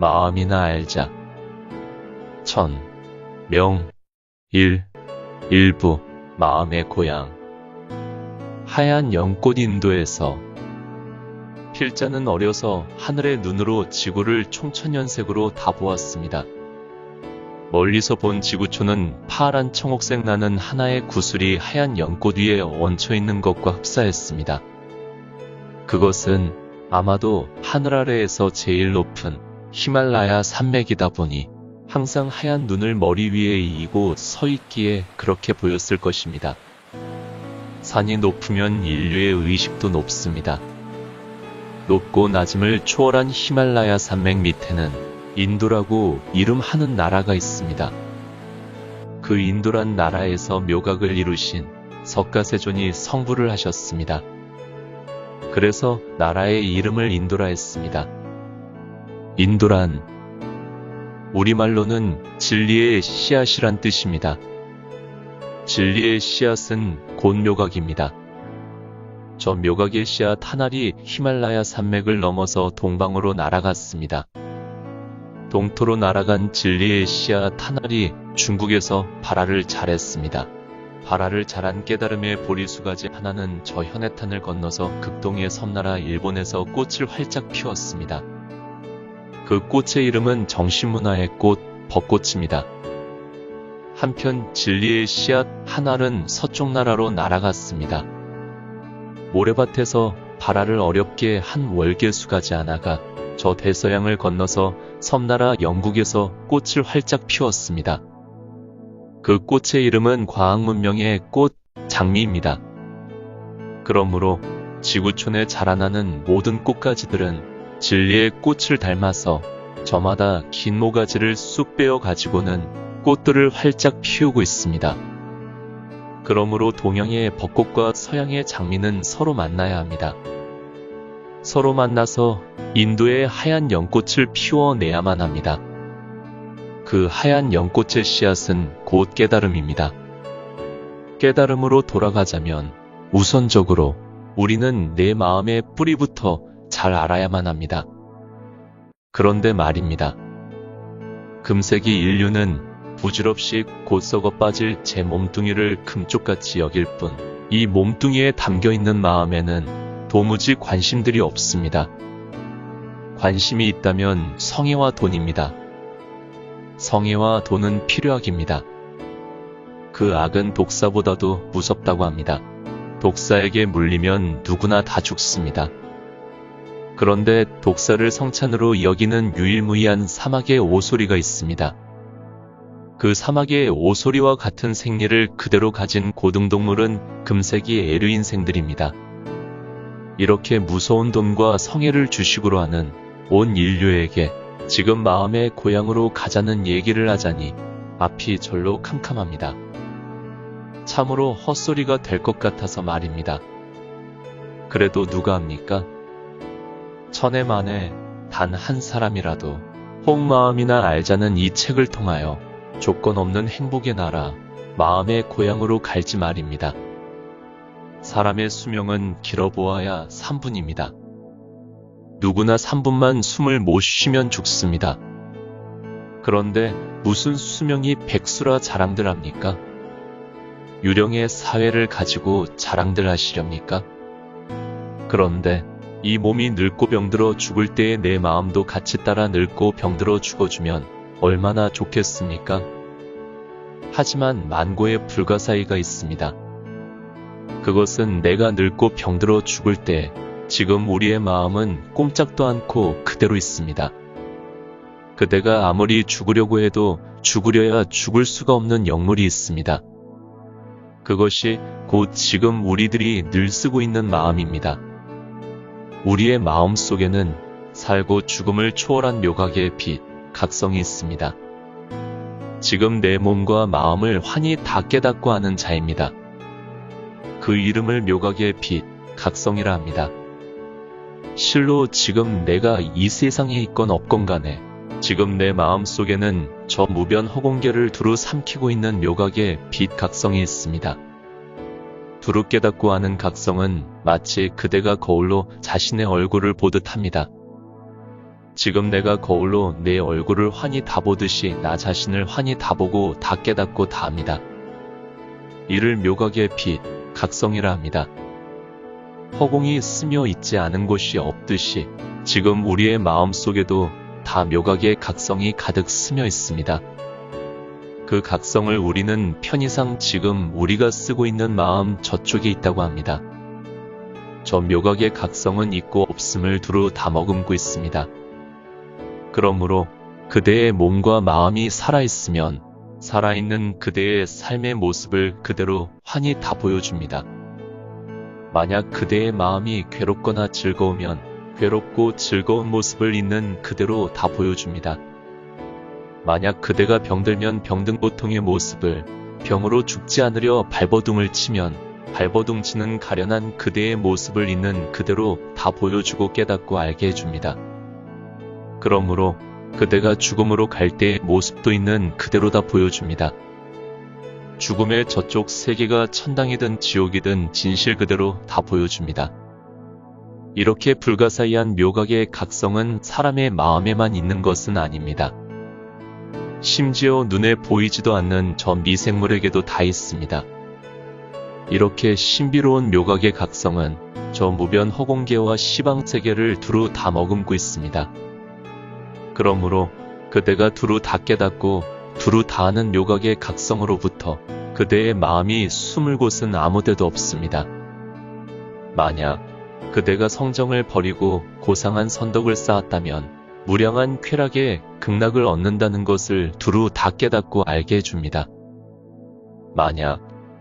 마음이나 알자. 천, 명, 일, 일부, 마음의 고향. 하얀 연꽃 인도에서. 필자는 어려서 하늘의 눈으로 지구를 총천연색으로 다 보았습니다. 멀리서 본 지구촌은 파란 청옥색 나는 하나의 구슬이 하얀 연꽃 위에 얹혀있는 것과 흡사했습니다. 그것은 아마도 하늘 아래에서 제일 높은 히말라야 산맥이다 보니 항상 하얀 눈을 머리 위에 이고 서 있기에 그렇게 보였을 것입니다. 산이 높으면 인류의 의식도 높습니다. 높고 낮음을 초월한 히말라야 산맥 밑에는 인도라고 이름하는 나라가 있습니다. 그 인도란 나라에서 묘각을 이루신 석가세존이 성불을 하셨습니다. 그래서 나라의 이름을 인도라 했습니다. 인도란 우리말로는 진리의 씨앗이란 뜻입니다. 진리의 씨앗은 곧 묘각입니다. 저 묘각의 씨앗 한 알이 히말라야 산맥을 넘어서 동방으로 날아갔습니다. 동토로 날아간 진리의 씨앗 한 알이 중국에서 발화를 잘했습니다. 발화를 잘한 깨달음의 보리수가지 하나는 저 현해탄을 건너서 극동의 섬나라 일본에서 꽃을 활짝 피웠습니다. 그 꽃의 이름은 정신문화의 꽃, 벚꽃입니다. 한편 진리의 씨앗 한 알은 서쪽 나라로 날아갔습니다. 모래밭에서 발화를 어렵게 한 월계수가지 하나가 저 대서양을 건너서 섬나라 영국에서 꽃을 활짝 피웠습니다. 그 꽃의 이름은 과학문명의 꽃, 장미입니다. 그러므로 지구촌에 자라나는 모든 꽃가지들은 진리의 꽃을 닮아서 저마다 긴 모가지를 쑥 빼어 가지고는 꽃들을 활짝 피우고 있습니다. 그러므로 동양의 벚꽃과 서양의 장미는 서로 만나야 합니다. 서로 만나서 인도의 하얀 연꽃을 피워내야만 합니다. 그 하얀 연꽃의 씨앗은 곧 깨달음입니다. 깨달음으로 돌아가자면 우선적으로 우리는 내 마음의 뿌리부터 잘 알아야만 합니다. 그런데 말입니다. 금세기 인류는 부질없이 곧 썩어 빠질 제 몸뚱이를 금쪽같이 여길 뿐, 이 몸뚱이에 담겨있는 마음에는 도무지 관심들이 없습니다. 관심이 있다면 성애와 돈입니다. 성애와 돈은 필요악입니다. 그 악은 독사보다도 무섭다고 합니다. 독사에게 물리면 누구나 다 죽습니다. 그런데 독사를 성찬으로 여기는 유일무이한 사막의 오소리가 있습니다. 그 사막의 오소리와 같은 생리를 그대로 가진 고등동물은 금세기 에르인생들입니다. 이렇게 무서운 돈과 성애를 주식으로 하는 온 인류에게 지금 마음의 고향으로 가자는 얘기를 하자니 앞이 절로 캄캄합니다. 참으로 헛소리가 될 것 같아서 말입니다. 그래도 누가 합니까? 천에 만에 단 한 사람이라도 혹마음이나 알자는 이 책을 통하여 조건 없는 행복의 나라, 마음의 고향으로 갈지 말입니다. 사람의 수명은 길어보아야 3분입니다. 누구나 3분만 숨을 못 쉬면 죽습니다. 그런데 무슨 수명이 백수라 자랑들 합니까? 유령의 사회를 가지고 자랑들 하시렵니까? 그런데 이 몸이 늙고 병들어 죽을 때에 내 마음도 같이 따라 늙고 병들어 죽어주면 얼마나 좋겠습니까? 하지만 만고의 불가사의가 있습니다. 그것은 내가 늙고 병들어 죽을 때 지금 우리의 마음은 꼼짝도 않고 그대로 있습니다. 그대가 아무리 죽으려고 해도 죽으려야 죽을 수가 없는 영물이 있습니다. 그것이 곧 지금 우리들이 늘 쓰고 있는 마음입니다. 우리의 마음 속에는 살고 죽음을 초월한 묘각의 빛, 각성이 있습니다. 지금 내 몸과 마음을 환히 다 깨닫고 아는 자입니다. 그 이름을 묘각의 빛, 각성이라 합니다. 실로 지금 내가 이 세상에 있건 없건 간에 지금 내 마음 속에는 저 무변 허공계를 두루 삼키고 있는 묘각의 빛 각성이 있습니다. 두루 깨닫고 아는 각성은 마치 그대가 거울로 자신의 얼굴을 보듯 합니다. 지금 내가 거울로 내 얼굴을 환히 다 보듯이 나 자신을 환히 다 보고 다 깨닫고 다 합니다. 이를 묘각의 빛, 각성이라 합니다. 허공이 스며 있지 않은 곳이 없듯이 지금 우리의 마음 속에도 다 묘각의 각성이 가득 스며 있습니다. 그 각성을 우리는 편의상 지금 우리가 쓰고 있는 마음 저쪽에 있다고 합니다. 저 묘각의 각성은 있고 없음을 두루 다 머금고 있습니다. 그러므로 그대의 몸과 마음이 살아있으면 살아있는 그대의 삶의 모습을 그대로 환히 다 보여줍니다. 만약 그대의 마음이 괴롭거나 즐거우면 괴롭고 즐거운 모습을 있는 그대로 다 보여줍니다. 만약 그대가 병들면 병든 고통의 모습을, 병으로 죽지 않으려 발버둥을 치면 발버둥 치는 가련한 그대의 모습을 있는 그대로 다 보여주고 깨닫고 알게 해줍니다. 그러므로 그대가 죽음으로 갈 때의 모습도 있는 그대로 다 보여줍니다. 죽음의 저쪽 세계가 천당이든 지옥이든 진실 그대로 다 보여줍니다. 이렇게 불가사의한 묘각의 각성은 사람의 마음에만 있는 것은 아닙니다. 심지어 눈에 보이지도 않는 저 미생물에게도 다 있습니다. 이렇게 신비로운 묘각의 각성은 저 무변 허공계와 시방세계를 두루 다 머금고 있습니다. 그러므로 그대가 두루 다 깨닫고 두루 다 아는 묘각의 각성으로부터 그대의 마음이 숨을 곳은 아무데도 없습니다. 만약 그대가 성정을 버리고 고상한 선덕을 쌓았다면 무량한 쾌락에 극락을 얻는다는 것을 두루 다 깨닫고 알게 해줍니다. 만약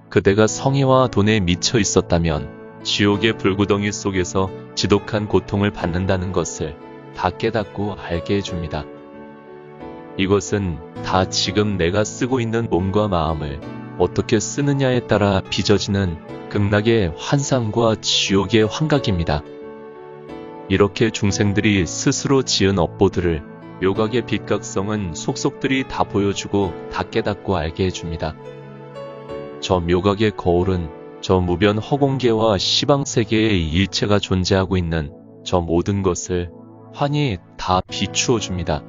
그대가 성의와 돈에 미쳐 있었다면 지옥의 불구덩이 속에서 지독한 고통을 받는다는 것을 다 깨닫고 알게 해줍니다. 이것은 다 지금 내가 쓰고 있는 몸과 마음을 어떻게 쓰느냐에 따라 빚어지는 극락의 환상과 지옥의 환각입니다. 이렇게 중생들이 스스로 지은 업보들을 묘각의 빛각성은 속속들이 다 보여주고 다 깨닫고 알게 해줍니다. 저 묘각의 거울은 저 무변 허공계와 시방세계의 일체가 존재하고 있는 저 모든 것을 환히 다 비추어 줍니다.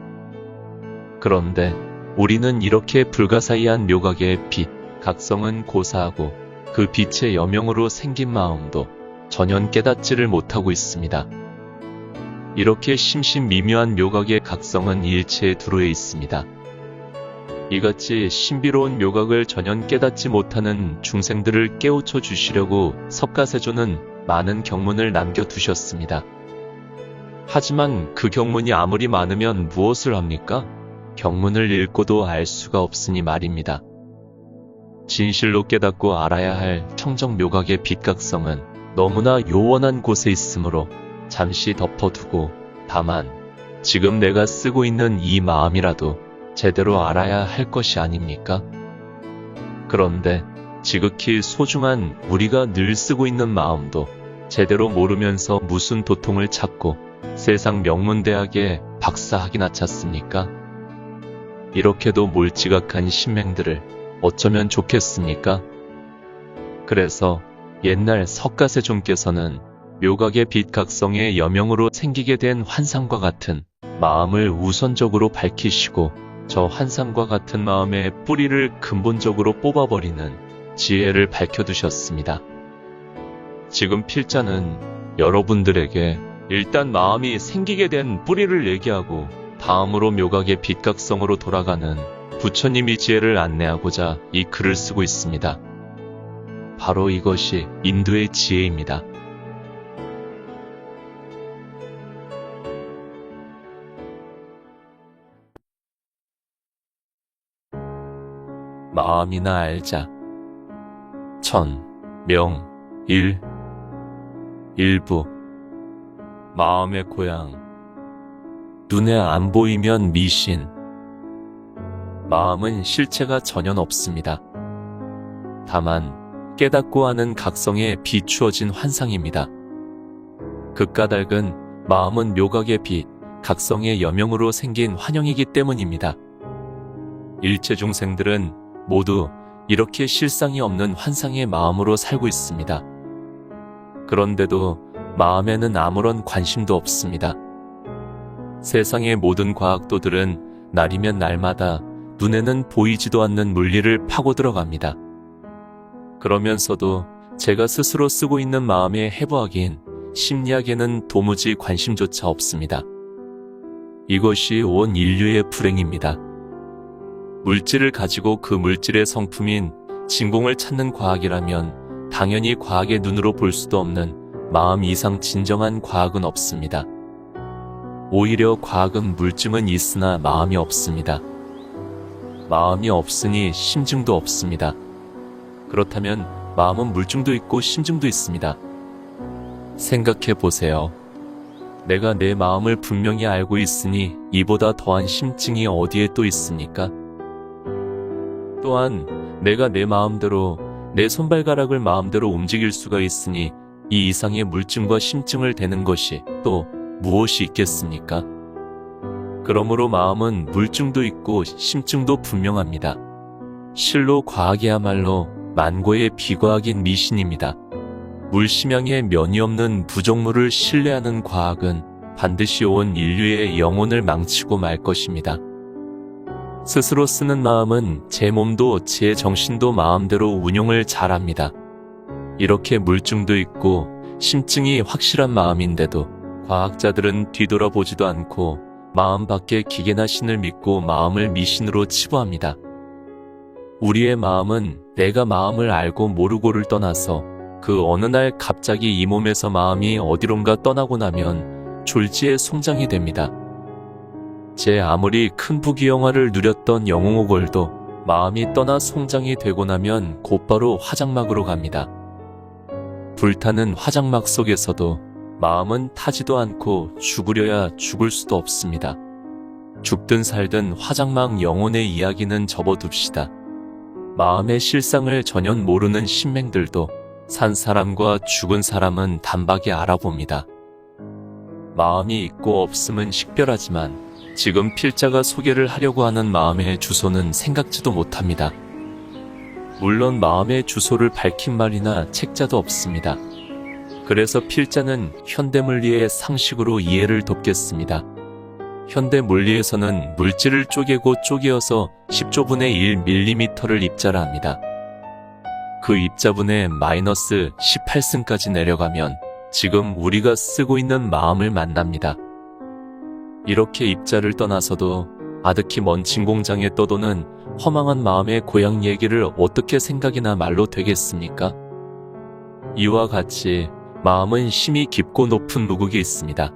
그런데 우리는 이렇게 불가사의한 묘각의 빛, 각성은 고사하고 그 빛의 여명으로 생긴 마음도 전혀 깨닫지를 못하고 있습니다. 이렇게 심신미묘한 묘각의 각성은 일체에 두루에 있습니다. 이같이 신비로운 묘각을 전혀 깨닫지 못하는 중생들을 깨우쳐 주시려고 석가세조는 많은 경문을 남겨두셨습니다. 하지만 그 경문이 아무리 많으면 무엇을 합니까? 경문을 읽고도 알 수가 없으니 말입니다. 진실로 깨닫고 알아야 할 청정 묘각의 빛각성은 너무나 요원한 곳에 있으므로 잠시 덮어두고 다만 지금 내가 쓰고 있는 이 마음이라도 제대로 알아야 할 것이 아닙니까? 그런데 지극히 소중한 우리가 늘 쓰고 있는 마음도 제대로 모르면서 무슨 도통을 찾고 세상 명문대학에 박사학위나 찾습니까? 이렇게도 몰지각한 신맹들을 어쩌면 좋겠습니까? 그래서 옛날 석가세존께서는 묘각의 빛각성의 여명으로 생기게 된 환상과 같은 마음을 우선적으로 밝히시고 저 환상과 같은 마음의 뿌리를 근본적으로 뽑아버리는 지혜를 밝혀두셨습니다. 지금 필자는 여러분들에게 일단 마음이 생기게 된 뿌리를 얘기하고 다음으로 묘각의 빛각성으로 돌아가는 부처님이 지혜를 안내하고자 이 글을 쓰고 있습니다. 바로 이것이 인도의 지혜입니다. 마음이나 알자. 천, 명, 일. 일부. 마음의 고향. 눈에 안 보이면 미신. 마음은 실체가 전혀 없습니다. 다만 깨닫고 하는 각성에 비추어진 환상입니다. 그 까닭은 마음은 묘각의 빛, 각성의 여명으로 생긴 환영이기 때문입니다. 일체 중생들은 모두 이렇게 실상이 없는 환상의 마음으로 살고 있습니다. 그런데도 마음에는 아무런 관심도 없습니다. 세상의 모든 과학도들은 날이면 날마다 눈에는 보이지도 않는 물리를 파고 들어갑니다. 그러면서도 제가 스스로 쓰고 있는 마음의 해부학인 심리학에는 도무지 관심조차 없습니다. 이것이 온 인류의 불행입니다. 물질을 가지고 그 물질의 성품인 진공을 찾는 과학이라면 당연히 과학의 눈으로 볼 수도 없는 마음 이상 진정한 과학은 없습니다. 오히려 과학은 물증은 있으나 마음이 없습니다. 마음이 없으니 심증도 없습니다. 그렇다면 마음은 물증도 있고 심증도 있습니다. 생각해 보세요. 내가 내 마음을 분명히 알고 있으니 이보다 더한 심증이 어디에 또 있습니까? 또한 내가 내 마음대로 내 손발가락을 마음대로 움직일 수가 있으니 이 이상의 물증과 심증을 대는 것이 또 무엇이 있겠습니까? 그러므로 마음은 물증도 있고 심증도 분명합니다. 실로 과학이야말로 만고의 비과학인 미신입니다. 물심양의 면이 없는 부족물을 신뢰하는 과학은 반드시 온 인류의 영혼을 망치고 말 것입니다. 스스로 쓰는 마음은 제 몸도 제 정신도 마음대로 운용을 잘합니다. 이렇게 물증도 있고 심증이 확실한 마음인데도 과학자들은 뒤돌아보지도 않고 마음 밖의 기계나 신을 믿고 마음을 미신으로 치부합니다. 우리의 마음은 내가 마음을 알고 모르고를 떠나서 그 어느 날 갑자기 이 몸에서 마음이 어디론가 떠나고 나면 졸지에 송장이 됩니다. 제 아무리 큰 부귀영화를 누렸던 영웅호걸도 마음이 떠나 송장이 되고 나면 곧바로 화장막으로 갑니다. 불타는 화장막 속에서도 마음은 타지도 않고 죽으려야 죽을 수도 없습니다. 죽든 살든 화장막 영혼의 이야기는 접어둡시다. 마음의 실상을 전혀 모르는 신맹들도 산 사람과 죽은 사람은 단박에 알아봅니다. 마음이 있고 없음은 식별하지만 지금 필자가 소개를 하려고 하는 마음의 주소는 생각지도 못합니다. 물론 마음의 주소를 밝힌 말이나 책자도 없습니다. 그래서 필자는 현대물리의 상식으로 이해를 돕겠습니다. 현대물리에서는 물질을 쪼개고 쪼개어서 10조분의 1mm를 입자라 합니다. 그 입자분의 마이너스 18승까지 내려가면 지금 우리가 쓰고 있는 마음을 만납니다. 이렇게 입자를 떠나서도 아득히 먼 진공장에 떠도는 허망한 마음의 고향 얘기를 어떻게 생각이나 말로 되겠습니까? 이와 같이 마음은 심히 깊고 높은 무국이 있습니다.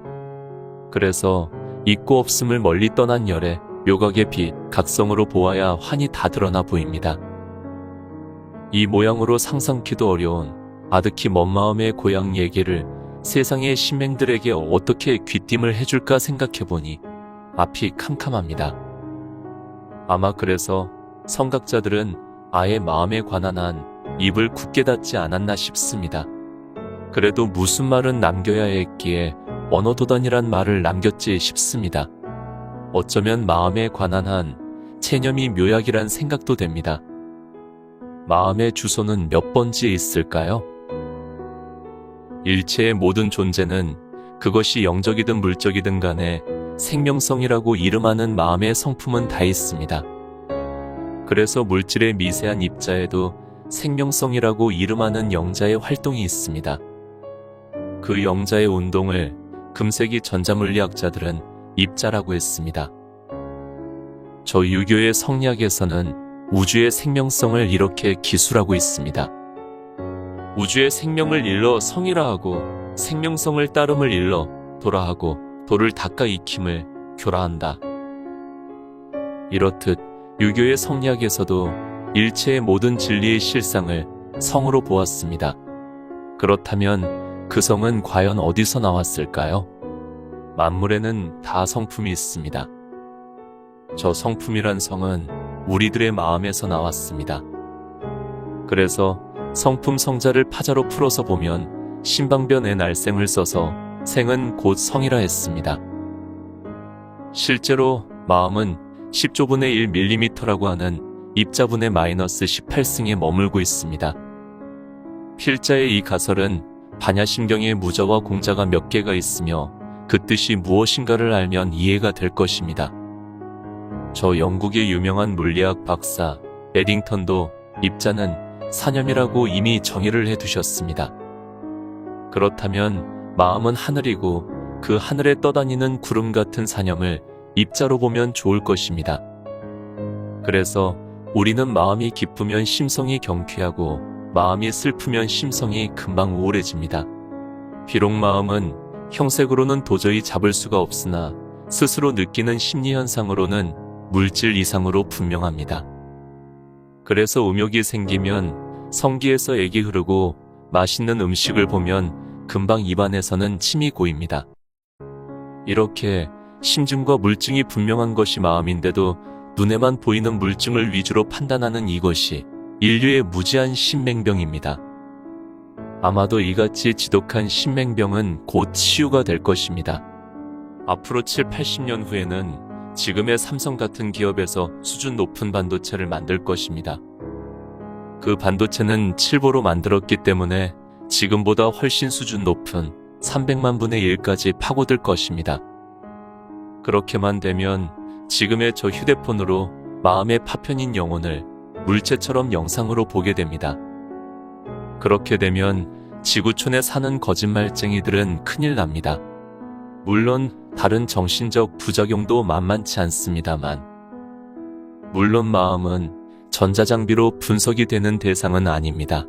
그래서 있고 없음을 멀리 떠난 열에 묘각의 빛, 각성으로 보아야 환히 다 드러나 보입니다. 이 모양으로 상상키도 어려운 아득히 먼 마음의 고향 얘기를 세상의 신맹들에게 어떻게 귀띔을 해줄까 생각해보니 앞이 캄캄합니다. 아마 그래서 성각자들은 아예 마음에 관한 한 입을 굳게 닫지 않았나 싶습니다. 그래도 무슨 말은 남겨야 했기에 언어도단이란 말을 남겼지 싶습니다. 어쩌면 마음에 관한 한 체념이 묘약이란 생각도 됩니다. 마음의 주소는 몇 번지에 있을까요? 일체의 모든 존재는 그것이 영적이든 물적이든 간에 생명성이라고 이름하는 마음의 성품은 다 있습니다. 그래서 물질의 미세한 입자에도 생명성이라고 이름하는 영자의 활동이 있습니다. 그 영자의 운동을 금세기 전자물리학자들은 입자라고 했습니다. 저 유교의 성리학에서는 우주의 생명성을 이렇게 기술하고 있습니다. 우주의 생명을 일러 성이라 하고 생명성을 따름을 일러 도라 하고 도를 닦아 익힘을 교라한다. 이렇듯 유교의 성리학에서도 일체의 모든 진리의 실상을 성으로 보았습니다. 그렇다면 그 성은 과연 어디서 나왔을까요? 만물에는 다 성품이 있습니다. 저 성품이란 성은 우리들의 마음에서 나왔습니다. 그래서 성품 성자를 파자로 풀어서 보면 신방변의 날생을 써서 생은 곧 성이라 했습니다. 실제로 마음은 10조분의 1mm라고 하는 입자분의 마이너스 18승에 머물고 있습니다. 필자의 이 가설은 반야심경의 무자와 공자가 몇 개가 있으며 그 뜻이 무엇인가를 알면 이해가 될 것입니다. 저 영국의 유명한 물리학 박사 에딩턴도 입자는 사념이라고 이미 정의를 해두셨습니다. 그렇다면 마음은 하늘이고 그 하늘에 떠다니는 구름 같은 사념을 입자로 보면 좋을 것입니다. 그래서 우리는 마음이 기쁘면 심성이 경쾌하고 마음이 슬프면 심성이 금방 우울해집니다. 비록 마음은 형색으로는 도저히 잡을 수가 없으나 스스로 느끼는 심리현상으로는 물질 이상으로 분명합니다. 그래서 음욕이 생기면 성기에서 액이 흐르고 맛있는 음식을 보면 금방 입안에서는 침이 고입니다. 이렇게 심증과 물증이 분명한 것이 마음인데도 눈에만 보이는 물증을 위주로 판단하는 이것이 인류의 무지한 신맹병입니다. 아마도 이같이 지독한 신맹병은 곧 치유가 될 것입니다. 앞으로 7, 80년 후에는 지금의 삼성 같은 기업에서 수준 높은 반도체를 만들 것입니다. 그 반도체는 7보로 만들었기 때문에 지금보다 훨씬 수준 높은 300만 분의 1까지 파고들 것입니다. 그렇게만 되면 지금의 저 휴대폰으로 마음의 파편인 영혼을 물체처럼 영상으로 보게 됩니다. 그렇게 되면 지구촌에 사는 거짓말쟁이들은 큰일 납니다. 물론 다른 정신적 부작용도 만만치 않습니다만, 물론 마음은 전자장비로 분석이 되는 대상은 아닙니다.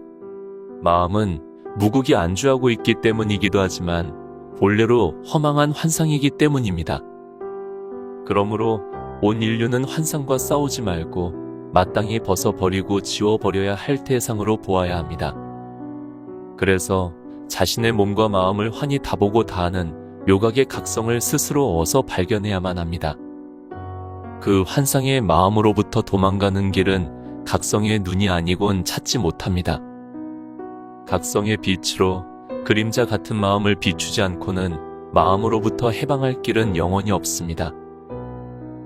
마음은 무국이 안주하고 있기 때문이기도 하지만 본래로 허망한 환상이기 때문입니다. 그러므로 온 인류는 환상과 싸우지 말고 마땅히 벗어버리고 지워버려야 할 대상으로 보아야 합니다. 그래서 자신의 몸과 마음을 환히 다보고 다하는 묘각의 각성을 스스로 어서 발견해야만 합니다. 그 환상의 마음으로부터 도망가는 길은 각성의 눈이 아니곤 찾지 못합니다. 각성의 빛으로 그림자 같은 마음을 비추지 않고는 마음으로부터 해방할 길은 영원히 없습니다.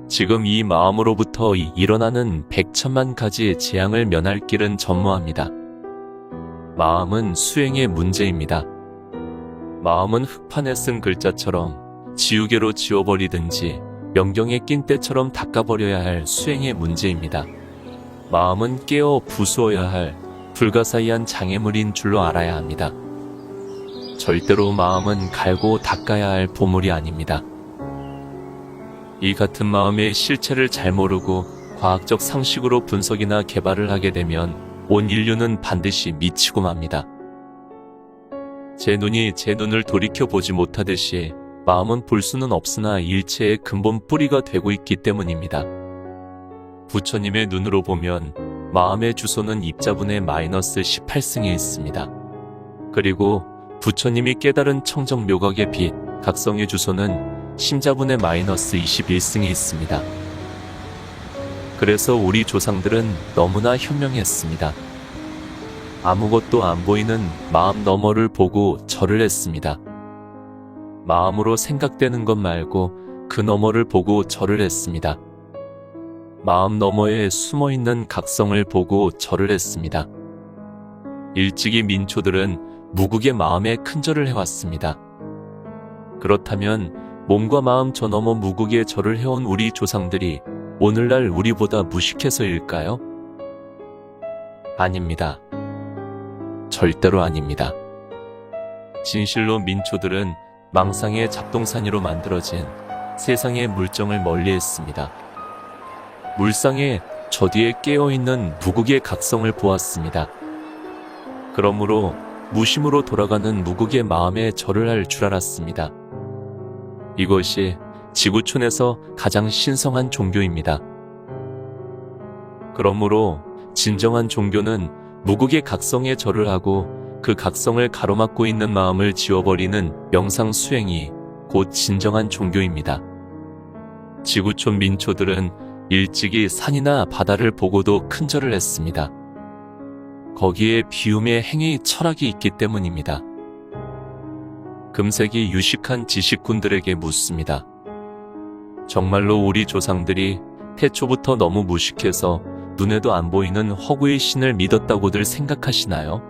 지금 이 마음으로부터 일어나는 100천만 가지 재앙을 면할 길은 전무합니다. 마음은 수행의 문제입니다. 마음은 흙판에 쓴 글자처럼 지우개로 지워버리든지 명경에 낀 때처럼 닦아버려야 할 수행의 문제입니다. 마음은 깨어 부수어야 할 불가사의한 장애물인 줄로 알아야 합니다. 절대로 마음은 갈고 닦아야 할 보물이 아닙니다. 이 같은 마음의 실체를 잘 모르고 과학적 상식으로 분석이나 개발을 하게 되면 온 인류는 반드시 미치고 맙니다. 제 눈이 제 눈을 돌이켜보지 못하듯이 마음은 볼 수는 없으나 일체의 근본 뿌리가 되고 있기 때문입니다. 부처님의 눈으로 보면 마음의 주소는 입자분의 마이너스 18승에 있습니다. 그리고 부처님이 깨달은 청정묘각의 빛, 각성의 주소는 심자분의 마이너스 21승에 있습니다. 그래서 우리 조상들은 너무나 현명했습니다. 아무것도 안 보이는 마음 너머를 보고 절을 했습니다. 마음으로 생각되는 것 말고 그 너머를 보고 절을 했습니다. 마음 너머에 숨어있는 각성을 보고 절을 했습니다. 일찍이 민초들은 무국의 마음에 큰절을 해왔습니다. 그렇다면 몸과 마음 저 너머 무국에 절을 해온 우리 조상들이 오늘날 우리보다 무식해서일까요? 아닙니다. 절대로 아닙니다. 진실로 민초들은 망상의 잡동사니로 만들어진 세상의 물정을 멀리했습니다. 물상에 저 뒤에 깨어있는 무국의 각성을 보았습니다. 그러므로 무심으로 돌아가는 무국의 마음에 절을 할 줄 알았습니다. 이것이 지구촌에서 가장 신성한 종교입니다. 그러므로 진정한 종교는 무국의 각성에 절을 하고 그 각성을 가로막고 있는 마음을 지워버리는 명상 수행이 곧 진정한 종교입니다. 지구촌 민초들은 일찍이 산이나 바다를 보고도 큰절을 했습니다. 거기에 비움의 행위 철학이 있기 때문입니다. 금세기 유식한 지식군들에게 묻습니다. 정말로 우리 조상들이 태초부터 너무 무식해서 눈에도 안 보이는 허구의 신을 믿었다고들 생각하시나요?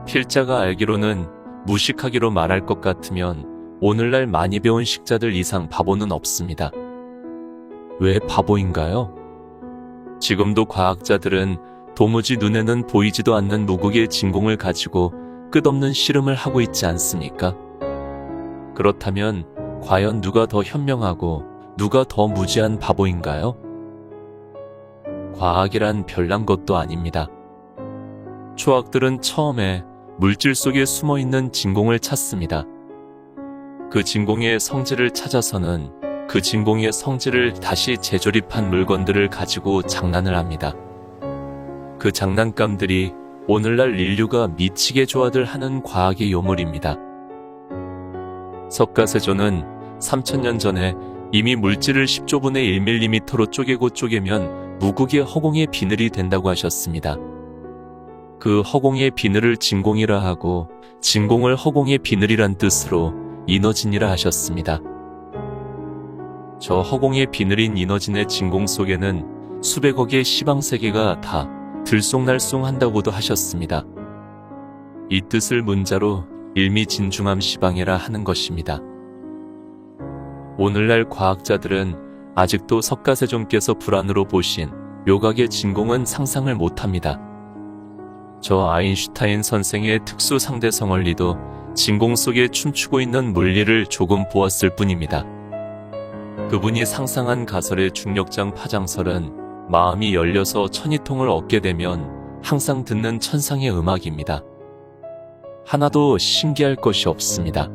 필자가 알기로는 무식하기로 말할 것 같으면 오늘날 많이 배운 식자들 이상 바보는 없습니다. 왜 바보인가요? 지금도 과학자들은 도무지 눈에는 보이지도 않는 무국의 진공을 가지고 끝없는 실험을 하고 있지 않습니까? 그렇다면 과연 누가 더 현명하고 누가 더 무지한 바보인가요? 과학이란 별난 것도 아닙니다. 초학들은 처음에 물질 속에 숨어있는 진공을 찾습니다. 그 진공의 성질을 찾아서는 그 진공의 성질을 다시 재조립한 물건들을 가지고 장난을 합니다. 그 장난감들이 오늘날 인류가 미치게 좋아들 하는 과학의 요물입니다. 석가세존은 3000년 전에 이미 물질을 10조분의 1mm로 쪼개면 무국의 허공의 비늘이 된다고 하셨습니다. 그 허공의 비늘을 진공이라 하고 진공을 허공의 비늘이란 뜻으로 이너진이라 하셨습니다. 저 허공의 비늘인 이너진의 진공 속에는 수백억의 시방세계가 다 들쏭날쏭한다고도 하셨습니다. 이 뜻을 문자로 일미진중함 시방이라 하는 것입니다. 오늘날 과학자들은 아직도 석가세존께서 불안으로 보신 묘각의 진공은 상상을 못합니다. 저 아인슈타인 선생의 특수 상대성 원리도 진공 속에 춤추고 있는 물리를 조금 보았을 뿐입니다. 그분이 상상한 가설의 중력장 파장설은 마음이 열려서 천이통을 얻게 되면 항상 듣는 천상의 음악입니다. 하나도 신기할 것이 없습니다.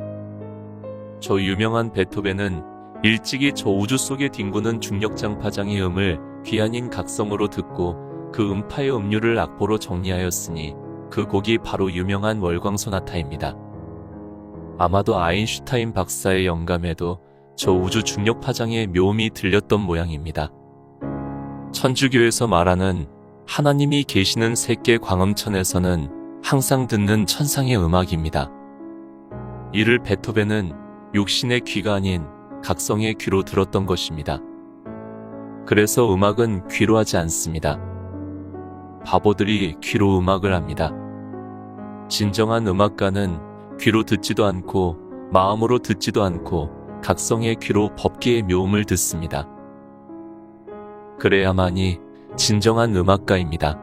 저 유명한 베토벤은 일찍이 저 우주 속에 뒹구는 중력장 파장의 음을 귀한인 각성으로 듣고 그 음파의 음률을 악보로 정리하였으니 그 곡이 바로 유명한 월광소나타입니다. 아마도 아인슈타인 박사의 영감에도 저 우주 중력 파장의 묘음이 들렸던 모양입니다. 천주교에서 말하는 하나님이 계시는 세계 광음천에서는 항상 듣는 천상의 음악입니다. 이를 베토벤은 육신의 귀가 아닌 각성의 귀로 들었던 것입니다. 그래서 음악은 귀로 하지 않습니다. 바보들이 귀로 음악을 합니다. 진정한 음악가는 귀로 듣지도 않고 마음으로 듣지도 않고 각성의 귀로 법계의 묘음을 듣습니다. 그래야만이 진정한 음악가입니다.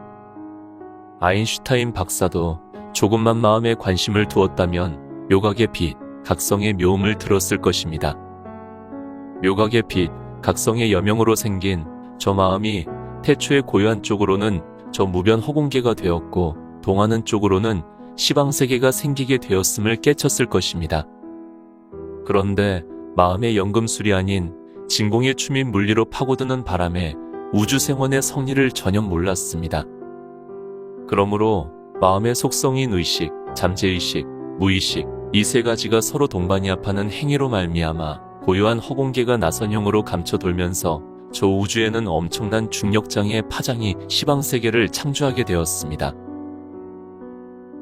아인슈타인 박사도 조금만 마음에 관심을 두었다면 묘각의 빛, 각성의 묘음을 들었을 것입니다. 묘각의 빛, 각성의 여명으로 생긴 저 마음이 태초의 고요한 쪽으로는 저 무변 허공계가 되었고 동하는 쪽으로는 시방세계가 생기게 되었음을 깨쳤을 것입니다. 그런데 마음의 연금술이 아닌 진공의 춤인 물리로 파고드는 바람에 우주생원의 성리를 전혀 몰랐습니다. 그러므로 마음의 속성인 의식, 잠재의식, 무의식 이 세 가지가 서로 동반이합하는 행위로 말미암아 고요한 허공계가 나선형으로 감춰 돌면서 저 우주에는 엄청난 중력장의 파장이 시방세계를 창조하게 되었습니다.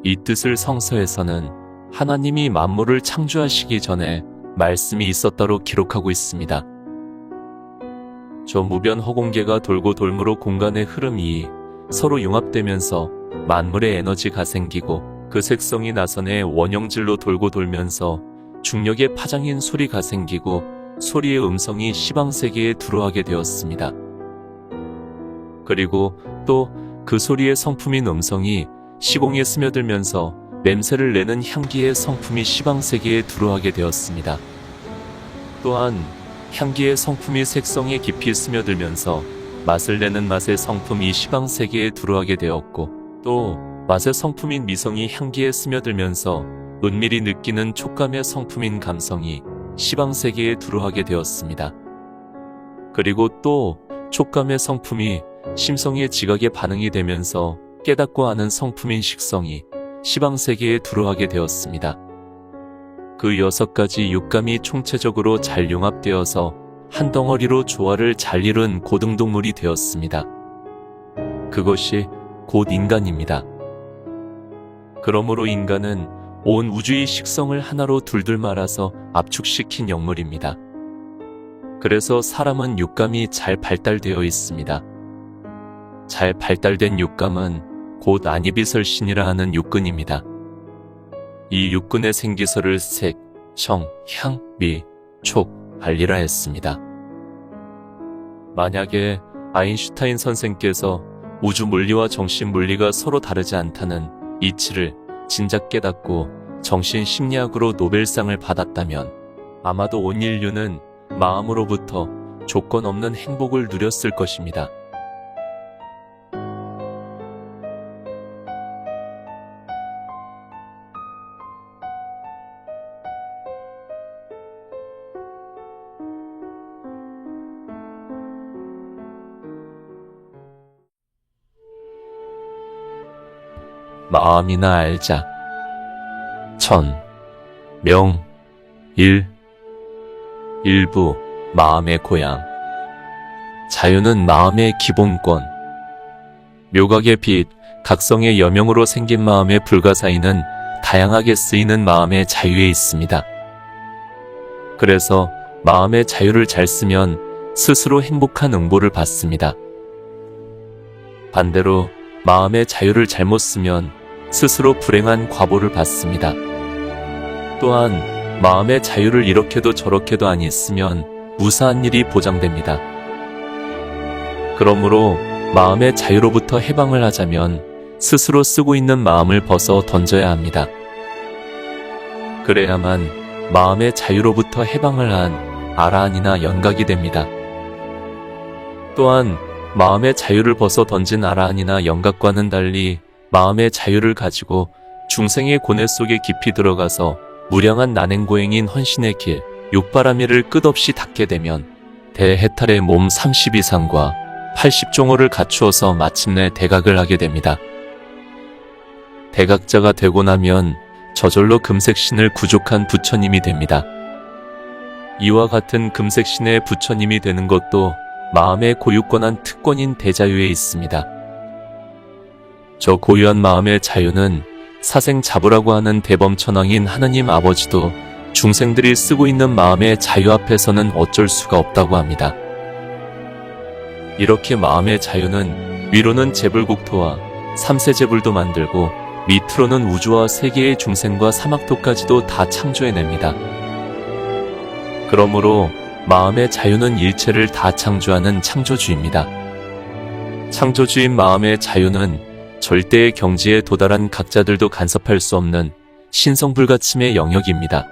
이 뜻을 성서에서는 하나님이 만물을 창조하시기 전에 말씀이 있었다로 기록하고 있습니다. 저 무변 허공계가 돌고 돌므로 공간의 흐름이 서로 융합되면서 만물의 에너지가 생기고 그 색성이 나선의 원형질로 돌고 돌면서 중력의 파장인 소리가 생기고 소리의 음성이 시방세계에 들어가게 되었습니다. 그리고 또 그 소리의 성품인 음성이 시공에 스며들면서 냄새를 내는 향기의 성품이 시방세계에 들어가게 되었습니다. 또한 향기의 성품이 색성에 깊이 스며들면서 맛을 내는 맛의 성품이 시방세계에 들어가게 되었고 또 맛의 성품인 미성이 향기에 스며들면서 은밀히 느끼는 촉감의 성품인 감성이 시방세계에 들어가게 되었습니다. 그리고 또 촉감의 성품이 심성의 지각에 반응이 되면서 깨닫고 아는 성품인 식성이 시방세계에 들어가게 되었습니다. 그 6가지 육감이 총체적으로 잘 융합되어서 한 덩어리로 조화를 잘 이룬 고등동물이 되었습니다. 그것이 곧 인간입니다. 그러므로 인간은 온 우주의 식성을 하나로 둘둘 말아서 압축시킨 영물입니다. 그래서 사람은 육감이 잘 발달되어 있습니다. 잘 발달된 육감은 곧 안이비설신이라 하는 육근입니다. 이 육근의 생기설을 색, 성, 향, 미, 촉, 관리라 했습니다. 만약에 아인슈타인 선생께서 우주 물리와 정신 물리가 서로 다르지 않다는 이치를 진작 깨닫고 정신 심리학으로 노벨상을 받았다면 아마도 온 인류는 마음으로부터 조건 없는 행복을 누렸을 것입니다. 마음이나 알자. 천, 명, 일, 일부, 마음의 고향. 자유는 마음의 기본권. 묘각의 빛, 각성의 여명으로 생긴 마음의 불가사의는 다양하게 쓰이는 마음의 자유에 있습니다. 그래서 마음의 자유를 잘 쓰면 스스로 행복한 응보를 받습니다. 반대로 마음의 자유를 잘못 쓰면 스스로 불행한 과보를 받습니다. 또한 마음의 자유를 이렇게도 저렇게도 아니 쓰면 무사한 일이 보장됩니다. 그러므로 마음의 자유로부터 해방을 하자면 스스로 쓰고 있는 마음을 벗어 던져야 합니다. 그래야만 마음의 자유로부터 해방을 한 아라한이나 연각이 됩니다. 또한 마음의 자유를 벗어 던진 아라한이나 연각과는 달리 마음의 자유를 가지고 중생의 고뇌 속에 깊이 들어가서 무량한 난행고행인 헌신의 길, 육바라밀을 끝없이 닦게 되면 대해탈의 몸 30 이상과 80종호를 갖추어서 마침내 대각을 하게 됩니다. 대각자가 되고 나면 저절로 금색신을 구족한 부처님이 됩니다. 이와 같은 금색신의 부처님이 되는 것도 마음의 고유권한 특권인 대자유에 있습니다. 저 고유한 마음의 자유는 사생자부라고 하는 대범천왕인 하느님 아버지도 중생들이 쓰고 있는 마음의 자유 앞에서는 어쩔 수가 없다고 합니다. 이렇게 마음의 자유는 위로는 제불국토와 삼세제불도 만들고 밑으로는 우주와 세계의 중생과 사막도까지도 다 창조해냅니다. 그러므로 마음의 자유는 일체를 다 창조하는 창조주입니다. 창조주인 마음의 자유는 절대의 경지에 도달한 각자들도 간섭할 수 없는 신성불가침의 영역입니다.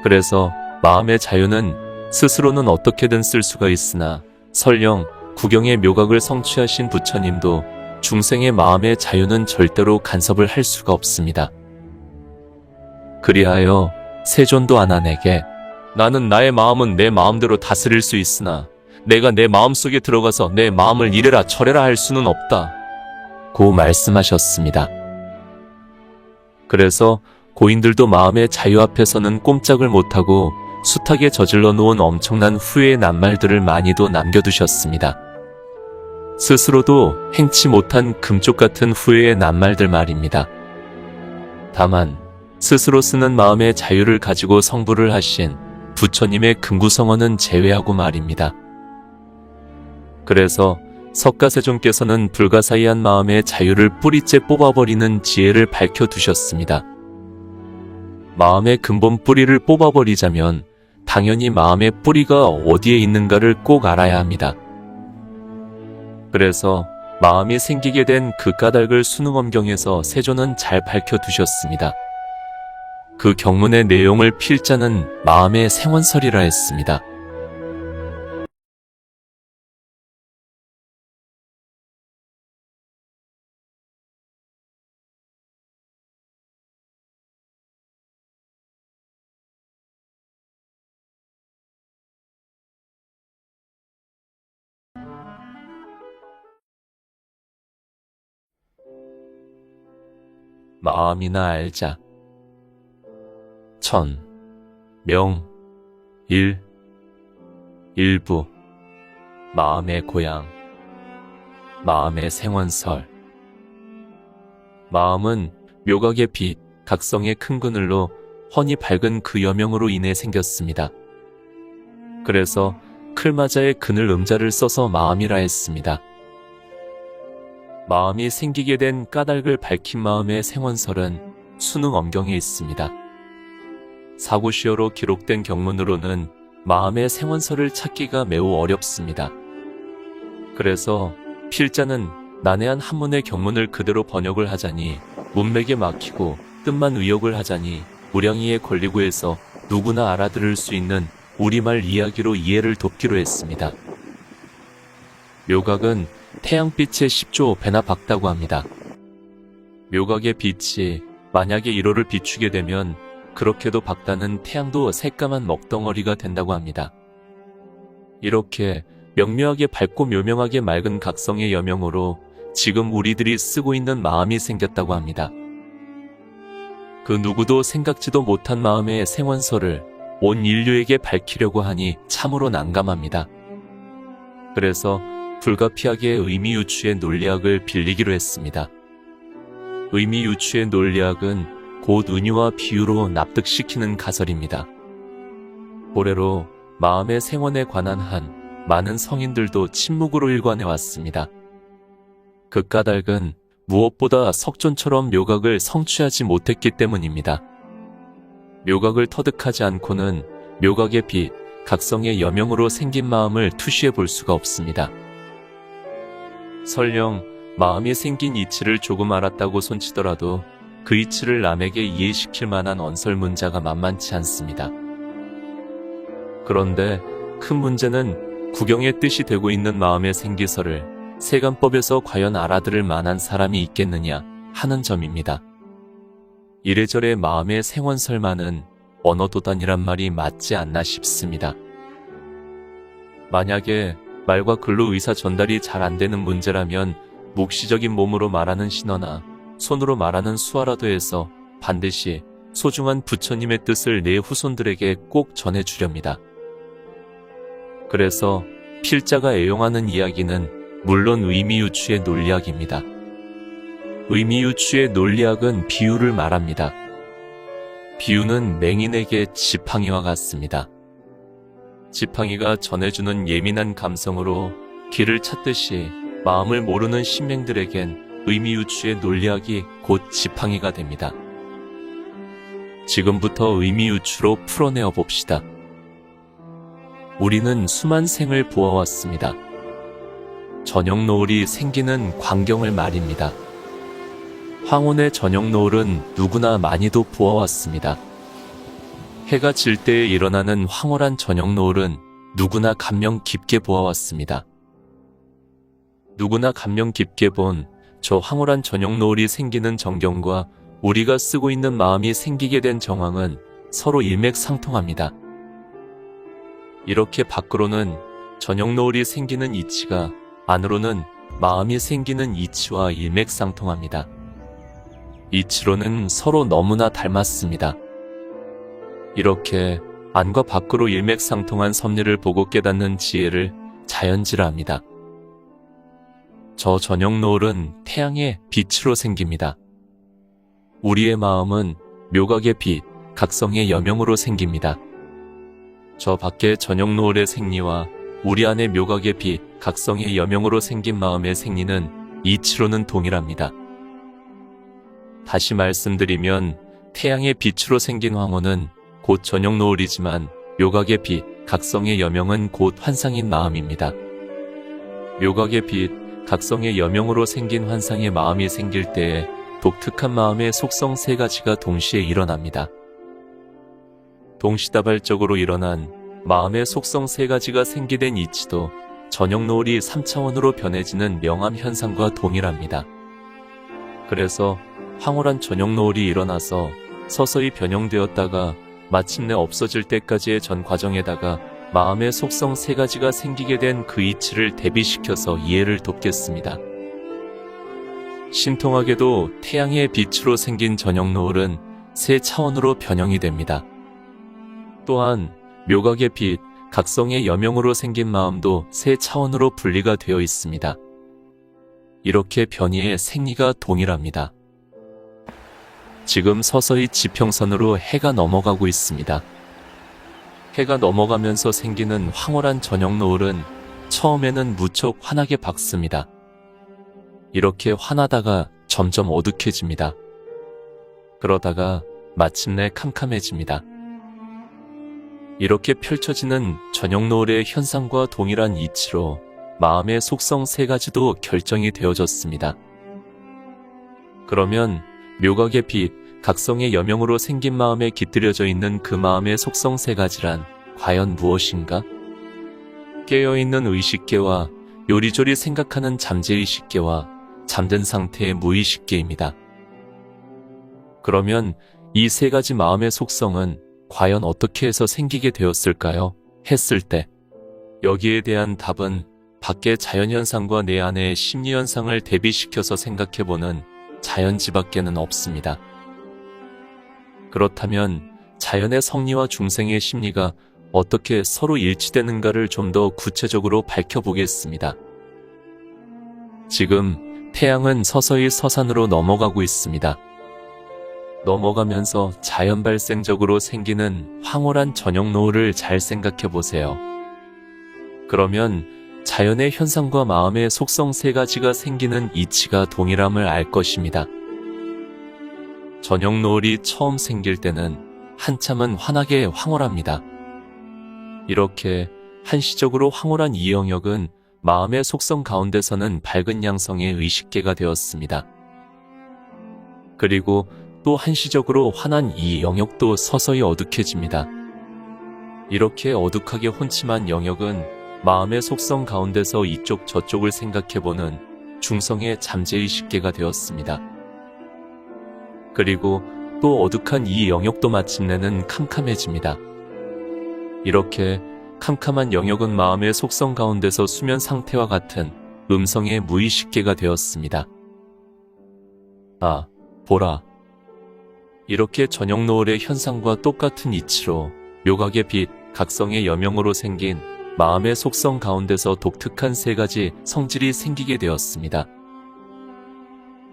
그래서 마음의 자유는 스스로는 어떻게든 쓸 수가 있으나 설령 구경의 묘각을 성취하신 부처님도 중생의 마음의 자유는 절대로 간섭을 할 수가 없습니다. 그리하여 세존도 아난에게 나는 나의 마음은 내 마음대로 다스릴 수 있으나 내가 내 마음속에 들어가서 내 마음을 이래라 저래라 할 수는 없다 고 말씀하셨습니다. 그래서 고인들도 마음의 자유 앞에서는 꼼짝을 못하고 숱하게 저질러 놓은 엄청난 후회의 낱말들을 많이도 남겨두셨습니다. 스스로도 행치 못한 금쪽 같은 후회의 낱말들 말입니다. 다만 스스로 쓰는 마음의 자유를 가지고 성불을 하신 부처님의 금구성원은 제외하고 말입니다. 그래서 석가세존께서는 불가사의한 마음의 자유를 뿌리째 뽑아버리는 지혜를 밝혀두셨습니다. 마음의 근본 뿌리를 뽑아버리자면 당연히 마음의 뿌리가 어디에 있는가를 꼭 알아야 합니다. 그래서 마음이 생기게 된 그 까닭을 수능엄경에서 세존은 잘 밝혀두셨습니다. 그 경문의 내용을 필자는 마음의 생원설이라 했습니다. 마음이나 알자. 천, 명, 일, 일부, 마음의 고향, 마음의 생원설. 마음은 묘각의 빛, 각성의 큰 그늘로 훤히 밝은 그 여명으로 인해 생겼습니다. 그래서 클마자의 그늘 음자를 써서 마음이라 했습니다. 마음이 생기게 된 까닭을 밝힌 마음의 생원설은 수능엄경에 있습니다. 사구시어로 기록된 경문으로는 마음의 생원서를 찾기가 매우 어렵습니다. 그래서 필자는 난해한 한문의 경문을 그대로 번역을 하자니 문맥에 막히고 뜻만 의역을 하자니 무량이에 걸리고 해서 누구나 알아들을 수 있는 우리말 이야기로 이해를 돕기로 했습니다. 묘각은 태양빛에 10조 배나 밝다고 합니다. 묘각의 빛이 만약에 1호를 비추게 되면 그렇게도 밝다는 태양도 새까만 먹덩어리가 된다고 합니다. 이렇게 명료하게 밝고 묘명하게 맑은 각성의 여명으로 지금 우리들이 쓰고 있는 마음이 생겼다고 합니다. 그 누구도 생각지도 못한 마음의 생원서를 온 인류에게 밝히려고 하니 참으로 난감합니다. 그래서 불가피하게 의미유추의 논리학을 빌리기로 했습니다. 의미유추의 논리학은 곧 은유와 비유로 납득시키는 가설입니다. 고래로 마음의 생원에 관한 한 많은 성인들도 침묵으로 일관해왔습니다. 그 까닭은 무엇보다 석존처럼 묘각을 성취하지 못했기 때문입니다. 묘각을 터득하지 않고는 묘각의 빛, 각성의 여명으로 생긴 마음을 투시해 볼 수가 없습니다. 설령 마음이 생긴 이치를 조금 알았다고 손치더라도 그 이치를 남에게 이해시킬 만한 언설문자가 만만치 않습니다. 그런데 큰 문제는 구경의 뜻이 되고 있는 마음의 생기서를 세간법에서 과연 알아들을 만한 사람이 있겠느냐 하는 점입니다. 이래저래 마음의 생원설만은 언어도단이란 말이 맞지 않나 싶습니다. 만약에 말과 글로 의사 전달이 잘 안 되는 문제라면 묵시적인 몸으로 말하는 신어나 손으로 말하는 수화라도 해서 반드시 소중한 부처님의 뜻을 내 후손들에게 꼭 전해주렵니다. 그래서 필자가 애용하는 이야기는 물론 의미유추의 논리학입니다. 의미유추의 논리학은 비유를 말합니다. 비유는 맹인에게 지팡이와 같습니다. 지팡이가 전해주는 예민한 감성으로 길을 찾듯이 마음을 모르는 신명들에겐 의미유추의 논리학이 곧 지팡이가 됩니다. 지금부터 의미유추로 풀어내어 봅시다. 우리는 수만 생을 보아왔습니다. 저녁 노을이 생기는 광경을 말입니다. 황혼의 저녁 노을은 누구나 많이도 보아왔습니다. 해가 질 때에 일어나는 황홀한 저녁 노을은 누구나 감명 깊게 보아왔습니다. 누구나 감명 깊게 본 저 황홀한 저녁 노을이 생기는 정경과 우리가 쓰고 있는 마음이 생기게 된 정황은 서로 일맥상통합니다. 이렇게 밖으로는 저녁 노을이 생기는 이치가 안으로는 마음이 생기는 이치와 일맥상통합니다. 이치로는 서로 너무나 닮았습니다. 이렇게 안과 밖으로 일맥상통한 섭리를 보고 깨닫는 지혜를 자연지라합니다. 저 저녁 노을은 태양의 빛으로 생깁니다. 우리의 마음은 묘각의 빛, 각성의 여명으로 생깁니다. 저 밖의 저녁 노을의 생리와 우리 안의 묘각의 빛, 각성의 여명으로 생긴 마음의 생리는 이치로는 동일합니다. 다시 말씀드리면 태양의 빛으로 생긴 황혼은 곧 저녁 노을이지만 묘각의 빛, 각성의 여명은 곧 환상인 마음입니다. 묘각의 빛, 각성의 여명으로 생긴 환상의 마음이 생길 때에 독특한 마음의 속성 세 가지가 동시에 일어납니다. 동시다발적으로 일어난 마음의 속성 세 가지가 생기된 이치도 저녁 노을이 3차원으로 변해지는 명암 현상과 동일합니다. 그래서 황홀한 저녁 노을이 일어나서 서서히 변형되었다가 마침내 없어질 때까지의 전 과정에다가 마음의 속성 세 가지가 생기게 된 그 이치를 대비시켜서 이해를 돕겠습니다. 신통하게도 태양의 빛으로 생긴 저녁 노을은 세 차원으로 변형이 됩니다. 또한 묘각의 빛, 각성의 여명으로 생긴 마음도 세 차원으로 분리가 되어 있습니다. 이렇게 변이의 생리가 동일합니다. 지금 서서히 지평선으로 해가 넘어가고 있습니다. 해가 넘어가면서 생기는 황홀한 저녁 노을은 처음에는 무척 환하게 밝습니다. 이렇게 환하다가 점점 어둑해집니다. 그러다가 마침내 캄캄해집니다. 이렇게 펼쳐지는 저녁 노을의 현상과 동일한 이치로 마음의 속성 세 가지도 결정이 되어졌습니다. 그러면 묘각의 빛, 각성의 여명으로 생긴 마음에 깃들여져 있는 그 마음의 속성 세 가지란 과연 무엇인가? 깨어있는 의식계와 요리조리 생각하는 잠재의식계와 잠든 상태의 무의식계입니다. 그러면 이 세 가지 마음의 속성은 과연 어떻게 해서 생기게 되었을까요? 했을 때 여기에 대한 답은 밖의 자연현상과 내 안의 심리현상을 대비시켜서 생각해보는 자연지밖에는 없습니다. 그렇다면 자연의 성리와 중생의 심리가 어떻게 서로 일치되는가를 좀 더 구체적으로 밝혀보겠습니다. 지금 태양은 서서히 서산으로 넘어가고 있습니다. 넘어가면서 자연 발생적으로 생기는 황홀한 저녁 노을을 잘 생각해 보세요. 그러면 자연의 현상과 마음의 속성 세 가지가 생기는 이치가 동일함을 알 것입니다. 저녁 노을이 처음 생길 때는 한참은 환하게 황홀합니다. 이렇게 한시적으로 황홀한 이 영역은 마음의 속성 가운데서는 밝은 양성의 의식계가 되었습니다. 그리고 또 한시적으로 환한 이 영역도 서서히 어둑해집니다. 이렇게 어둑하게 혼침한 영역은 마음의 속성 가운데서 이쪽 저쪽을 생각해보는 중성의 잠재의식계가 되었습니다. 그리고 또 어둑한 이 영역도 마침내는 캄캄해집니다. 이렇게 캄캄한 영역은 마음의 속성 가운데서 수면 상태와 같은 음성의 무의식계가 되었습니다. 아, 보라. 이렇게 저녁 노을의 현상과 똑같은 이치로 묘각의 빛, 각성의 여명으로 생긴 마음의 속성 가운데서 독특한 세 가지 성질이 생기게 되었습니다.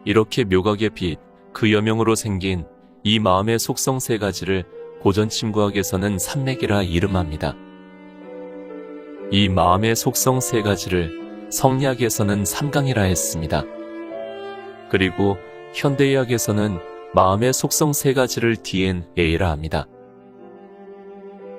이렇게 묘각의 빛, 그 여명으로 생긴 이 마음의 속성 세 가지를 고전 침구학에서는 삼맥이라 이름합니다. 이 마음의 속성 세 가지를 성리학에서는 삼강이라 했습니다. 그리고 현대의학에서는 마음의 속성 세 가지를 DNA라 합니다.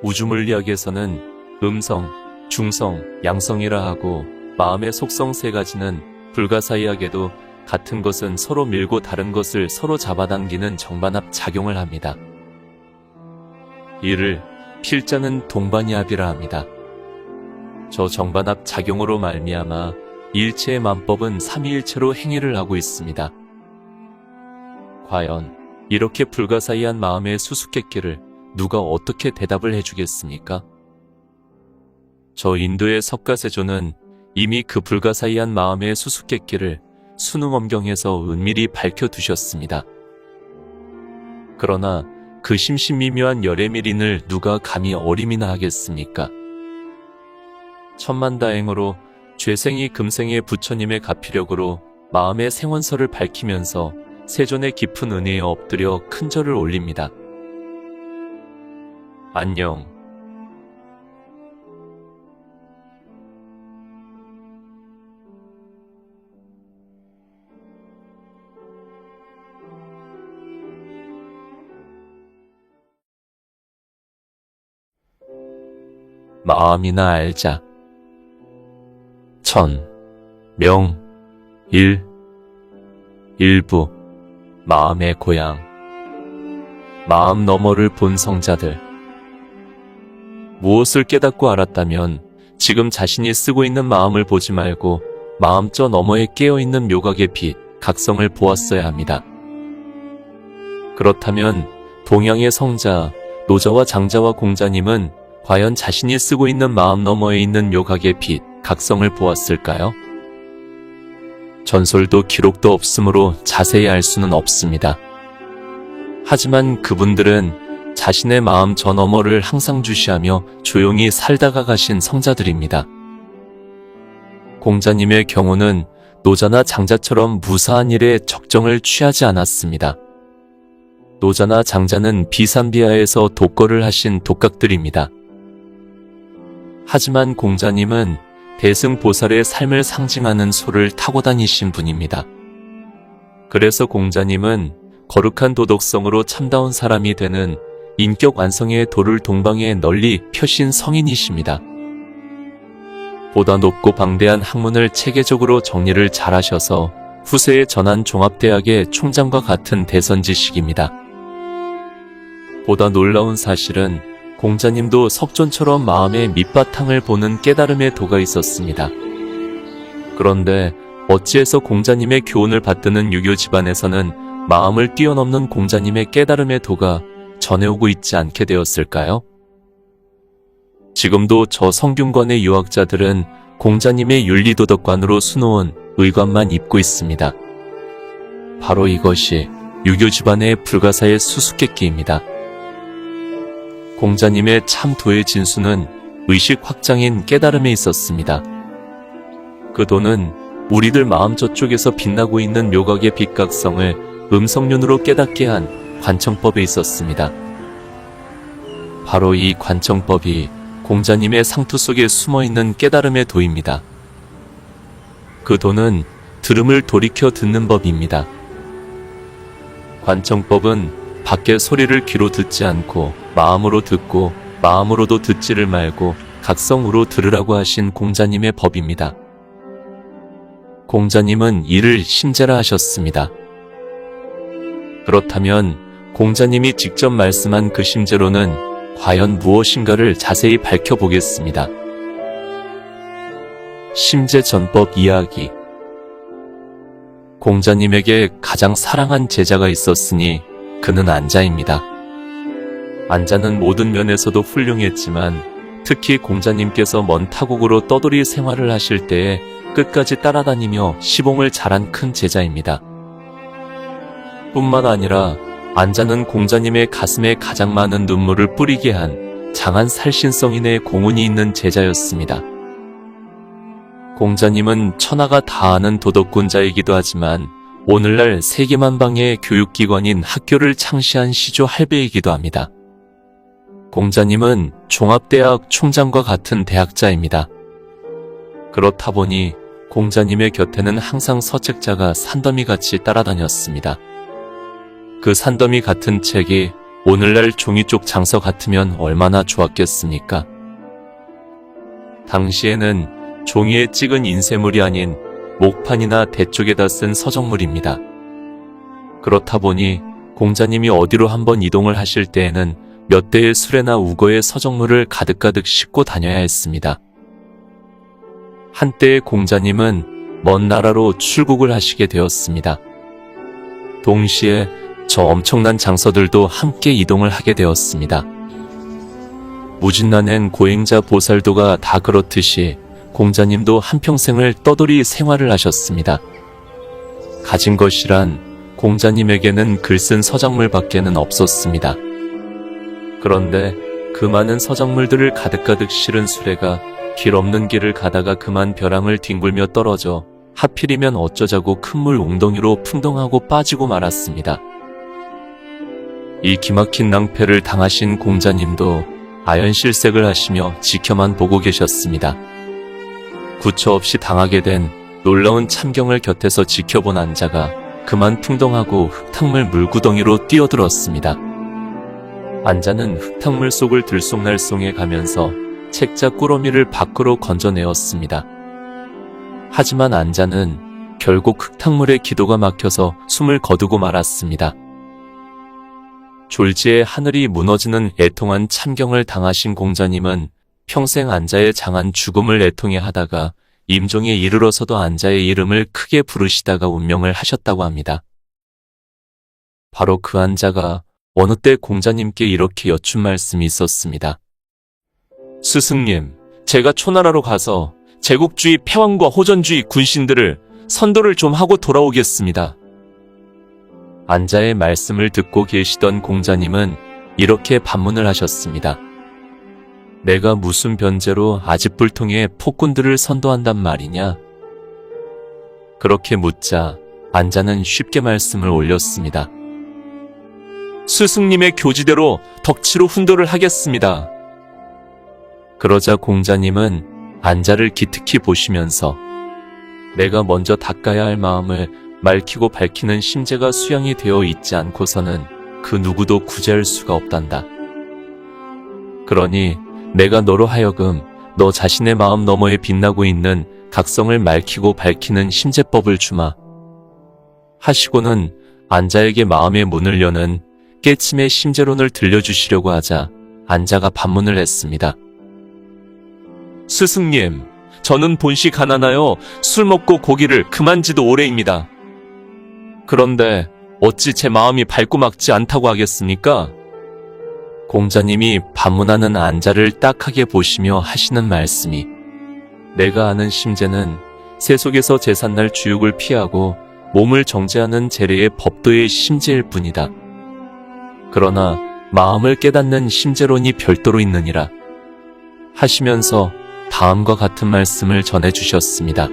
우주물리학에서는 음성, 중성, 양성이라 하고 마음의 속성 세 가지는 불가사의학에도 같은 것은 서로 밀고 다른 것을 서로 잡아당기는 정반합 작용을 합니다. 이를 필자는 동반이합이라 합니다. 저 정반합 작용으로 말미암아 일체의 만법은 삼위일체로 행위를 하고 있습니다. 과연 이렇게 불가사의한 마음의 수수께끼를 누가 어떻게 대답을 해주겠습니까? 저 인도의 석가세조는 이미 그 불가사의한 마음의 수수께끼를 수능엄경에서 은밀히 밝혀두셨습니다. 그러나 그 심신미묘한 열의 미린을 누가 감히 어림이나 하겠습니까? 천만다행으로 죄생이 금생의 부처님의 가피력으로 마음의 생원서를 밝히면서 세존의 깊은 은혜에 엎드려 큰 절을 올립니다. 안녕. 마음이나 알자. 천, 명, 일부, 마음의 고향. 마음 너머를 본 성자들. 무엇을 깨닫고 알았다면 지금 자신이 쓰고 있는 마음을 보지 말고 마음 저 너머에 깨어있는 묘각의 빛, 각성을 보았어야 합니다. 그렇다면 동양의 성자, 노자와 장자와 공자님은 과연 자신이 쓰고 있는 마음 너머에 있는 묘각의 빛, 각성을 보았을까요? 전설도 기록도 없으므로 자세히 알 수는 없습니다. 하지만 그분들은 자신의 마음 저 너머를 항상 주시하며 조용히 살다가 가신 성자들입니다. 공자님의 경우는 노자나 장자처럼 무사한 일에 적정을 취하지 않았습니다. 노자나 장자는 비산비하에서 독거를 하신 독각들입니다. 하지만 공자님은 대승보살의 삶을 상징하는 소를 타고 다니신 분입니다. 그래서 공자님은 거룩한 도덕성으로 참다운 사람이 되는 인격 완성의 도를 동방에 널리 펴신 성인이십니다. 보다 높고 방대한 학문을 체계적으로 정리를 잘하셔서 후세에 전한 종합대학의 총장과 같은 대선지식입니다. 보다 놀라운 사실은 공자님도 석존처럼 마음의 밑바탕을 보는 깨달음의 도가 있었습니다. 그런데 어찌해서 공자님의 교훈을 받드는 유교 집안에서는 마음을 뛰어넘는 공자님의 깨달음의 도가 전해오고 있지 않게 되었을까요? 지금도 저 성균관의 유학자들은 공자님의 윤리도덕관으로 수놓은 의관만 입고 있습니다. 바로 이것이 유교 집안의 불가사의 수수께끼입니다. 공자님의 참 도의 진수는 의식 확장인 깨달음에 있었습니다. 그 도는 우리들 마음 저쪽에서 빛나고 있는 묘각의 빛각성을 음성륜으로 깨닫게 한 관청법에 있었습니다. 바로 이 관청법이 공자님의 상투 속에 숨어있는 깨달음의 도입니다. 그 도는 들음을 돌이켜 듣는 법입니다. 관청법은 밖의 소리를 귀로 듣지 않고 마음으로 듣고 마음으로도 듣지를 말고 각성으로 들으라고 하신 공자님의 법입니다. 공자님은 이를 심재라 하셨습니다. 그렇다면 공자님이 직접 말씀한 그 심재로는 과연 무엇인가를 자세히 밝혀보겠습니다. 심재전법 이야기. 공자님에게 가장 사랑한 제자가 있었으니 그는 안자입니다. 안자는 모든 면에서도 훌륭했지만 특히 공자님께서 먼 타국으로 떠돌이 생활을 하실 때에 끝까지 따라다니며 시봉을 잘한 큰 제자입니다. 뿐만 아니라 안자는 공자님의 가슴에 가장 많은 눈물을 뿌리게 한 장한 살신성인의 공운이 있는 제자였습니다. 공자님은 천하가 다 아는 도덕군자이기도 하지만 오늘날 세계만방의 교육기관인 학교를 창시한 시조 할배이기도 합니다. 공자님은 종합대학 총장과 같은 대학자입니다. 그렇다 보니 공자님의 곁에는 항상 서책자가 산더미같이 따라다녔습니다. 그 산더미 같은 책이 오늘날 종이 쪽 장서 같으면 얼마나 좋았겠습니까? 당시에는 종이에 찍은 인쇄물이 아닌 목판이나 대쪽에다 쓴 서적물입니다. 그렇다 보니 공자님이 어디로 한번 이동을 하실 때에는 몇 대의 수레나 우거의 서적물을 가득가득 싣고 다녀야 했습니다. 한때의 공자님은 먼 나라로 출국을 하시게 되었습니다. 동시에 저 엄청난 장서들도 함께 이동을 하게 되었습니다. 무진난행 고행자 보살도가 다 그렇듯이 공자님도 한평생을 떠돌이 생활을 하셨습니다. 가진 것이란 공자님에게는 글쓴 서작물밖에는 없었습니다. 그런데 그 많은 서작물들을 가득가득 실은 수레가 길 없는 길을 가다가 그만 벼랑을 뒹굴며 떨어져 하필이면 어쩌자고 큰 물 웅덩이로 풍덩하고 빠지고 말았습니다. 이 기막힌 낭패를 당하신 공자님도 아연실색을 하시며 지켜만 보고 계셨습니다. 구처 없이 당하게 된 놀라운 참경을 곁에서 지켜본 안자가 그만 풍덩하고 흙탕물 물구덩이로 뛰어들었습니다. 안자는 흙탕물 속을 들쑥날쑥해 가면서 책자 꾸러미를 밖으로 건져내었습니다. 하지만 안자는 결국 흙탕물에 기도가 막혀서 숨을 거두고 말았습니다. 졸지에 하늘이 무너지는 애통한 참경을 당하신 공자님은 평생 안자의 장한 죽음을 애통해 하다가 임종에 이르러서도 안자의 이름을 크게 부르시다가 운명을 하셨다고 합니다. 바로 그 안자가 어느 때 공자님께 이렇게 여쭌 말씀이 있었습니다. 스승님, 제가 초나라로 가서 제국주의 패왕과 호전주의 군신들을 선도를 좀 하고 돌아오겠습니다. 안자의 말씀을 듣고 계시던 공자님은 이렇게 반문을 하셨습니다. 내가 무슨 변제로 아짓불통에 폭군들을 선도한단 말이냐? 그렇게 묻자 안자는 쉽게 말씀을 올렸습니다. 스승님의 교지대로 덕치로 훈도를 하겠습니다. 그러자 공자님은 안자를 기특히 보시면서 내가 먼저 닦아야 할 마음을 말키고 밝히는 심재가 수양이 되어 있지 않고서는 그 누구도 구제할 수가 없단다. 그러니 내가 너로 하여금 너 자신의 마음 너머에 빛나고 있는 각성을 맑히고 밝히는 심재법을 주마. 하시고는 안자에게 마음의 문을 여는 깨침의 심재론을 들려주시려고 하자 안자가 반문을 했습니다. 스승님, 저는 본시 가난하여 술 먹고 고기를 그만 지도 오래입니다. 그런데 어찌 제 마음이 밝고 막지 않다고 하겠습니까? 공자님이 반문하는 안자를 딱하게 보시며 하시는 말씀이, 내가 아는 심재는 세속에서 제삿날 주육을 피하고 몸을 정제하는 재래의 법도의 심재일 뿐이다. 그러나 마음을 깨닫는 심재론이 별도로 있느니라 하시면서 다음과 같은 말씀을 전해주셨습니다.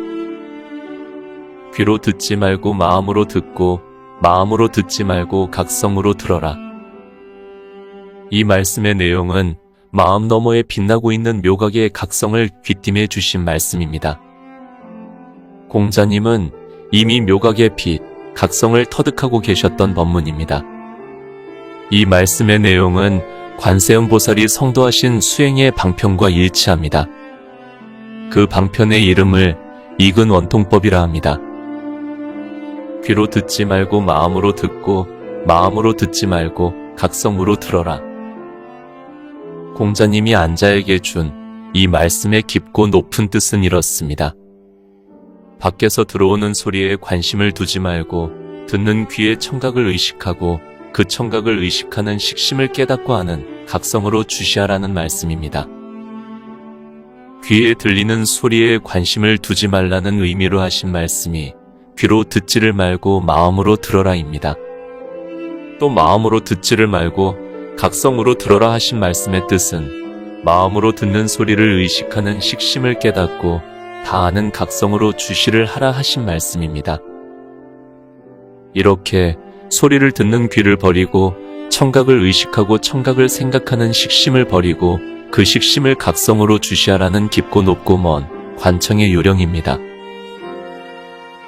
귀로 듣지 말고 마음으로 듣고, 마음으로 듣지 말고 각성으로 들어라. 이 말씀의 내용은 마음 너머에 빛나고 있는 묘각의 각성을 귀띔해 주신 말씀입니다. 공자님은 이미 묘각의 빛, 각성을 터득하고 계셨던 법문입니다. 이 말씀의 내용은 관세음보살이 성도하신 수행의 방편과 일치합니다. 그 방편의 이름을 이근 원통법이라 합니다. 귀로 듣지 말고 마음으로 듣고, 마음으로 듣지 말고 각성으로 들어라. 공자님이 안자에게 준 이 말씀의 깊고 높은 뜻은 이렇습니다. 밖에서 들어오는 소리에 관심을 두지 말고 듣는 귀의 청각을 의식하고 그 청각을 의식하는 식심을 깨닫고 하는 각성으로 주시하라는 말씀입니다. 귀에 들리는 소리에 관심을 두지 말라는 의미로 하신 말씀이 귀로 듣지를 말고 마음으로 들어라입니다. 또 마음으로 듣지를 말고 각성으로 들어라 하신 말씀의 뜻은 마음으로 듣는 소리를 의식하는 식심을 깨닫고 다 아는 각성으로 주시를 하라 하신 말씀입니다. 이렇게 소리를 듣는 귀를 버리고 청각을 의식하고 청각을 생각하는 식심을 버리고 그 식심을 각성으로 주시하라는 깊고 높고 먼 관청의 요령입니다.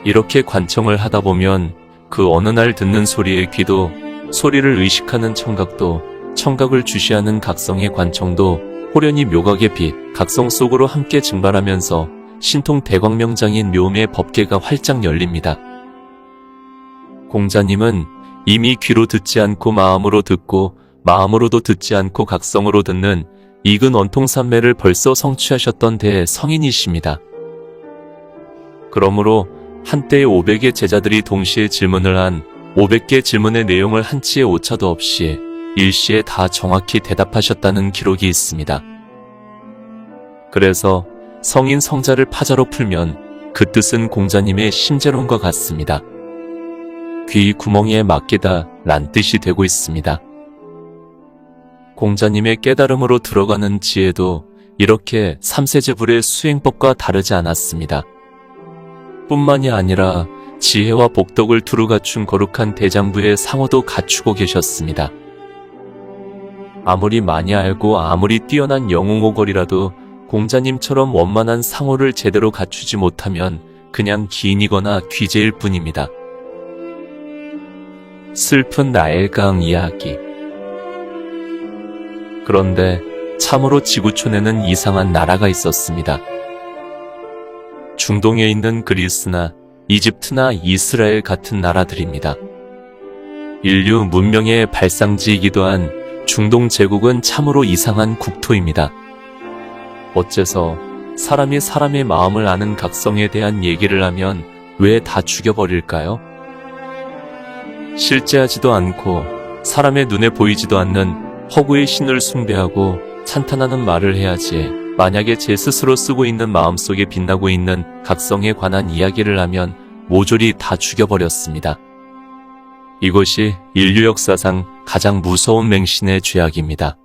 이렇게 관청을 하다 보면 그 어느 날 듣는 소리의 귀도, 소리를 의식하는 청각도, 청각을 주시하는 각성의 관청도 호련히 묘각의 빛, 각성 속으로 함께 증발하면서 신통 대광명장인 묘의 법계가 활짝 열립니다. 공자님은 이미 귀로 듣지 않고 마음으로 듣고, 마음으로도 듣지 않고 각성으로 듣는 이근 원통삼매를 벌써 성취하셨던 대성인이십니다. 그러므로 한때에 500의 제자들이 동시에 질문을 한 500개 질문의 내용을 한치의 오차도 없이 일시에 다 정확히 대답하셨다는 기록이 있습니다. 그래서 성인 성자를 파자로 풀면 그 뜻은 공자님의 심재론과 같습니다. 귀 구멍에 맡기다 란 뜻이 되고 있습니다. 공자님의 깨달음으로 들어가는 지혜도 이렇게 삼세제불의 수행법과 다르지 않았습니다. 뿐만이 아니라 지혜와 복덕을 두루 갖춘 거룩한 대장부의 상호도 갖추고 계셨습니다. 아무리 많이 알고 아무리 뛰어난 영웅오걸이라도 공자님처럼 원만한 상호를 제대로 갖추지 못하면 그냥 기인이거나 귀재일 뿐입니다. 슬픈 나일강 이야기. 그런데 참으로 지구촌에는 이상한 나라가 있었습니다. 중동에 있는 그리스나 이집트나 이스라엘 같은 나라들입니다. 인류 문명의 발상지이기도 한 중동 제국은 참으로 이상한 국토입니다. 어째서 사람이 사람의 마음을 아는 각성에 대한 얘기를 하면 왜 다 죽여버릴까요? 실제하지도 않고 사람의 눈에 보이지도 않는 허구의 신을 숭배하고 찬탄하는 말을 해야지, 만약에 제 스스로 쓰고 있는 마음속에 빛나고 있는 각성에 관한 이야기를 하면 모조리 다 죽여버렸습니다. 이것이 인류 역사상 가장 무서운 맹신의 죄악입니다.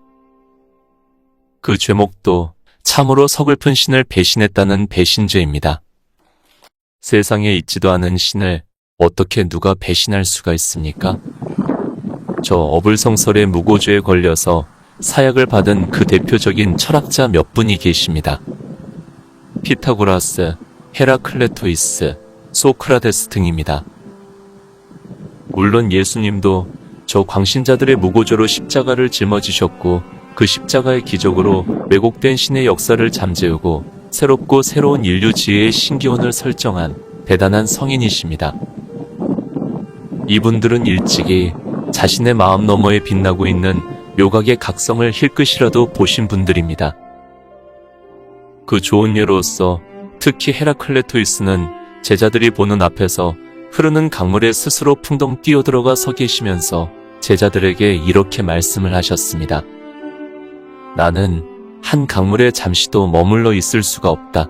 그 죄목도 참으로 서글픈 신을 배신했다는 배신죄입니다. 세상에 있지도 않은 신을 어떻게 누가 배신할 수가 있습니까? 저 어불성설의 무고죄에 걸려서 사약을 받은 그 대표적인 철학자 몇 분이 계십니다. 피타고라스, 헤라클레토이스, 소크라테스 등입니다. 물론 예수님도 저 광신자들의 무고죄로 십자가를 짊어지셨고 그 십자가의 기적으로 왜곡된 신의 역사를 잠재우고 새롭고 새로운 인류 지혜의 신기원을 설정한 대단한 성인이십니다. 이분들은 일찍이 자신의 마음 너머에 빛나고 있는 묘각의 각성을 힐끗이라도 보신 분들입니다. 그 좋은 예로서 특히 헤라클레토이스는 제자들이 보는 앞에서 흐르는 강물에 스스로 풍덩 뛰어들어가 서 계시면서 제자들에게 이렇게 말씀을 하셨습니다. 나는 한 강물에 잠시도 머물러 있을 수가 없다.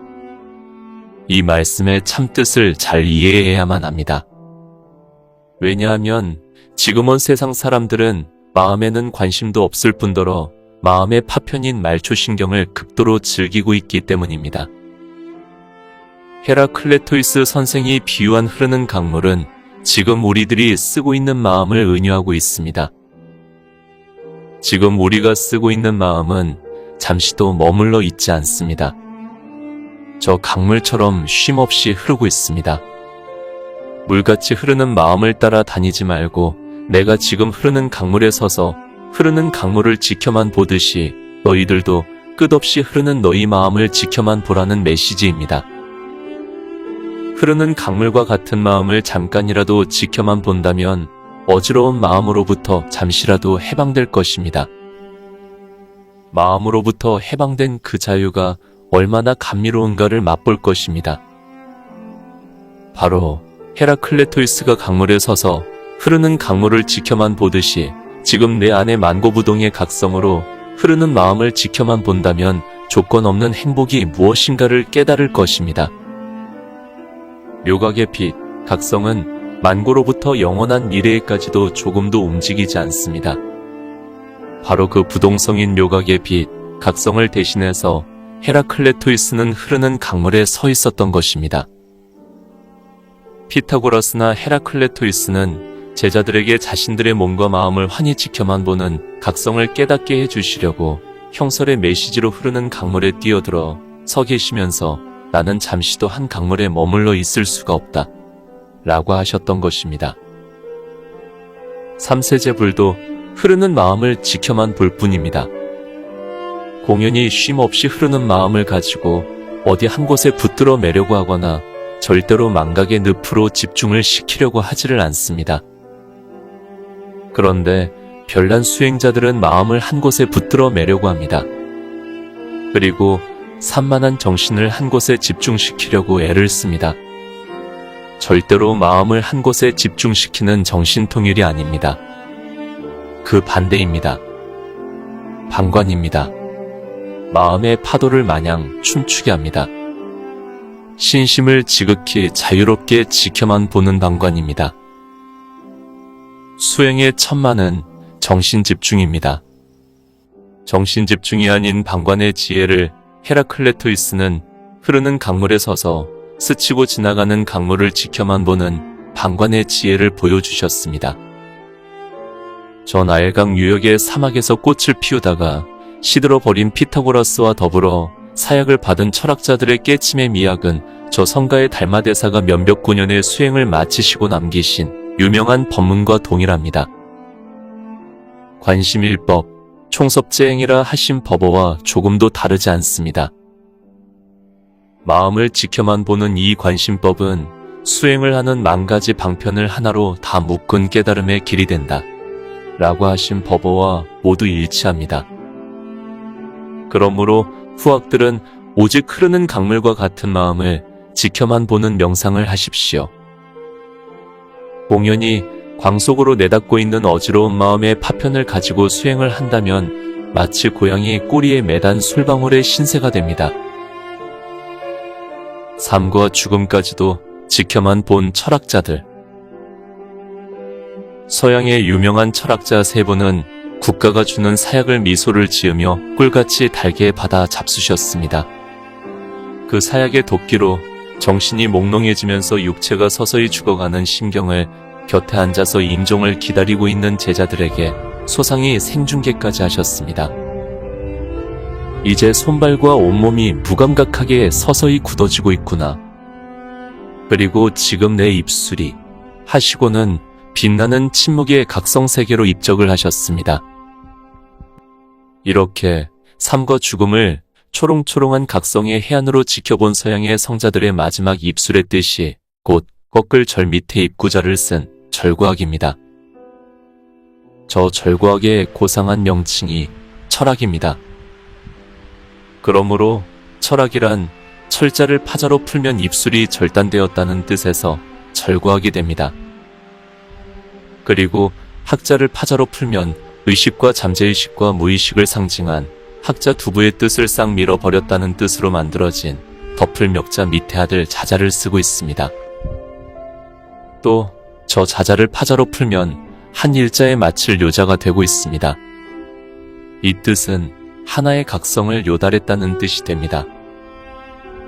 이 말씀의 참뜻을 잘 이해해야만 합니다. 왜냐하면 지금 온 세상 사람들은 마음에는 관심도 없을 뿐더러 마음의 파편인 말초신경을 극도로 즐기고 있기 때문입니다. 헤라클레토이스 선생이 비유한 흐르는 강물은 지금 우리들이 쓰고 있는 마음을 은유하고 있습니다. 지금 우리가 쓰고 있는 마음은 잠시도 머물러 있지 않습니다. 저 강물처럼 쉼없이 흐르고 있습니다. 물같이 흐르는 마음을 따라 다니지 말고 내가 지금 흐르는 강물에 서서 흐르는 강물을 지켜만 보듯이 너희들도 끝없이 흐르는 너희 마음을 지켜만 보라는 메시지입니다. 흐르는 강물과 같은 마음을 잠깐이라도 지켜만 본다면 어지러운 마음으로부터 잠시라도 해방될 것입니다. 마음으로부터 해방된 그 자유가 얼마나 감미로운가를 맛볼 것입니다. 바로 헤라클레토이스가 강물에 서서 흐르는 강물을 지켜만 보듯이 지금 내 안의 만고부동의 각성으로 흐르는 마음을 지켜만 본다면 조건 없는 행복이 무엇인가를 깨달을 것입니다. 묘각의 빛, 각성은 만고로부터 영원한 미래에까지도 조금도 움직이지 않습니다. 바로 그 부동성인 묘각의 빛, 각성을 대신해서 헤라클레토이스는 흐르는 강물에 서 있었던 것입니다. 피타고라스나 헤라클레토이스는 제자들에게 자신들의 몸과 마음을 환히 지켜만 보는 각성을 깨닫게 해주시려고 형설의 메시지로 흐르는 강물에 뛰어들어 서 계시면서 나는 잠시도 한 강물에 머물러 있을 수가 없다 라고 하셨던 것입니다. 삼세제 불도 흐르는 마음을 지켜만 볼 뿐입니다. 공연히 쉼 없이 흐르는 마음을 가지고 어디 한 곳에 붙들어 매려고 하거나 절대로 망각의 늪으로 집중을 시키려고 하지를 않습니다. 그런데 별난 수행자들은 마음을 한 곳에 붙들어 매려고 합니다. 그리고 산만한 정신을 한 곳에 집중시키려고 애를 씁니다. 절대로 마음을 한 곳에 집중시키는 정신통일이 아닙니다. 그 반대입니다. 방관입니다. 마음의 파도를 마냥 춤추게 합니다. 신심을 지극히 자유롭게 지켜만 보는 방관입니다. 수행의 천만은 정신집중입니다. 정신집중이 아닌 방관의 지혜를 헤라클레토이스는 흐르는 강물에 서서 스치고 지나가는 강물을 지켜만 보는 방관의 지혜를 보여주셨습니다. 저 나일강 유역의 사막에서 꽃을 피우다가 시들어버린 피타고라스와 더불어 사약을 받은 철학자들의 깨침의 미학은 저 성가의 달마대사가 몇백 9년의 수행을 마치시고 남기신 유명한 법문과 동일합니다. 관심일법, 총섭재행이라 하신 법어와 조금도 다르지 않습니다. 마음을 지켜만 보는 이 관심법은 수행을 하는 만 가지 방편을 하나로 다 묶은 깨달음의 길이 된다 라고 하신 법어와 모두 일치합니다. 그러므로 후학들은 오직 흐르는 강물과 같은 마음을 지켜만 보는 명상을 하십시오. 공연히 광속으로 내닫고 있는 어지러운 마음의 파편을 가지고 수행을 한다면 마치 고양이 꼬리에 매단 술방울의 신세가 됩니다. 삶과 죽음까지도 지켜만 본 철학자들. 서양의 유명한 철학자 세 분은 국가가 주는 사약을 미소를 지으며 꿀같이 달게 받아 잡수셨습니다. 그 사약의 도끼로 정신이 몽롱해지면서 육체가 서서히 죽어가는 심경을 곁에 앉아서 임종을 기다리고 있는 제자들에게 소상히 생중계까지 하셨습니다. 이제 손발과 온몸이 무감각하게 서서히 굳어지고 있구나. 그리고 지금 내 입술이 하시고는 빛나는 침묵의 각성세계로 입적을 하셨습니다. 이렇게 삶과 죽음을 초롱초롱한 각성의 해안으로 지켜본 서양의 성자들의 마지막 입술의 뜻이 곧 꺾을 절 밑에 입구자를 쓴 절구학입니다. 저 절구학의 고상한 명칭이 철학입니다. 그러므로 철학이란 철자를 파자로 풀면 입술이 절단되었다는 뜻에서 절구학이 됩니다. 그리고 학자를 파자로 풀면 의식과 잠재의식과 무의식을 상징한 학자 두부의 뜻을 싹 밀어버렸다는 뜻으로 만들어진 덮을 멱자 밑에 아들 자자를 쓰고 있습니다. 또 저 자자를 파자로 풀면 한 일자에 맞출 요자가 되고 있습니다. 이 뜻은 하나의 각성을 요달했다는 뜻이 됩니다.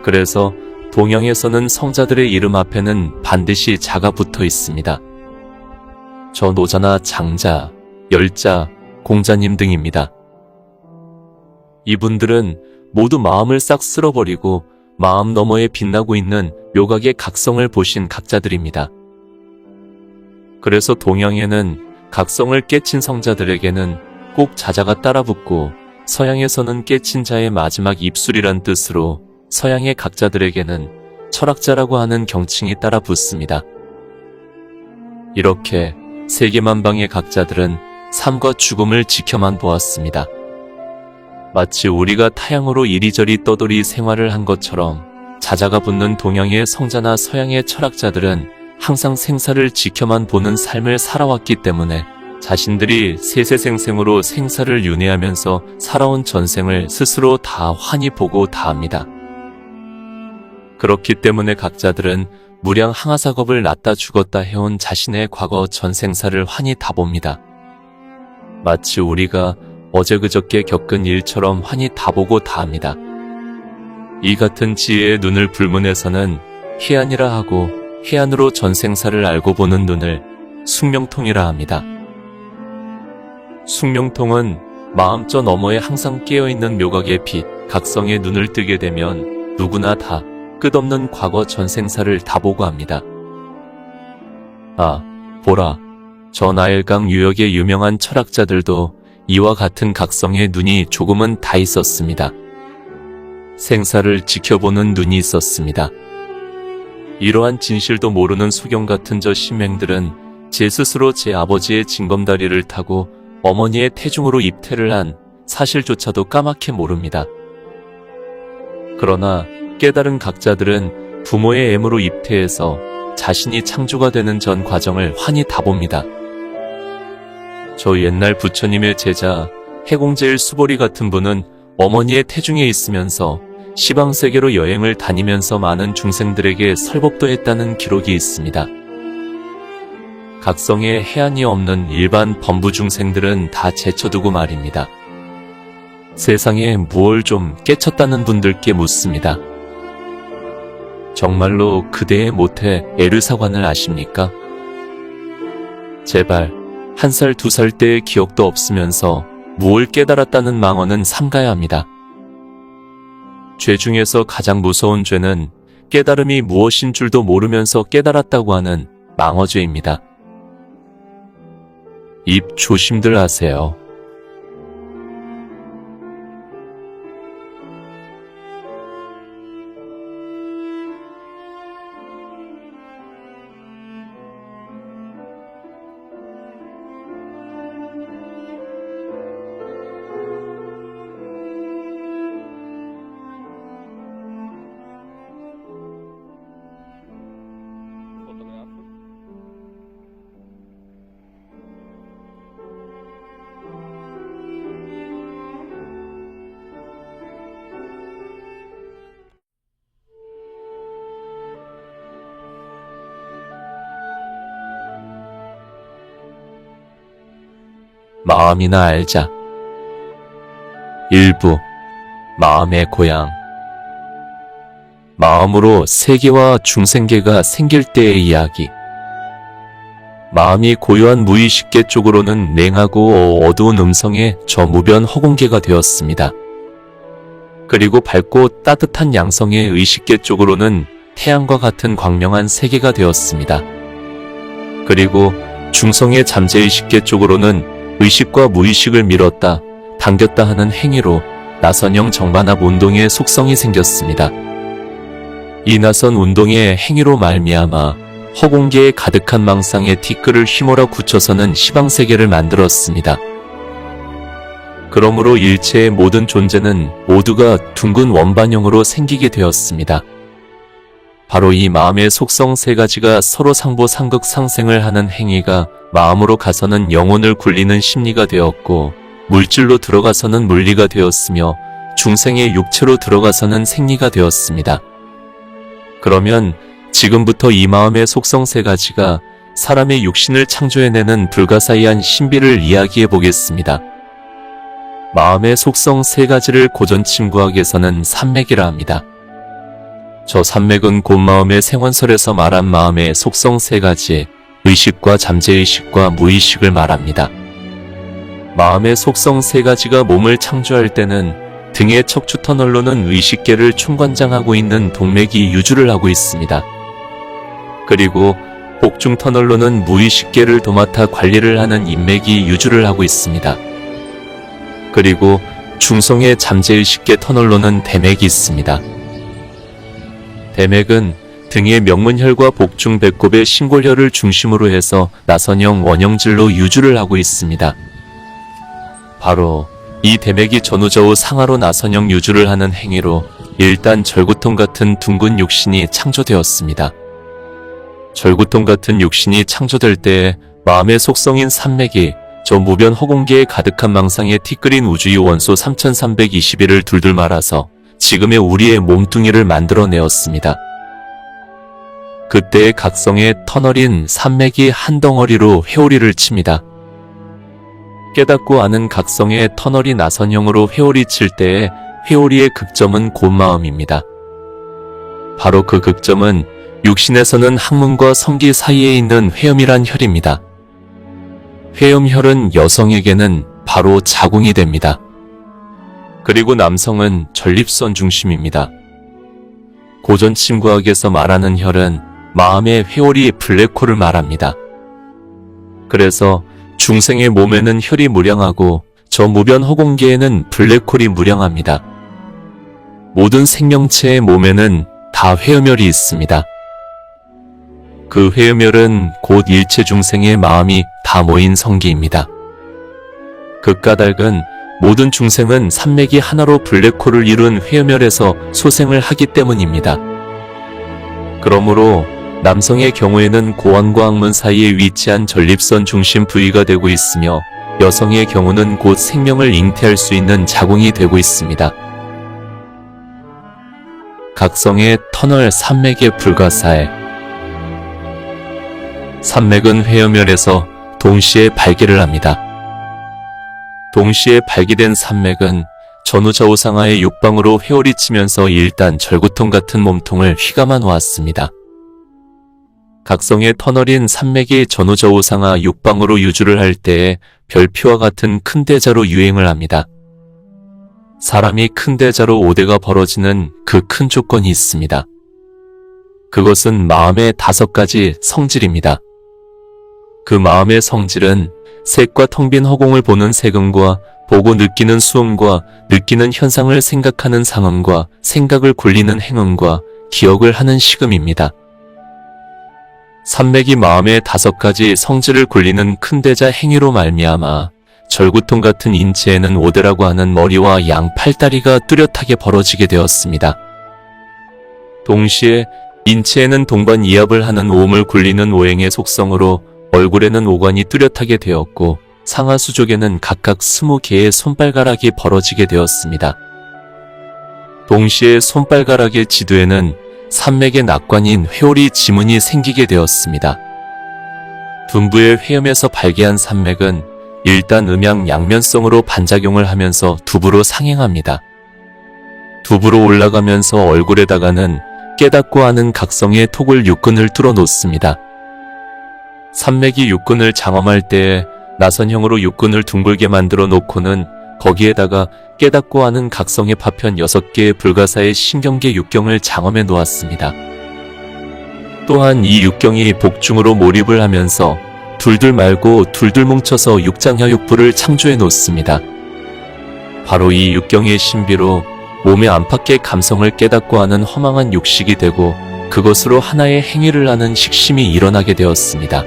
그래서 동양에서는 성자들의 이름 앞에는 반드시 자가 붙어 있습니다. 저 노자나 장자, 열자, 공자님 등입니다. 이분들은 모두 마음을 싹 쓸어버리고 마음 너머에 빛나고 있는 묘각의 각성을 보신 각자들입니다. 그래서 동양에는 각성을 깨친 성자들에게는 꼭 자자가 따라붙고 서양에서는 깨친 자의 마지막 입술이란 뜻으로 서양의 각자들에게는 철학자라고 하는 경칭이 따라붙습니다. 이렇게 세계만방의 각자들은 삶과 죽음을 지켜만 보았습니다. 마치 우리가 타향으로 이리저리 떠돌이 생활을 한 것처럼 자자가 붙는 동양의 성자나 서양의 철학자들은 항상 생사를 지켜만 보는 삶을 살아왔기 때문에 자신들이 세세생생으로 생사를 윤회하면서 살아온 전생을 스스로 다 환히 보고 다합니다. 그렇기 때문에 각자들은 무량 항하작업을 낳다 죽었다 해온 자신의 과거 전생사를 환히 다 봅니다. 마치 우리가 어제 그저께 겪은 일처럼 환히 다 보고 다합니다. 이 같은 지혜의 눈을 불문해서는 해안이라 하고 해안으로 전생사를 알고 보는 눈을 숙명통이라 합니다. 숙명통은 마음저 너머에 항상 깨어있는 묘각의 빛, 각성의 눈을 뜨게 되면 누구나 다 끝없는 과거 전생사를 다 보고 합니다. 아, 보라. 저 나일강 유역의 유명한 철학자들도 이와 같은 각성의 눈이 조금은 다 있었습니다. 생사를 지켜보는 눈이 있었습니다. 이러한 진실도 모르는 소경 같은 저 신맹들은 제 스스로 제 아버지의 징검다리를 타고 어머니의 태중으로 입퇴를 한 사실조차도 까맣게 모릅니다. 그러나 깨달은 각자들은 부모의 애무로 입퇴해서 자신이 창조가 되는 전 과정을 환히 다 봅니다. 저 옛날 부처님의 제자 해공제일 수보리 같은 분은 어머니의 태중에 있으면서 시방세계로 여행을 다니면서 많은 중생들에게 설법도 했다는 기록이 있습니다. 각성에 해안이 없는 일반 범부 중생들은 다 제쳐두고 말입니다. 세상에 무얼 좀 깨쳤다는 분들께 묻습니다. 정말로 그대의 모태 에르사관을 아십니까? 제발 1살, 2살 때의 기억도 없으면서 무얼 깨달았다는 망언은 삼가야 합니다. 죄 중에서 가장 무서운 죄는 깨달음이 무엇인 줄도 모르면서 깨달았다고 하는 망어죄입니다. 입 조심들 하세요. 마음이나 알자. 일부 마음의 고향. 마음으로 세계와 중생계가 생길 때의 이야기. 마음이 고요한 무의식계 쪽으로는 냉하고 어두운 음성의 저 무변 허공계가 되었습니다. 그리고 밝고 따뜻한 양성의 의식계 쪽으로는 태양과 같은 광명한 세계가 되었습니다. 그리고 중성의 잠재의식계 쪽으로는 의식과 무의식을 밀었다 당겼다 하는 행위로 나선형 정반합 운동의 속성이 생겼습니다. 이 나선 운동의 행위로 말미암아 허공계에 가득한 망상의 티끌을 휘몰아 굳혀서는 시방세계를 만들었습니다. 그러므로 일체의 모든 존재는 모두가 둥근 원반형으로 생기게 되었습니다. 바로 이 마음의 속성 세 가지가 서로 상보상극 상생을 하는 행위가 마음으로 가서는 영혼을 굴리는 심리가 되었고, 물질로 들어가서는 물리가 되었으며 중생의 육체로 들어가서는 생리가 되었습니다. 그러면 지금부터 이 마음의 속성 세 가지가 사람의 육신을 창조해내는 불가사의한 신비를 이야기해 보겠습니다. 마음의 속성 세 가지를 고전침구학에서는 산맥이라 합니다. 저 산맥은 곧 마음의 생원설에서 말한 마음의 속성 세 가지, 의식과 잠재의식과 무의식을 말합니다. 마음의 속성 세 가지가 몸을 창조할 때는 등의 척추 터널로는 의식계를 총관장하고 있는 동맥이 유주를 하고 있습니다. 그리고 복중 터널로는 무의식계를 도맡아 관리를 하는 인맥이 유주를 하고 있습니다. 그리고 중성의 잠재의식계 터널로는 대맥이 있습니다. 대맥은 등의 명문혈과 복중 배꼽의 신골혈을 중심으로 해서 나선형 원형질로 유주를 하고 있습니다. 바로 이 대맥이 전후좌우 상하로 나선형 유주를 하는 행위로 일단 절구통 같은 둥근 육신이 창조되었습니다. 절구통 같은 육신이 창조될 때에 마음의 속성인 산맥이 저 무변 허공계에 가득한 망상에 티끌인 우주의 원소 3321을 둘둘 말아서 지금의 우리의 몸뚱이를 만들어내었습니다. 그때의 각성의 터널인 산맥이 한 덩어리로 회오리를 칩니다. 깨닫고 아는 각성의 터널이 나선형으로 회오리 칠 때에 회오리의 극점은 곧마음입니다. 바로 그 극점은 육신에서는 항문과 성기 사이에 있는 회음이란 혈입니다. 회음혈은 여성에게는 바로 자궁이 됩니다. 그리고 남성은 전립선 중심입니다. 고전침구학에서 말하는 혈은 마음의 회오리 블랙홀을 말합니다. 그래서 중생의 몸에는 혈이 무량하고 저 무변 허공계에는 블랙홀이 무량합니다. 모든 생명체의 몸에는 다 회음혈이 있습니다. 그 회음혈은 곧 일체 중생의 마음이 다 모인 성기입니다. 그 까닭은 모든 중생은 산맥이 하나로 블랙홀을 이룬 회음혈에서 소생을 하기 때문입니다. 그러므로 남성의 경우에는 고환과 항문 사이에 위치한 전립선 중심 부위가 되고 있으며 여성의 경우는 곧 생명을 잉태할 수 있는 자궁이 되고 있습니다. 각성의 터널 산맥의 불가사에 산맥은 회음혈에서 동시에 발기를 합니다. 동시에 발기된 산맥은 전후좌우상하의 육방으로 회오리치면서 일단 절구통 같은 몸통을 휘감아 놓았습니다. 각성의 터널인 산맥이 전후좌우상하 육방으로 유주를 할 때에 별피와 같은 큰 대자로 유행을 합니다. 사람이 큰 대자로 오대가 벌어지는 그 큰 조건이 있습니다. 그것은 마음의 5가지 성질입니다. 그 마음의 성질은 색과 텅 빈 허공을 보는 색음과 보고 느끼는 수음과 느끼는 현상을 생각하는 상음과 생각을 굴리는 행음과 기억을 하는 식음입니다. 산맥이 마음의 5가지 성질을 굴리는 큰 대자 행위로 말미암아 절구통 같은 인체에는 오대라고 하는 머리와 양 팔다리가 뚜렷하게 벌어지게 되었습니다. 동시에 인체에는 동반 이압을 하는 오음을 굴리는 오행의 속성으로 얼굴에는 오관이 뚜렷하게 되었고 상하수족에는 각각 20개의 손발가락이 벌어지게 되었습니다. 동시에 손발가락의 지두에는 산맥의 낙관인 회오리 지문이 생기게 되었습니다. 둔부의 회음에서 발기한 산맥은 일단 음양 양면성으로 반작용을 하면서 두부로 상행합니다. 두부로 올라가면서 얼굴에다가는 깨닫고 아는 각성의 톡을 육근을 뚫어 놓습니다. 산맥이 육근을 장엄할 때에 나선형으로 육근을 둥글게 만들어 놓고는 거기에다가 깨닫고 아는 각성의 파편 6개의 불가사의 신경계 육경을 장엄해 놓았습니다. 또한 이 육경이 복중으로 몰입을 하면서 둘둘 말고 둘둘 뭉쳐서 육장하육부를 창조해 놓습니다. 바로 이 육경의 신비로 몸의 안팎의 감성을 깨닫고 하는 허망한 육식이 되고 그것으로 하나의 행위를 하는 식심이 일어나게 되었습니다.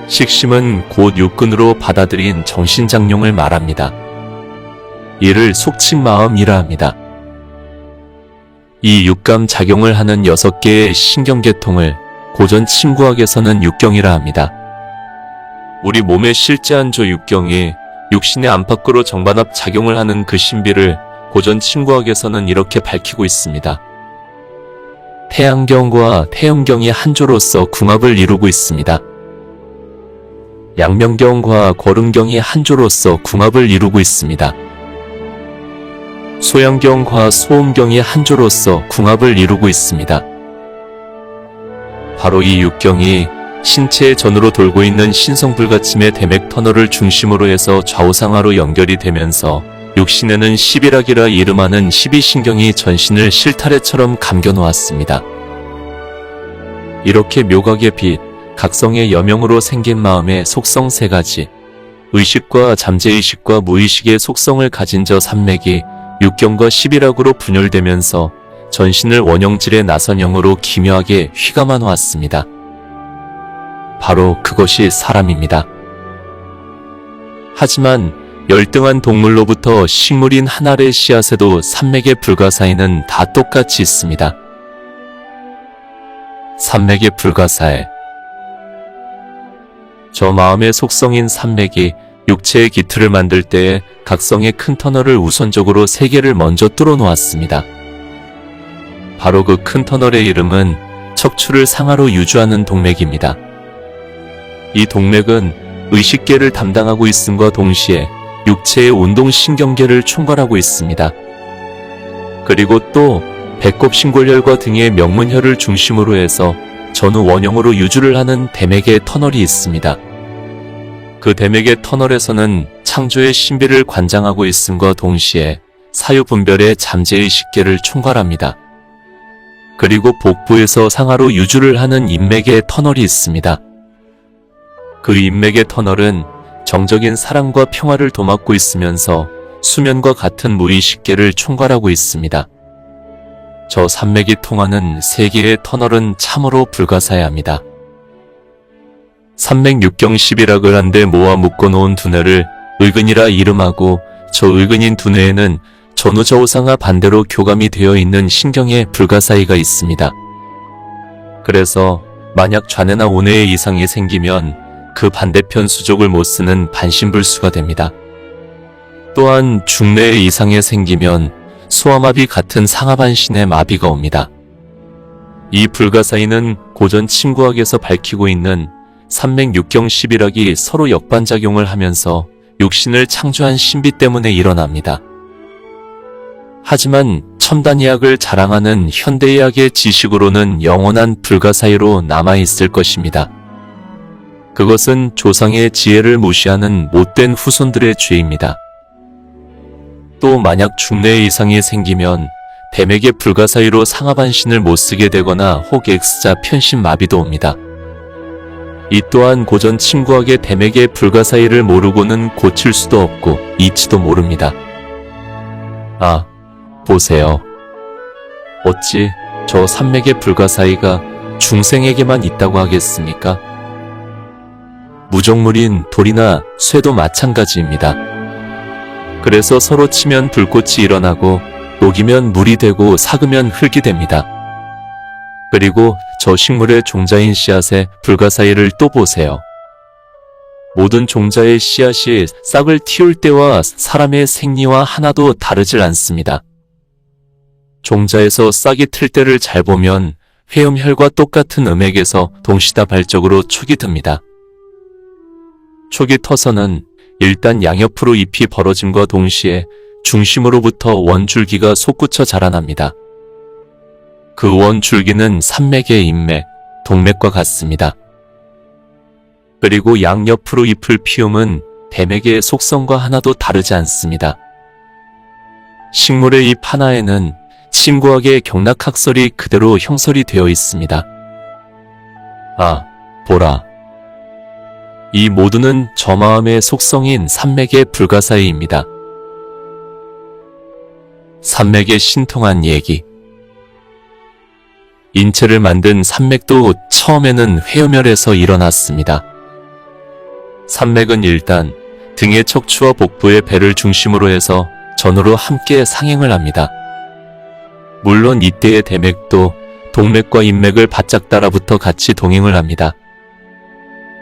식심은 곧 육근으로 받아들인 정신장룡을 말합니다. 이를 속칭 마음이라 합니다. 이 육감 작용을 하는 6개의 신경계통을 고전 친구학에서는 육경이라 합니다. 우리 몸의 실제 한조 육경이 육신의 안팎으로 정반합 작용을 하는 그 신비를 고전 친구학에서는 이렇게 밝히고 있습니다. 태양경과 태음경이 한조로서 궁합을 이루고 있습니다. 양명경과 거름경이 한조로서 궁합을 이루고 있습니다. 소양경과 소음경이 한조로서 궁합을 이루고 있습니다. 바로 이 육경이 신체의 전으로 돌고 있는 신성불가침의 대맥 터널을 중심으로 해서 좌우상하로 연결이 되면서 육신에는 십일학이라 이름하는 12신경이 전신을 실타래처럼 감겨놓았습니다. 이렇게 묘각의 빛, 각성의 여명으로 생긴 마음의 속성 3가지, 의식과 잠재의식과 무의식의 속성을 가진 저 산맥이 육경과 십일학으로 분열되면서 전신을 원형질의 나선형으로 기묘하게 휘감아 놓았습니다. 바로 그것이 사람입니다. 하지만 열등한 동물로부터 식물인 한 알의 씨앗에도 산맥의 불가사의는 다 똑같이 있습니다. 산맥의 불가사의. 저 마음의 속성인 산맥이 육체의 기틀을 만들 때에 각성의 큰 터널을 우선적으로 3개를 먼저 뚫어 놓았습니다. 바로 그 큰 터널의 이름은 척추를 상하로 유주하는 동맥입니다. 이 동맥은 의식계를 담당하고 있음과 동시에 육체의 운동신경계를 총괄하고 있습니다. 그리고 또 배꼽신골혈과 등의 명문혈을 중심으로 해서 전후 원형으로 유주를 하는 대맥의 터널이 있습니다. 그 대맥의 터널에서는 창조의 신비를 관장하고 있음과 동시에 사유분별의 잠재의식계를 총괄합니다. 그리고 복부에서 상하로 유주를 하는 인맥의 터널이 있습니다. 그 인맥의 터널은 정적인 사랑과 평화를 도맡고 있으면서 수면과 같은 무의식계를 총괄하고 있습니다. 저 산맥이 통하는 3개의 터널은 참으로 불가사의합니다. 산맥 육경 십일학을 한데 모아 묶어놓은 두뇌를 의근이라 이름하고 저 의근인 두뇌에는 전후좌우상하 반대로 교감이 되어 있는 신경의 불가사의가 있습니다. 그래서 만약 좌뇌나 우뇌에 이상이 생기면 그 반대편 수족을 못 쓰는 반신불수가 됩니다. 또한 중뇌에 이상이 생기면 소아마비 같은 상하반신의 마비가 옵니다. 이 불가사의는 고전 친구학에서 밝히고 있는 산맥 육경 십일학이 서로 역반작용을 하면서 육신을 창조한 신비 때문에 일어납니다. 하지만 첨단의학을 자랑하는 현대의학의 지식으로는 영원한 불가사의로 남아있을 것입니다. 그것은 조상의 지혜를 무시하는 못된 후손들의 죄입니다. 또 만약 중뇌에 이상이 생기면 대맥의 불가사의로 상하반신을 못쓰게 되거나 혹 X자 편신마비도 옵니다. 이 또한 고전 친구학의 대맥의 불가사의를 모르고는 고칠 수도 없고 잊지도 모릅니다. 아, 보세요. 어찌 저 산맥의 불가사의가 중생에게만 있다고 하겠습니까? 무정물인 돌이나 쇠도 마찬가지입니다. 그래서 서로 치면 불꽃이 일어나고 녹이면 물이 되고 삭으면 흙이 됩니다. 그리고 저 식물의 종자인 씨앗의 불가사의를 또 보세요. 모든 종자의 씨앗이 싹을 틔울 때와 사람의 생리와 하나도 다르질 않습니다. 종자에서 싹이 틀 때를 잘 보면 회음혈과 똑같은 음액에서 동시다발적으로 촉이 듭니다. 촉이 터서는 일단 양옆으로 잎이 벌어짐과 동시에 중심으로부터 원줄기가 솟구쳐 자라납니다. 그 원줄기는 산맥의 인맥, 동맥과 같습니다. 그리고 양옆으로 잎을 피움은 대맥의 속성과 하나도 다르지 않습니다. 식물의 잎 하나에는 친구학의 경락학설이 그대로 형설이 되어 있습니다. 아, 보라. 이 모두는 저 마음의 속성인 산맥의 불가사의입니다. 산맥에 신통한 얘기. 인체를 만든 산맥도 처음에는 회오멸에서 일어났습니다. 산맥은 일단 등의 척추와 복부의 배를 중심으로 해서 전후로 함께 상행을 합니다. 물론 이때의 대맥도 동맥과 인맥을 바짝 따라붙어 같이 동행을 합니다.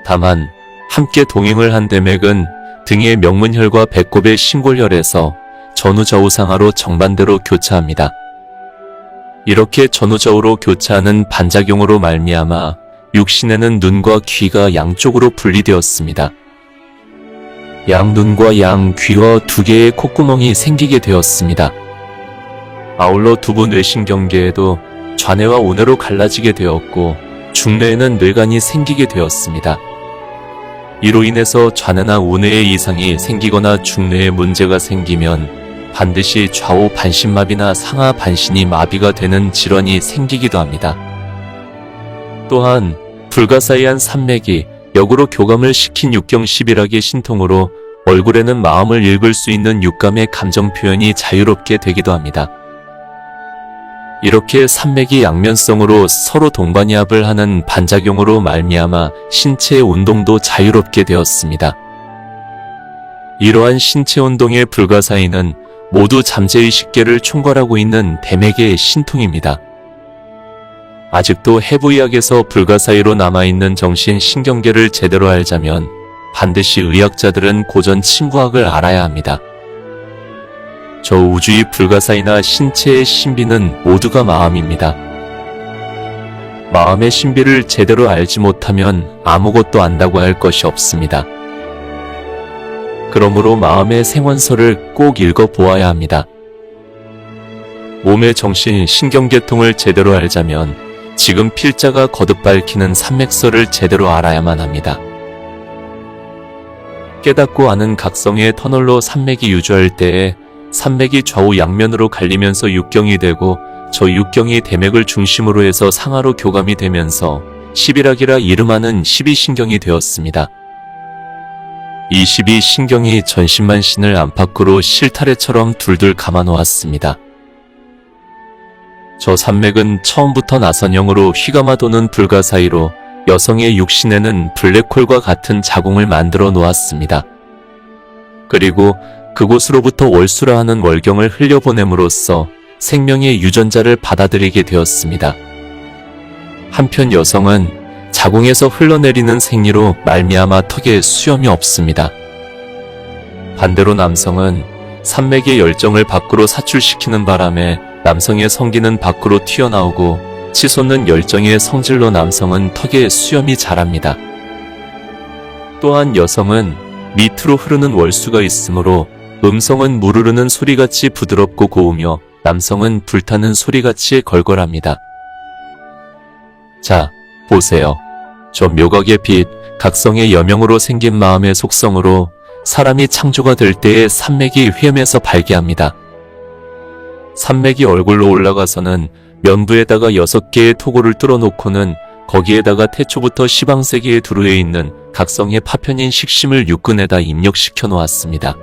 다만 함께 동행을 한 대맥은 등의 명문혈과 배꼽의 신골혈에서 전후좌우상하로 정반대로 교차합니다. 이렇게 전후좌우로 교차하는 반작용으로 말미암아 육신에는 눈과 귀가 양쪽으로 분리되었습니다. 양눈과 양귀와 두 개의 콧구멍이 생기게 되었습니다. 아울러 두부 뇌신경계에도 좌뇌와 우뇌로 갈라지게 되었고 중뇌에는 뇌관이 생기게 되었습니다. 이로 인해서 좌뇌나 우뇌에 이상이 생기거나 중뇌에 문제가 생기면 반드시 좌우 반신마비나 상하 반신이 마비가 되는 질환이 생기기도 합니다. 또한 불가사의한 산맥이 역으로 교감을 시킨 육경 11학의 신통으로 얼굴에는 마음을 읽을 수 있는 육감의 감정 표현이 자유롭게 되기도 합니다. 이렇게 산맥이 양면성으로 서로 동반이합을 하는 반작용으로 말미암아 신체의 운동도 자유롭게 되었습니다. 이러한 신체 운동의 불가사의는 모두 잠재의식계를 총괄하고 있는 대맥의 신통입니다. 아직도 해부의학에서 불가사의로 남아있는 정신 신경계를 제대로 알자면 반드시 의학자들은 고전 침구학을 알아야 합니다. 저 우주의 불가사의나 신체의 신비는 모두가 마음입니다. 마음의 신비를 제대로 알지 못하면 아무것도 안다고 할 것이 없습니다. 그러므로 마음의 생원서를 꼭 읽어보아야 합니다. 몸의 정신 신경계통을 제대로 알자면 지금 필자가 거듭 밝히는 산맥서를 제대로 알아야만 합니다. 깨닫고 아는 각성의 터널로 산맥이 유주할 때에 산맥이 좌우 양면으로 갈리면서 육경이 되고 저 육경이 대맥을 중심으로 해서 상하로 교감이 되면서 11학이라 이름하는 12신경이 되었습니다. 이 12신경이 전신만신을 안팎으로 실타래처럼 둘둘 감아놓았습니다. 저 산맥은 처음부터 나선형으로 휘감아 도는 불가사의로 여성의 육신에는 블랙홀과 같은 자궁을 만들어 놓았습니다. 그리고 그곳으로부터 월수라 하는 월경을 흘려보냄으로써 생명의 유전자를 받아들이게 되었습니다. 한편 여성은 자궁에서 흘러내리는 생리로 말미암아 턱에 수염이 없습니다. 반대로 남성은 산맥의 열정을 밖으로 사출시키는 바람에 남성의 성기는 밖으로 튀어나오고 치솟는 열정의 성질로 남성은 턱에 수염이 자랍니다. 또한 여성은 밑으로 흐르는 월수가 있으므로 음성은 물 흐르는 소리같이 부드럽고 고우며 남성은 불타는 소리같이 걸걸합니다. 자, 보세요. 저 묘각의 빛, 각성의 여명으로 생긴 마음의 속성으로 사람이 창조가 될 때의 산맥이 휘엄에서 발기합니다. 산맥이 얼굴로 올라가서는 면부에다가 6개의 토고를 뚫어놓고는 거기에다가 태초부터 시방세계에 두루에 있는 각성의 파편인 식심을 육근에다 입력시켜 놓았습니다.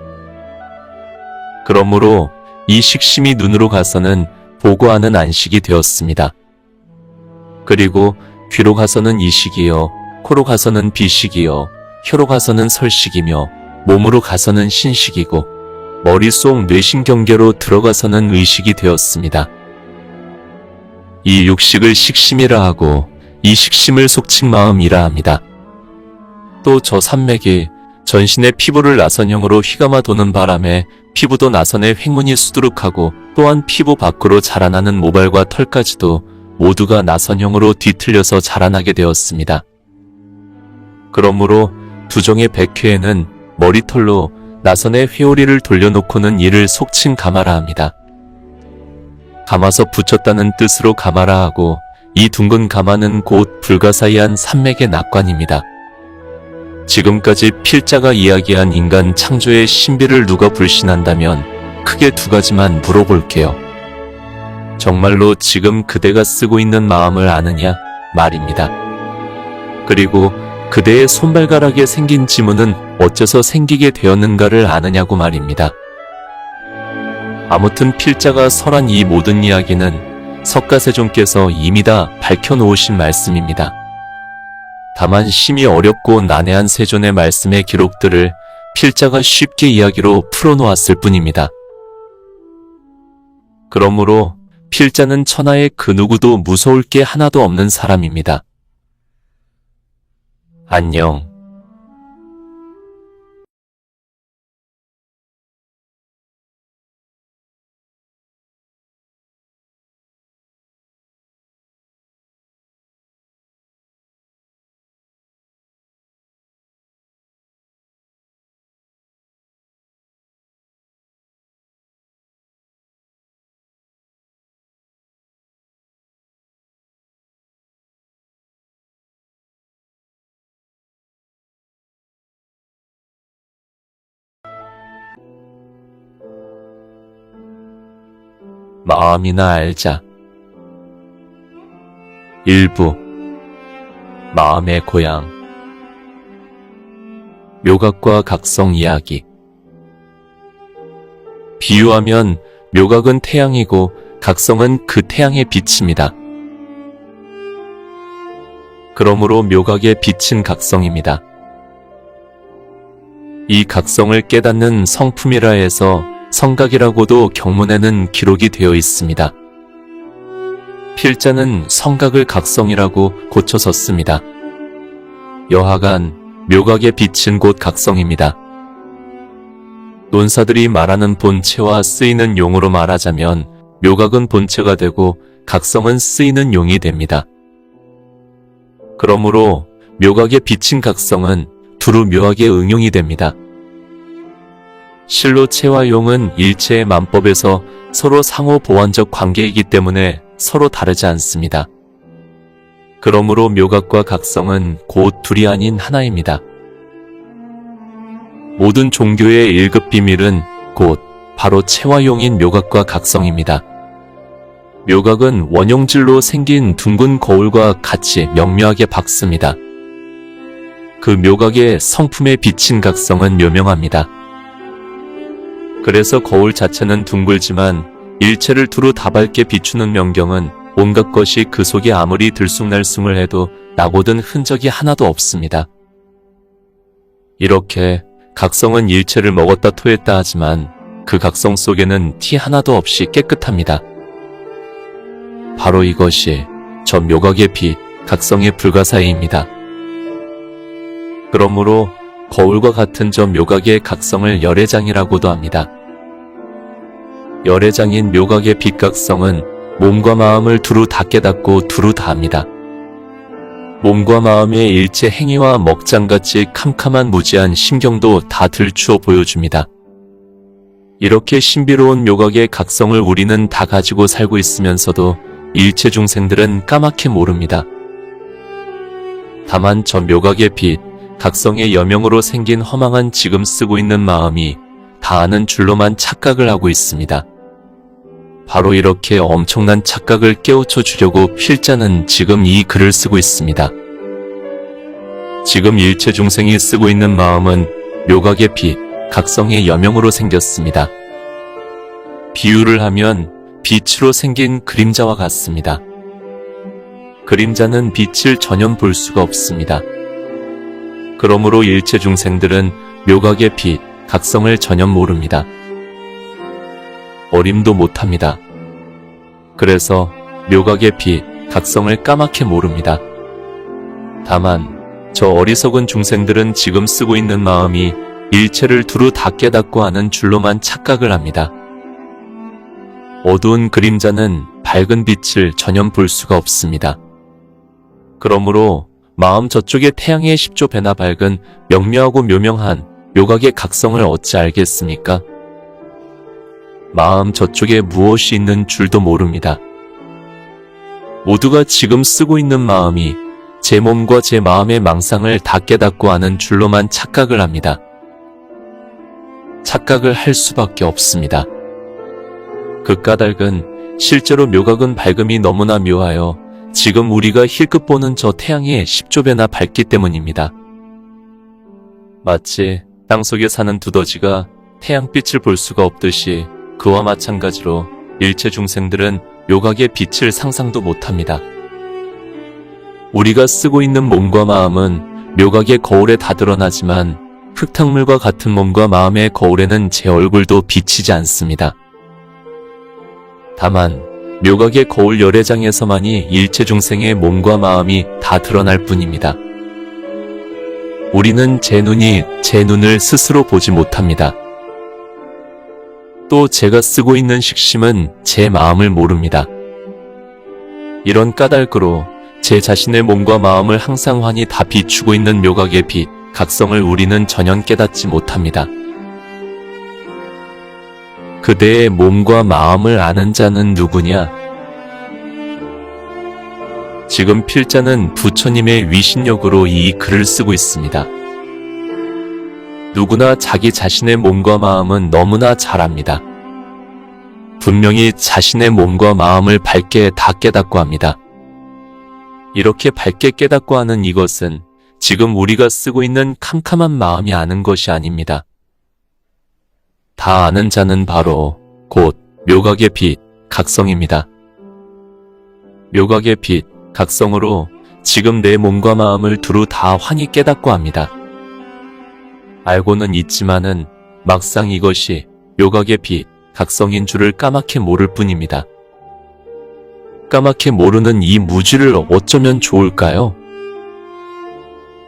그러므로 이 식심이 눈으로 가서는 보고하는 안식이 되었습니다. 그리고 귀로 가서는 이식이요, 코로 가서는 비식이요, 혀로 가서는 설식이며 몸으로 가서는 신식이고 머릿속 뇌신경계로 들어가서는 의식이 되었습니다. 이 육식을 식심이라 하고 이 식심을 속칭 마음이라 합니다. 또 저 산맥이 전신의 피부를 나선형으로 휘감아 도는 바람에 피부도 나선의 횡문이 수두룩하고 또한 피부 밖으로 자라나는 모발과 털까지도 모두가 나선형으로 뒤틀려서 자라나게 되었습니다. 그러므로 두종의 백회에는 머리털로 나선의 회오리를 돌려놓고는 이를 속칭 가마라 합니다. 감아서 붙였다는 뜻으로 가마라 하고 이 둥근 가마는 곧 불가사의한 산맥의 낙관입니다. 지금까지 필자가 이야기한 인간 창조의 신비를 누가 불신한다면 크게 두 가지만 물어볼게요. 정말로 지금 그대가 쓰고 있는 마음을 아느냐 말입니다. 그리고 그대의 손발가락에 생긴 지문은 어째서 생기게 되었는가를 아느냐고 말입니다. 아무튼 필자가 설한 이 모든 이야기는 석가세존께서 이미 다 밝혀놓으신 말씀입니다. 다만 심히 어렵고 난해한 세존의 말씀의 기록들을 필자가 쉽게 이야기로 풀어놓았을 뿐입니다. 그러므로 필자는 천하의 그 누구도 무서울 게 하나도 없는 사람입니다. 안녕. 마음이나 알자. 일부 마음의 고향. 묘각과 각성 이야기. 비유하면 묘각은 태양이고 각성은 그 태양의 빛입니다. 그러므로 묘각의 빛은 각성입니다. 이 각성을 깨닫는 성품이라 해서 성각이라고도 경문에는 기록이 되어 있습니다. 필자는 성각을 각성이라고 고쳐서 씁니다. 여하간 묘각의 빛은 곧 각성입니다. 논사들이 말하는 본체와 쓰이는 용으로 말하자면 묘각은 본체가 되고 각성은 쓰이는 용이 됩니다. 그러므로 묘각의 빛인 각성은 두루 묘하게 응용이 됩니다. 실로 체와 용은 일체의 만법에서 서로 상호 보완적 관계이기 때문에 서로 다르지 않습니다. 그러므로 묘각과 각성은 곧 둘이 아닌 하나입니다. 모든 종교의 1급 비밀은 곧 바로 체와 용인 묘각과 각성입니다. 묘각은 원용질로 생긴 둥근 거울과 같이 명료하게 박습니다. 그 묘각의 성품에 비친 각성은 묘명합니다. 그래서 거울 자체는 둥글지만 일체를 두루 다밝게 비추는 명경은 온갖 것이 그 속에 아무리 들쑥날쑥을 해도 나고든 흔적이 하나도 없습니다. 이렇게 각성은 일체를 먹었다 토했다 하지만 그 각성 속에는 티 하나도 없이 깨끗합니다. 바로 이것이 저 묘각의 빛, 각성의 불가사의입니다. 그러므로 거울과 같은 저 묘각의 각성을 열애장이라고도 합니다. 열애장인 묘각의 빛각성은 몸과 마음을 두루 다 깨닫고 두루 다 합니다. 몸과 마음의 일체 행위와 먹장같이 캄캄한 무지한 심경도 다 들추어 보여줍니다. 이렇게 신비로운 묘각의 각성을 우리는 다 가지고 살고 있으면서도 일체 중생들은 까맣게 모릅니다. 다만 저 묘각의 빛, 각성의 여명으로 생긴 허망한 지금 쓰고 있는 마음이 다 아는 줄로만 착각을 하고 있습니다. 바로 이렇게 엄청난 착각을 깨우쳐 주려고 필자는 지금 이 글을 쓰고 있습니다. 지금 일체 중생이 쓰고 있는 마음은 묘각의 빛, 각성의 여명으로 생겼습니다. 비유를 하면 빛으로 생긴 그림자와 같습니다. 그림자는 빛을 전혀 볼 수가 없습니다. 그러므로 일체 중생들은 묘각의 빛, 각성을 전혀 모릅니다. 어림도 못합니다. 그래서 묘각의 빛, 각성을 까맣게 모릅니다. 다만 저 어리석은 중생들은 지금 쓰고 있는 마음이 일체를 두루 다 깨닫고 아는 줄로만 착각을 합니다. 어두운 그림자는 밝은 빛을 전혀 볼 수가 없습니다. 그러므로 마음 저쪽의 태양의 10조 배나 밝은 명료하고 묘명한 묘각의 각성을 어찌 알겠습니까? 마음 저쪽에 무엇이 있는 줄도 모릅니다. 모두가 지금 쓰고 있는 마음이 제 몸과 제 마음의 망상을 다 깨닫고 아는 줄로만 착각을 합니다. 착각을 할 수밖에 없습니다. 그 까닭은 실제로 묘각은 밝음이 너무나 묘하여 지금 우리가 힐끗 보는 저 태양의 10조 배나 밝기 때문입니다. 마치 땅속에 사는 두더지가 태양빛을 볼 수가 없듯이 그와 마찬가지로 일체 중생들은 묘각의 빛을 상상도 못합니다. 우리가 쓰고 있는 몸과 마음은 묘각의 거울에 다 드러나지만 흙탕물과 같은 몸과 마음의 거울에는 제 얼굴도 비치지 않습니다. 다만 묘각의 거울 열애장에서만이 일체 중생의 몸과 마음이 다 드러날 뿐입니다. 우리는 제 눈이 제 눈을 스스로 보지 못합니다. 또 제가 쓰고 있는 식심은 제 마음을 모릅니다. 이런 까닭으로 제 자신의 몸과 마음을 항상 환히 다 비추고 있는 묘각의 빛, 각성을 우리는 전혀 깨닫지 못합니다. 그대의 몸과 마음을 아는 자는 누구냐? 지금 필자는 부처님의 위신력으로 이 글을 쓰고 있습니다. 누구나 자기 자신의 몸과 마음은 너무나 잘 압니다. 분명히 자신의 몸과 마음을 밝게 다 깨닫고 합니다. 이렇게 밝게 깨닫고 하는 이것은 지금 우리가 쓰고 있는 캄캄한 마음이 아는 것이 아닙니다. 다 아는 자는 바로 곧 묘각의 빛, 각성입니다. 묘각의 빛, 각성으로 지금 내 몸과 마음을 두루 다 환히 깨닫고 합니다. 알고는 있지만은 막상 이것이 묘각의 빛, 각성인 줄을 까맣게 모를 뿐입니다. 까맣게 모르는 이 무지를 어쩌면 좋을까요?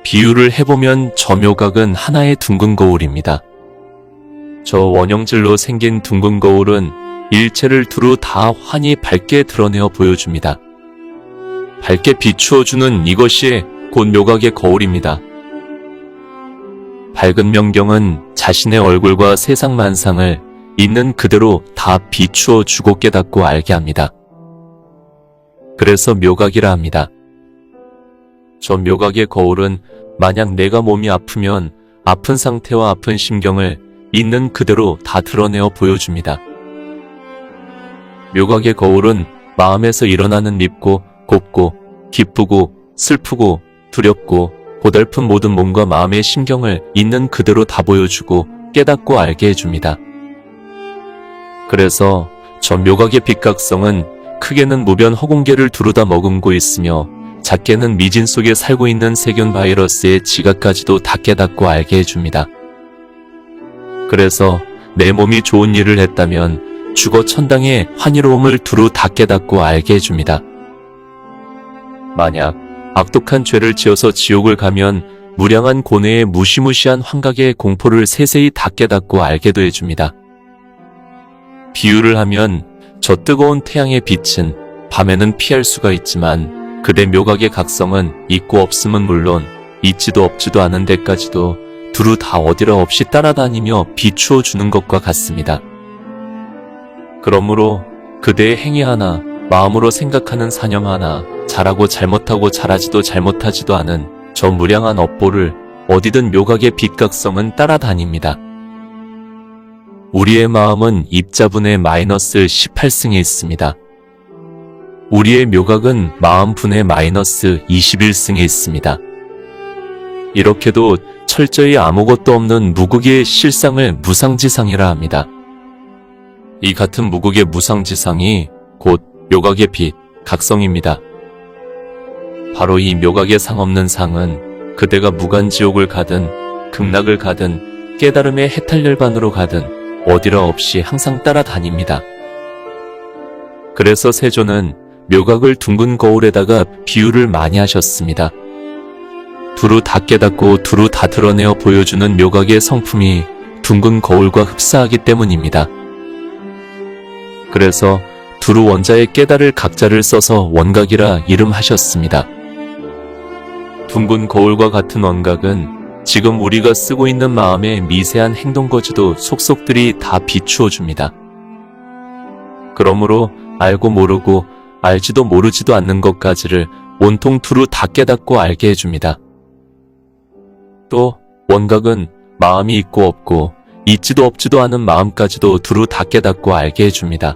비유를 해보면 저 묘각은 하나의 둥근 거울입니다. 저 원형질로 생긴 둥근 거울은 일체를 두루 다 환히 밝게 드러내어 보여줍니다. 밝게 비추어주는 이것이 곧 묘각의 거울입니다. 밝은 명경은 자신의 얼굴과 세상 만상을 있는 그대로 다 비추어 주고 깨닫고 알게 합니다. 그래서 묘각이라 합니다. 저 묘각의 거울은 만약 내가 몸이 아프면 아픈 상태와 아픈 심경을 있는 그대로 다 드러내어 보여줍니다. 묘각의 거울은 마음에서 일어나는 밉고 곱고 기쁘고 슬프고 두렵고 고달픈 모든 몸과 마음의 심경을 있는 그대로 다 보여주고 깨닫고 알게 해줍니다. 그래서 저 묘각의 빛각성은 크게는 무변 허공계를 두루 다 머금고 있으며 작게는 미진 속에 살고 있는 세균 바이러스의 지각까지도 다 깨닫고 알게 해줍니다. 그래서 내 몸이 좋은 일을 했다면 죽어 천당의 환희로움을 두루 다 깨닫고 알게 해줍니다. 만약 악독한 죄를 지어서 지옥을 가면 무량한 고뇌의 무시무시한 환각의 공포를 세세히 다 깨닫고 알게도 해줍니다. 비유를 하면 저 뜨거운 태양의 빛은 밤에는 피할 수가 있지만 그대 묘각의 각성은 있고 없음은 물론 있지도 없지도 않은 데까지도 두루 다 어디라 없이 따라다니며 비추어 주는 것과 같습니다. 그러므로 그대의 행위 하나, 마음으로 생각하는 사념 하나, 잘하고 잘못하고 잘하지도 잘못하지도 않은 저 무량한 업보를 어디든 묘각의 빛각성은 따라다닙니다. 우리의 마음은 입자분의 마이너스 18승에 있습니다. 우리의 묘각은 마음분의 마이너스 21승에 있습니다. 이렇게도 철저히 아무것도 없는 무국의 실상을 무상지상이라 합니다. 이 같은 무국의 무상지상이 곧 묘각의 빛, 각성입니다. 바로 이 묘각의 상 없는 상은 그대가 무간지옥을 가든 극락을 가든 깨달음의 해탈열반으로 가든 어디라 없이 항상 따라다닙니다. 그래서 세존은 묘각을 둥근 거울에다가 비유를 많이 하셨습니다. 두루 다 깨닫고 두루 다 드러내어 보여주는 묘각의 성품이 둥근 거울과 흡사하기 때문입니다. 그래서 두루 원자의 깨달을 각자를 써서 원각이라 이름하셨습니다. 둥근 거울과 같은 원각은 지금 우리가 쓰고 있는 마음의 미세한 행동거지도 속속들이 다 비추어 줍니다. 그러므로 알고 모르고 알지도 모르지도 않는 것까지를 온통 두루 다 깨닫고 알게 해줍니다. 또 원각은 마음이 있고 없고 있지도 없지도 않은 마음까지도 두루 다 깨닫고 알게 해줍니다.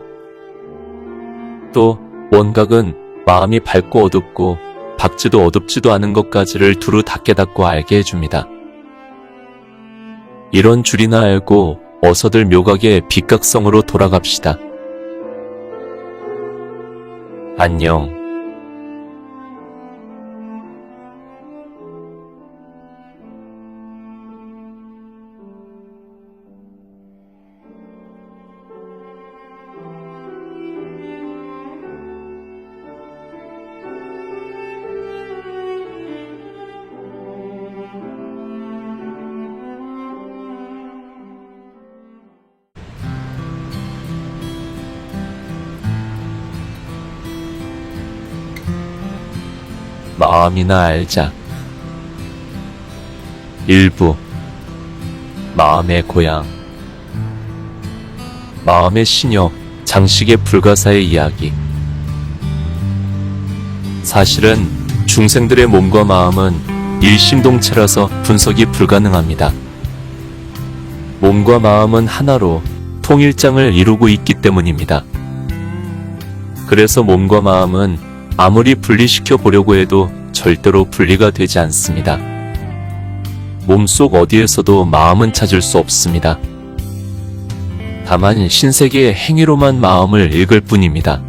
또 원각은 마음이 밝고 어둡고 밝지도 어둡지도 않은 것까지를 두루 다 깨닫고 알게 해줍니다. 이런 줄이나 알고 어서들 묘각의 빛각성으로 돌아갑시다. 안녕. 마음이나 알자. 일부 마음의 고향. 마음의 시녀 장식의 불가사의 이야기. 사실은 중생들의 몸과 마음은 일심동체라서 분석이 불가능합니다. 몸과 마음은 하나로 통일장을 이루고 있기 때문입니다. 그래서 몸과 마음은 아무리 분리시켜 보려고 해도 절대로 분리가 되지 않습니다. 몸속 어디에서도 마음은 찾을 수 없습니다. 다만 신세계의 행위로만 마음을 읽을 뿐입니다.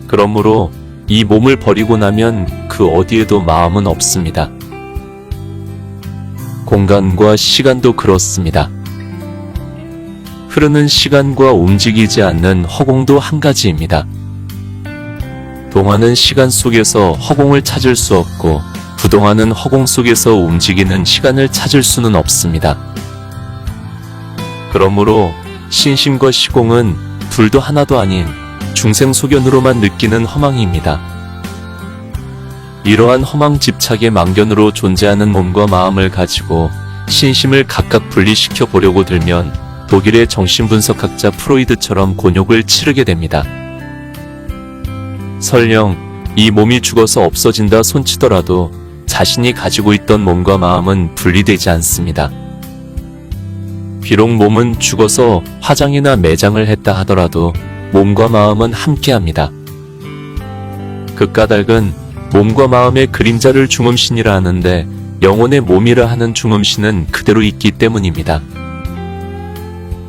그러므로 이 몸을 버리고 나면 그 어디에도 마음은 없습니다. 공간과 시간도 그렇습니다. 흐르는 시간과 움직이지 않는 허공도 한 가지입니다. 동화는 시간 속에서 허공을 찾을 수 없고 부동화는 허공 속에서 움직이는 시간을 찾을 수는 없습니다. 그러므로 신심과 시공은 둘도 하나도 아닌 중생소견으로만 느끼는 허망입니다. 이러한 허망 집착의 망견으로 존재하는 몸과 마음을 가지고 신심을 각각 분리시켜 보려고 들면 독일의 정신분석학자 프로이드처럼 곤욕을 치르게 됩니다. 설령 이 몸이 죽어서 없어진다 손치더라도 자신이 가지고 있던 몸과 마음은 분리되지 않습니다. 비록 몸은 죽어서 화장이나 매장을 했다 하더라도 몸과 마음은 함께합니다. 그 까닭은 몸과 마음의 그림자를 중음신이라 하는데 영혼의 몸이라 하는 중음신은 그대로 있기 때문입니다.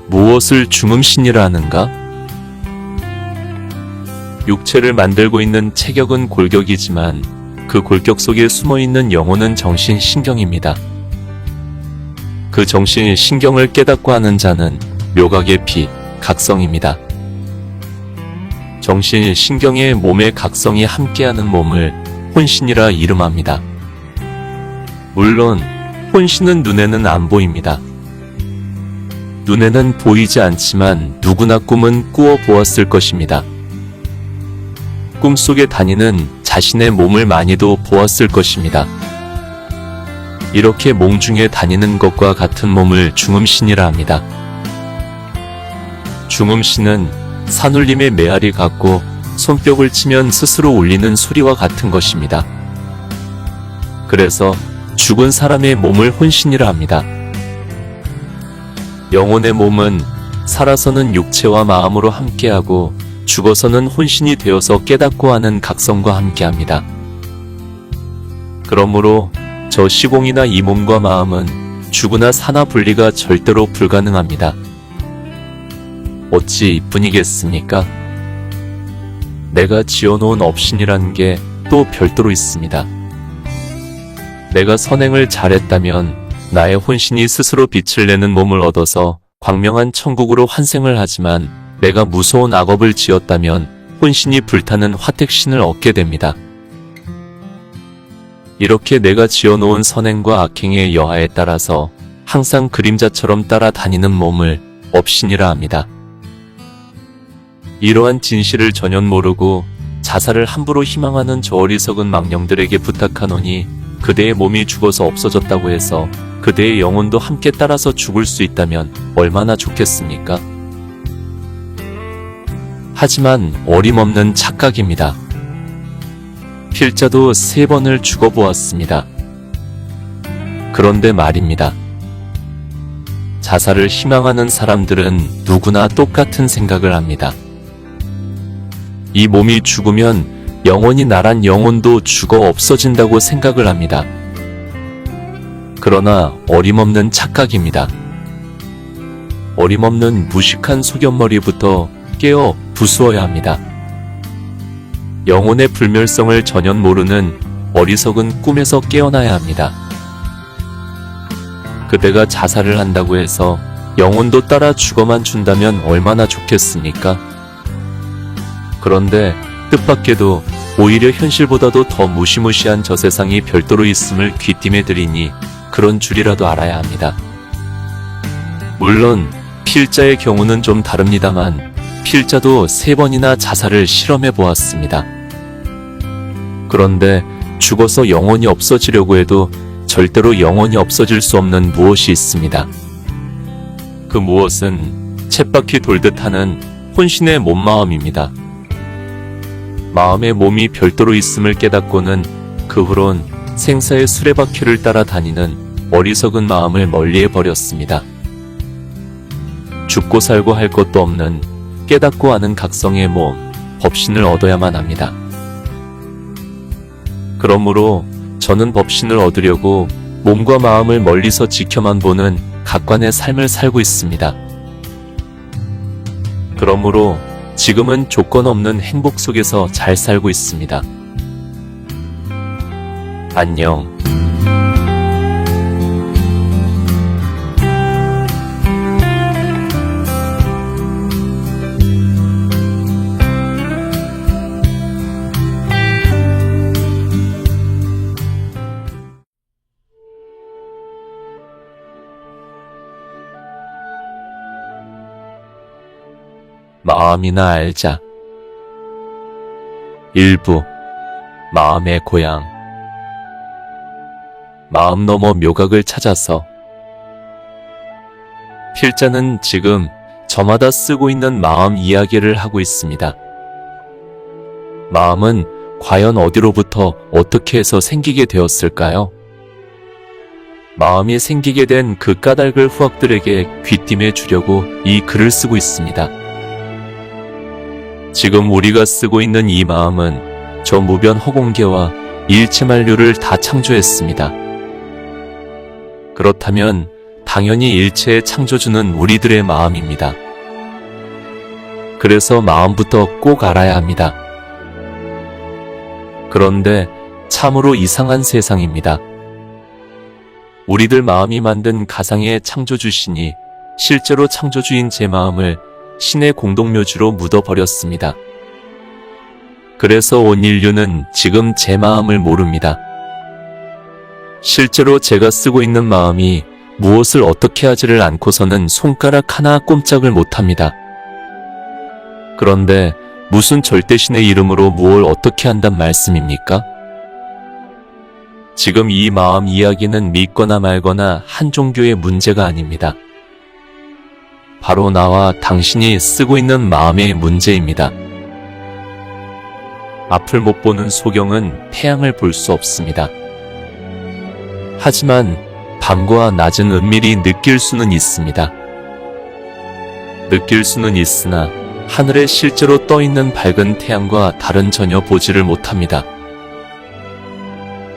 무엇을 중음신이라 하는가? 육체를 만들고 있는 체격은 골격이지만 그 골격 속에 숨어있는 영혼은 정신 신경입니다. 그 정신 신경을 깨닫고 하는 자는 묘각의 피, 각성입니다. 정신 신경의 몸의 각성이 함께하는 몸을 혼신이라 이름합니다. 물론 혼신은 눈에는 안 보입니다. 눈에는 보이지 않지만 누구나 꿈은 꾸어 보았을 것입니다. 꿈속에 다니는 자신의 몸을 많이도 보았을 것입니다. 이렇게 몽중에 다니는 것과 같은 몸을 중음신이라 합니다. 중음신은 산울림의 메아리 같고 손뼉을 치면 스스로 울리는 소리와 같은 것입니다. 그래서 죽은 사람의 몸을 혼신이라 합니다. 영혼의 몸은 살아서는 육체와 마음으로 함께하고 죽어서는 혼신이 되어서 깨닫고 하는 각성과 함께합니다. 그러므로 저 시공이나 이 몸과 마음은 죽으나 사나 분리가 절대로 불가능합니다. 어찌 이뿐이겠습니까? 내가 지어놓은 업신이라는 게 또 별도로 있습니다. 내가 선행을 잘했다면 나의 혼신이 스스로 빛을 내는 몸을 얻어서 광명한 천국으로 환생을 하지만 내가 무서운 악업을 지었다면 혼신이 불타는 화택신을 얻게 됩니다. 이렇게 내가 지어놓은 선행과 악행의 여하에 따라서 항상 그림자처럼 따라다니는 몸을 업신이라 합니다. 이러한 진실을 전혀 모르고 자살을 함부로 희망하는 저 어리석은 망령들에게 부탁하노니 그대의 몸이 죽어서 없어졌다고 해서 그대의 영혼도 함께 따라서 죽을 수 있다면 얼마나 좋겠습니까? 하지만 어림없는 착각입니다. 필자도 3번을 죽어보았습니다. 그런데 말입니다. 자살을 희망하는 사람들은 누구나 똑같은 생각을 합니다. 이 몸이 죽으면 영혼이 나란 영혼도 죽어 없어진다고 생각을 합니다. 그러나 어림없는 착각입니다. 어림없는 무식한 소견머리부터 깨어 부수어야 합니다. 영혼의 불멸성을 전혀 모르는 어리석은 꿈에서 깨어나야 합니다. 그대가 자살을 한다고 해서 영혼도 따라 죽어만 준다면 얼마나 좋겠습니까? 그런데 뜻밖에도 오히려 현실보다도 더 무시무시한 저 세상이 별도로 있음을 귀띔해 드리니 그런 줄이라도 알아야 합니다. 물론 필자의 경우는 좀 다릅니다만 필자도 3번이나 자살을 실험해 보았습니다. 그런데 죽어서 영혼이 없어지려고 해도 절대로 영혼이 없어질 수 없는 무엇이 있습니다. 그 무엇은 쳇바퀴 돌듯 하는 혼신의 몸마음입니다. 마음의 몸이 별도로 있음을 깨닫고는 그 후론 생사의 수레바퀴를 따라다니는 어리석은 마음을 멀리해 버렸습니다. 죽고 살고 할 것도 없는 깨닫고 아는 각성의 몸, 법신을 얻어야만 합니다. 그러므로 저는 법신을 얻으려고 몸과 마음을 멀리서 지켜만 보는 각관의 삶을 살고 있습니다. 그러므로 지금은 조건 없는 행복 속에서 잘 살고 있습니다. 안녕. 마음이나 알자. 일부 마음의 고향. 마음 너머 묘각을 찾아서. 필자는 지금 저마다 쓰고 있는 마음 이야기를 하고 있습니다. 마음은 과연 어디로부터 어떻게 해서 생기게 되었을까요? 마음이 생기게 된 그 까닭을 후학들에게 귀띔해 주려고 이 글을 쓰고 있습니다. 지금 우리가 쓰고 있는 이 마음은 저 무변 허공계와 일체만류를 다 창조했습니다. 그렇다면 당연히 일체의 창조주는 우리들의 마음입니다. 그래서 마음부터 꼭 알아야 합니다. 그런데 참으로 이상한 세상입니다. 우리들 마음이 만든 가상의 창조주신이 실제로 창조주인 제 마음을 신의 공동묘지로 묻어버렸습니다. 그래서 온 인류는 지금 제 마음을 모릅니다. 실제로 제가 쓰고 있는 마음이 무엇을 어떻게 하지를 않고서는 손가락 하나 꼼짝을 못합니다. 그런데 무슨 절대신의 이름으로 무엇을 어떻게 한단 말씀입니까? 지금 이 마음 이야기는 믿거나 말거나 한 종교의 문제가 아닙니다. 바로 나와 당신이 쓰고 있는 마음의 문제입니다. 앞을 못 보는 소경은 태양을 볼 수 없습니다. 하지만 밤과 낮은 은밀히 느낄 수는 있습니다. 느낄 수는 있으나 하늘에 실제로 떠 있는 밝은 태양과 다른 전혀 보지를 못합니다.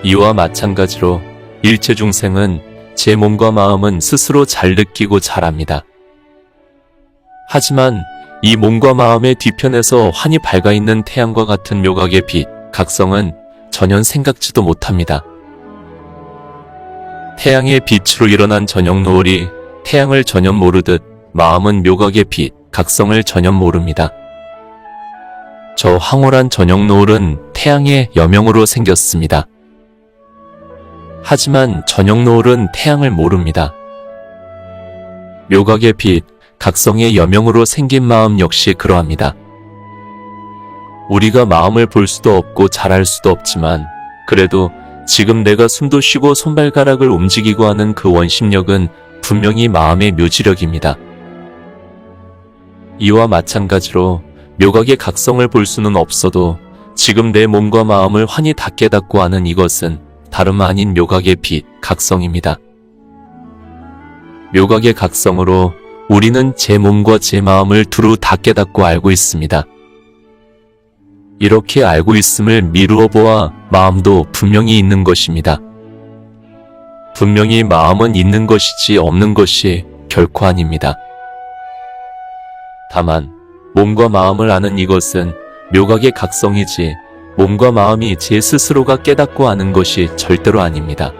이와 마찬가지로 일체 중생은 제 몸과 마음은 스스로 잘 느끼고 잘 압니다. 하지만 이 몸과 마음의 뒤편에서 환히 밝아있는 태양과 같은 묘각의 빛, 각성은 전혀 생각지도 못합니다. 태양의 빛으로 일어난 저녁 노을이 태양을 전혀 모르듯 마음은 묘각의 빛, 각성을 전혀 모릅니다. 저 황홀한 저녁 노을은 태양의 여명으로 생겼습니다. 하지만 저녁 노을은 태양을 모릅니다. 묘각의 빛, 각성의 여명으로 생긴 마음 역시 그러합니다. 우리가 마음을 볼 수도 없고 잘할 수도 없지만 그래도 지금 내가 숨도 쉬고 손발가락을 움직이고 하는 그 원심력은 분명히 마음의 묘지력입니다. 이와 마찬가지로 묘각의 각성을 볼 수는 없어도 지금 내 몸과 마음을 환히 다 깨닫고 아는 이것은 다름 아닌 묘각의 빛, 각성입니다. 묘각의 각성으로 우리는 제 몸과 제 마음을 두루 다 깨닫고 알고 있습니다. 이렇게 알고 있음을 미루어 보아 마음도 분명히 있는 것입니다. 분명히 마음은 있는 것이지 없는 것이 결코 아닙니다. 다만 몸과 마음을 아는 이것은 묘각의 각성이지 몸과 마음이 제 스스로가 깨닫고 아는 것이 절대로 아닙니다.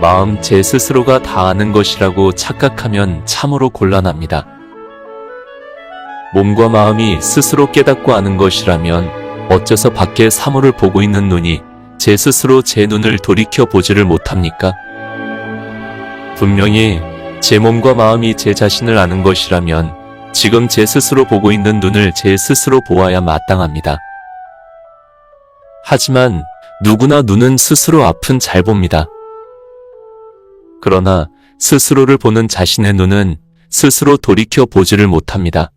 마음 제 스스로가 다 아는 것이라고 착각하면 참으로 곤란합니다. 몸과 마음이 스스로 깨닫고 아는 것이라면 어째서 밖에 사물을 보고 있는 눈이 제 스스로 제 눈을 돌이켜 보지를 못합니까? 분명히 제 몸과 마음이 제 자신을 아는 것이라면 지금 제 스스로 보고 있는 눈을 제 스스로 보아야 마땅합니다. 하지만 누구나 눈은 스스로 앞은 잘 봅니다. 그러나 스스로를 보는 자신의 눈은 스스로 돌이켜 보지를 못합니다.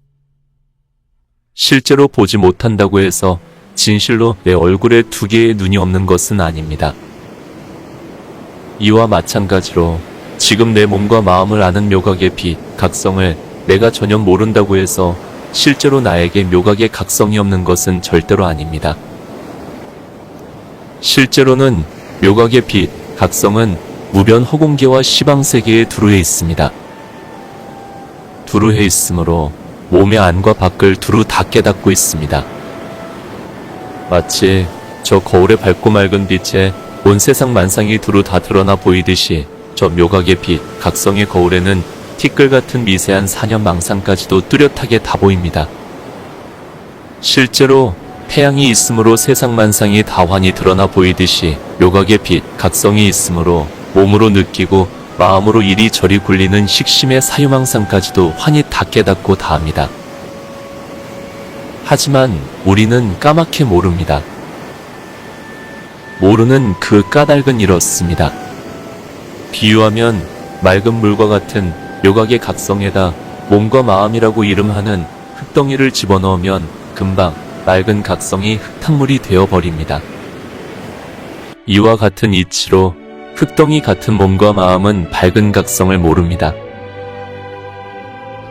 실제로 보지 못한다고 해서 진실로 내 얼굴에 두 개의 눈이 없는 것은 아닙니다. 이와 마찬가지로 지금 내 몸과 마음을 아는 묘각의 빛, 각성을 내가 전혀 모른다고 해서 실제로 나에게 묘각의 각성이 없는 것은 절대로 아닙니다. 실제로는 묘각의 빛, 각성은 무변 허공계와 시방세계에 두루해 있습니다. 두루해 있으므로 몸의 안과 밖을 두루 다 깨닫고 있습니다. 마치 저 거울의 밝고 맑은 빛에 온 세상 만상이 두루 다 드러나 보이듯이 저 묘각의 빛, 각성의 거울에는 티끌 같은 미세한 사념망상까지도 뚜렷하게 다 보입니다. 실제로 태양이 있으므로 세상 만상이 다 환히 드러나 보이듯이 묘각의 빛, 각성이 있으므로 몸으로 느끼고 마음으로 이리저리 굴리는 식심의 사유망상까지도 환히 다 깨닫고 다 합니다. 하지만 우리는 까맣게 모릅니다. 모르는 그 까닭은 이렇습니다. 비유하면 맑은 물과 같은 묘각의 각성에다 몸과 마음이라고 이름하는 흙덩이를 집어넣으면 금방 맑은 각성이 흙탕물이 되어버립니다. 이와 같은 이치로 흙덩이 같은 몸과 마음은 밝은 각성을 모릅니다.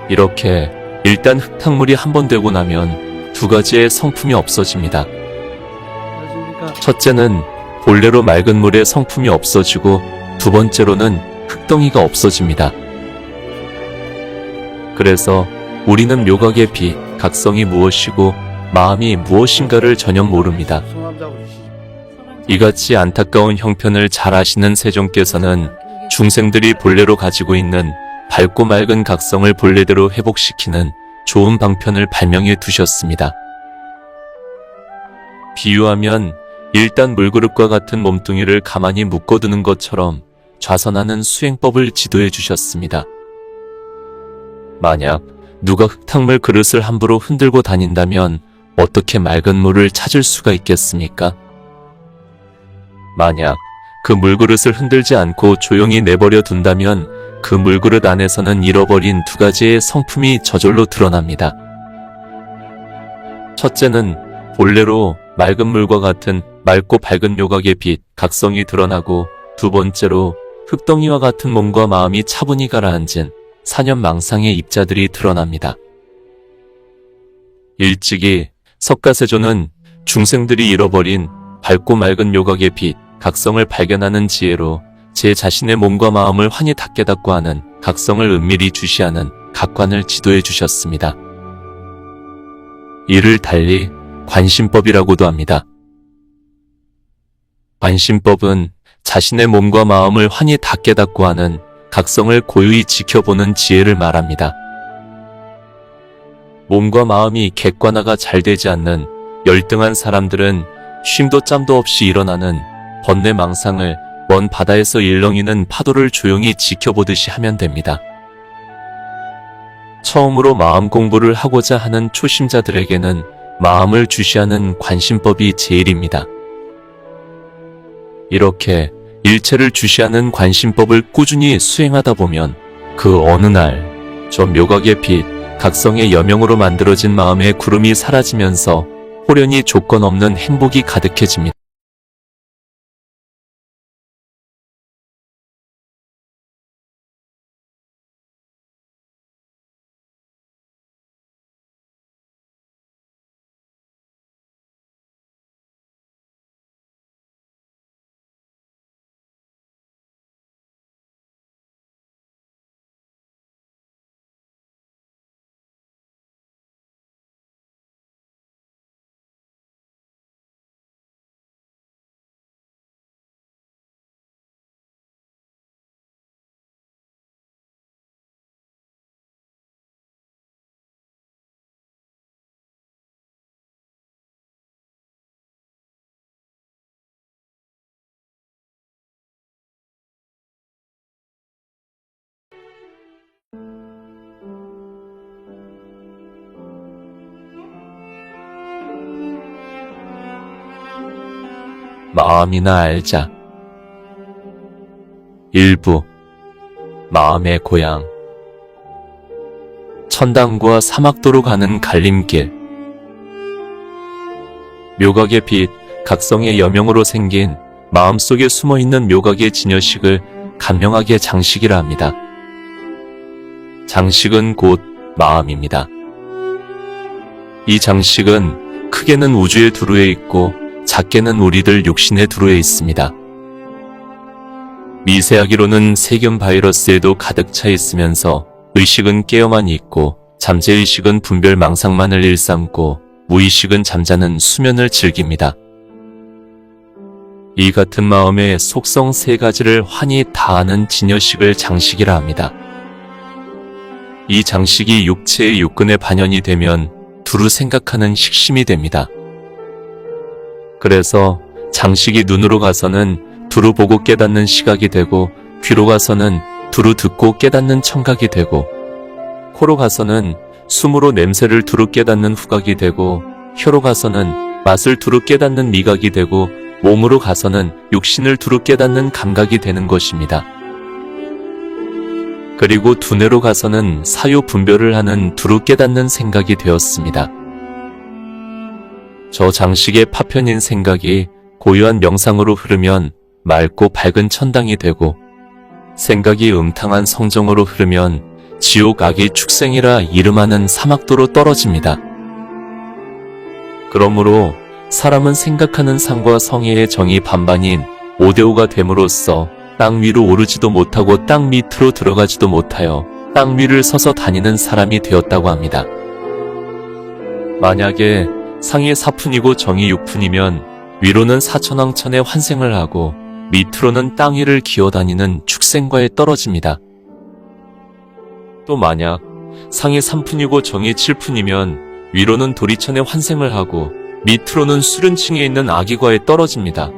이렇게 일단 흙탕물이 한 번 되고 나면 두 가지의 성품이 없어집니다. 첫째는 본래로 맑은 물의 성품이 없어지고 두 번째로는 흙덩이가 없어집니다. 그래서 우리는 묘각의 빛, 각성이 무엇이고 마음이 무엇인가를 전혀 모릅니다. 이같이 안타까운 형편을 잘 아시는 세종께서는 중생들이 본래로 가지고 있는 밝고 맑은 각성을 본래대로 회복시키는 좋은 방편을 발명해 두셨습니다. 비유하면 일단 물그릇과 같은 몸뚱이를 가만히 묶어두는 것처럼 좌선하는 수행법을 지도해 주셨습니다. 만약 누가 흙탕물 그릇을 함부로 흔들고 다닌다면 어떻게 맑은 물을 찾을 수가 있겠습니까? 만약 그 물그릇을 흔들지 않고 조용히 내버려 둔다면 그 물그릇 안에서는 잃어버린 두 가지의 성품이 저절로 드러납니다. 첫째는 본래로 맑은 물과 같은 맑고 밝은 묘각의 빛, 각성이 드러나고 두 번째로 흙덩이와 같은 몸과 마음이 차분히 가라앉은 사념망상의 입자들이 드러납니다. 일찍이 석가세조는 중생들이 잃어버린 밝고 맑은 묘각의 빛, 각성을 발견하는 지혜로 제 자신의 몸과 마음을 환히 다 깨닫고 하는 각성을 은밀히 주시하는 각관을 지도해 주셨습니다. 이를 달리 관심법이라고도 합니다. 관심법은 자신의 몸과 마음을 환히 다 깨닫고 하는 각성을 고유히 지켜보는 지혜를 말합니다. 몸과 마음이 객관화가 잘 되지 않는 열등한 사람들은 쉼도 짬도 없이 일어나는 번뇌망상을 먼 바다에서 일렁이는 파도를 조용히 지켜보듯이 하면 됩니다. 처음으로 마음 공부를 하고자 하는 초심자들에게는 마음을 주시하는 관심법이 제일입니다. 이렇게 일체를 주시하는 관심법을 꾸준히 수행하다 보면 그 어느 날 저 묘각의 빛, 각성의 여명으로 만들어진 마음의 구름이 사라지면서 호련히 조건 없는 행복이 가득해집니다. 마음이나 알자. 일부 마음의 고향. 천당과 사막도로 가는 갈림길. 묘각의 빛, 각성의 여명으로 생긴 마음속에 숨어있는 묘각의 진여식을 간명하게 장식이라 합니다. 장식은 곧 마음입니다. 이 장식은 크게는 우주에 두루에 있고 작게는 우리들 육신에 두루에 있습니다. 미세하기로는 세균 바이러스에도 가득 차 있으면서 의식은 깨어만 있고 잠재의식은 분별 망상만을 일삼고 무의식은 잠자는 수면을 즐깁니다. 이 같은 마음의 속성 세 가지를 환히 다 아는 진여식을 장식이라 합니다. 이 장식이 육체의 육근에 반연이 되면 두루 생각하는 식심이 됩니다. 그래서 장식이 눈으로 가서는 두루 보고 깨닫는 시각이 되고, 귀로 가서는 두루 듣고 깨닫는 청각이 되고, 코로 가서는 숨으로 냄새를 두루 깨닫는 후각이 되고, 혀로 가서는 맛을 두루 깨닫는 미각이 되고, 몸으로 가서는 육신을 두루 깨닫는 감각이 되는 것입니다. 그리고 두뇌로 가서는 사유 분별을 하는 두루 깨닫는 생각이 되었습니다. 저 장식의 파편인 생각이 고유한 명상으로 흐르면 맑고 밝은 천당이 되고, 생각이 음탕한 성정으로 흐르면 지옥 악의 축생이라 이름하는 사막도로 떨어집니다. 그러므로 사람은 생각하는 상과 성의의 정이 반반인 5대5가 됨으로써 땅 위로 오르지도 못하고 땅 밑으로 들어가지도 못하여 땅 위를 서서 다니는 사람이 되었다고 합니다. 만약에 상이 4푼이고 정이 6푼이면 위로는 사천왕천의 환생을 하고 밑으로는 땅 위를 기어다니는 축생과에 떨어집니다. 또 만약 상이 3푼이고 정이 7푼이면 위로는 도리천의 환생을 하고 밑으로는 수륜층에 있는 아기과에 떨어집니다.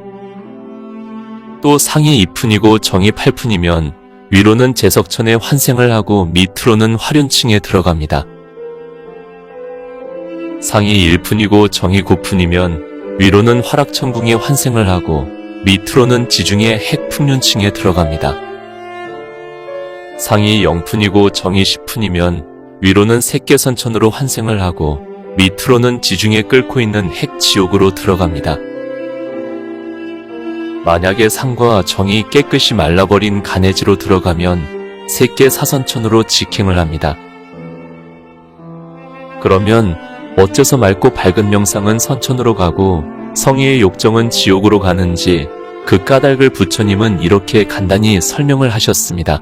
또 상이 2푼이고 정이 8푼이면 위로는 제석천의 환생을 하고 밑으로는 화륜층에 들어갑니다. 상이 1푼이고 정이 9푼이면 위로는 화락천궁에 환생을 하고 밑으로는 지중해 핵풍륜층에 들어갑니다. 상이 0푼이고 정이 10푼이면 위로는 색계선천으로 환생을 하고 밑으로는 지중해 끓고 있는 핵지옥으로 들어갑니다. 만약에 상과 정이 깨끗이 말라버린 간해지로 들어가면 색계사선천으로 직행을 합니다. 그러면 어째서 맑고 밝은 명상은 선천으로 가고 성의의 욕정은 지옥으로 가는지 그 까닭을 부처님은 이렇게 간단히 설명을 하셨습니다.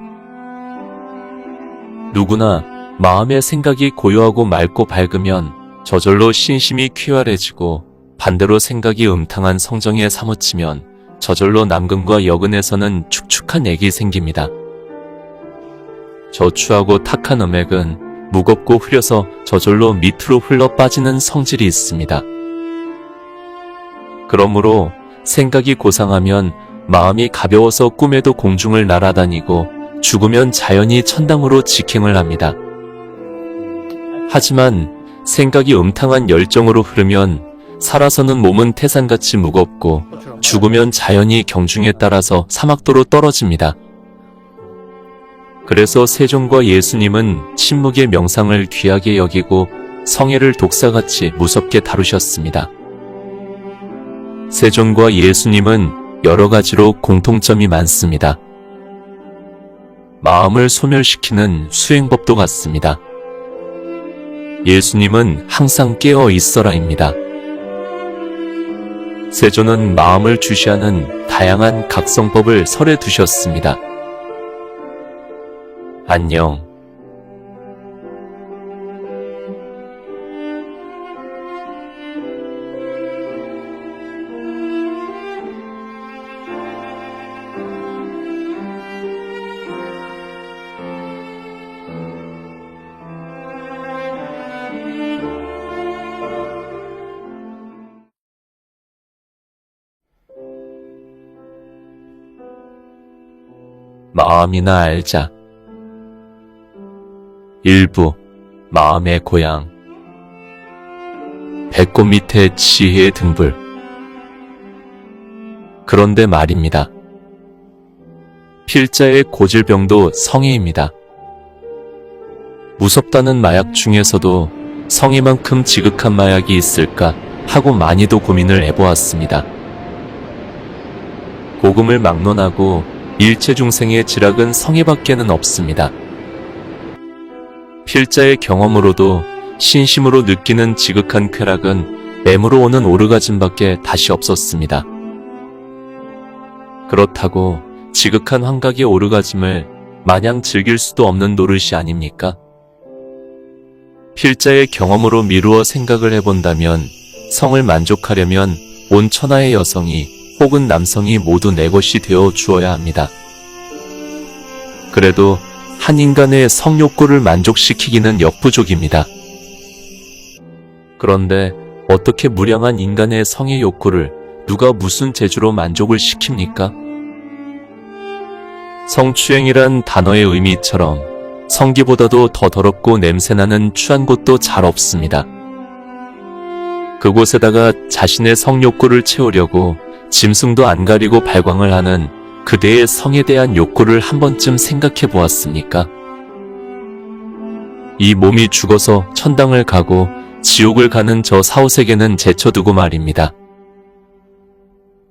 누구나 마음의 생각이 고요하고 맑고 밝으면 저절로 신심이 쾌활해지고, 반대로 생각이 음탕한 성정에 사무치면 저절로 남근과 여근에서는 축축한 액이 생깁니다. 저추하고 탁한 음액은 무겁고 흐려서 저절로 밑으로 흘러 빠지는 성질이 있습니다. 그러므로 생각이 고상하면 마음이 가벼워서 꿈에도 공중을 날아다니고, 죽으면 자연히 천당으로 직행을 합니다. 하지만 생각이 음탕한 열정으로 흐르면 살아서는 몸은 태산같이 무겁고 죽으면 자연히 경중에 따라서 사막도로 떨어집니다. 그래서 세존과 예수님은 침묵의 명상을 귀하게 여기고 성애를 독사같이 무섭게 다루셨습니다. 세존과 예수님은 여러 가지로 공통점이 많습니다. 마음을 소멸시키는 수행법도 같습니다. 예수님은 항상 깨어 있어라입니다. 세존은 마음을 주시하는 다양한 각성법을 설해 두셨습니다. 안녕. 마음이나 알자. 일부 마음의 고향. 배꼽 밑에 지혜의 등불. 그런데 말입니다. 필자의 고질병도 성애입니다. 무섭다는 마약 중에서도 성애만큼 지극한 마약이 있을까 하고 많이도 고민을 해보았습니다. 복음을 막론하고 일체중생의 지락은 성애밖에는 없습니다. 필자의 경험으로도 신심으로 느끼는 지극한 쾌락은 M으로 오는 오르가즘밖에 다시 없었습니다. 그렇다고 지극한 환각의 오르가즘을 마냥 즐길 수도 없는 노릇이 아닙니까? 필자의 경험으로 미루어 생각을 해본다면 성을 만족하려면 온 천하의 여성이 혹은 남성이 모두 내 것이 되어 주어야 합니다. 그래도 한 인간의 성욕구를 만족시키기는 역부족입니다. 그런데 어떻게 무량한 인간의 성의 욕구를 누가 무슨 재주로 만족을 시킵니까? 성추행이란 단어의 의미처럼 성기보다도 더 더럽고 냄새나는 추한 곳도 잘 없습니다. 그곳에다가 자신의 성욕구를 채우려고 짐승도 안 가리고 발광을 하는 그대의 성에 대한 욕구를 한 번쯤 생각해 보았습니까? 이 몸이 죽어서 천당을 가고 지옥을 가는 저 사후세계는 제쳐두고 말입니다.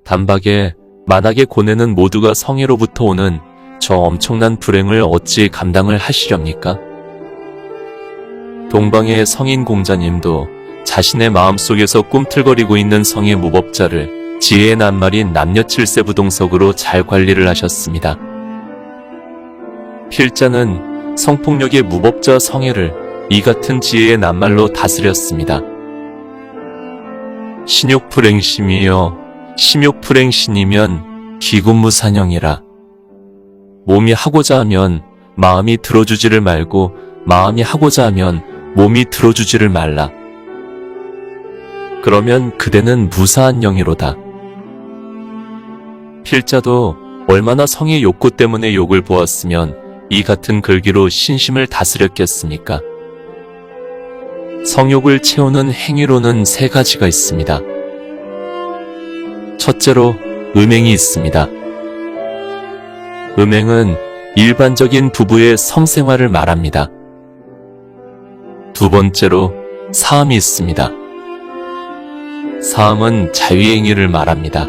단박에 만악의 고뇌는 모두가 성애로부터 오는 저 엄청난 불행을 어찌 감당을 하시렵니까? 동방의 성인 공자님도 자신의 마음속에서 꿈틀거리고 있는 성의 무법자를 지혜의 낱말인 남녀 칠세부동석으로 잘 관리를 하셨습니다. 필자는 성폭력의 무법자 성애를 이 같은 지혜의 낱말로 다스렸습니다. 신욕불행심이여 심욕불행신이면 기군무산형이라. 몸이 하고자 하면 마음이 들어주지를 말고 마음이 하고자 하면 몸이 들어주지를 말라. 그러면 그대는 무사한 영이로다. 필자도 얼마나 성의 욕구 때문에 욕을 보았으면 이 같은 글귀로 신심을 다스렸겠습니까? 성욕을 채우는 행위로는 세 가지가 있습니다. 첫째로 음행이 있습니다. 음행은 일반적인 부부의 성생활을 말합니다. 두 번째로 사함이 있습니다. 사함은 자위행위를 말합니다.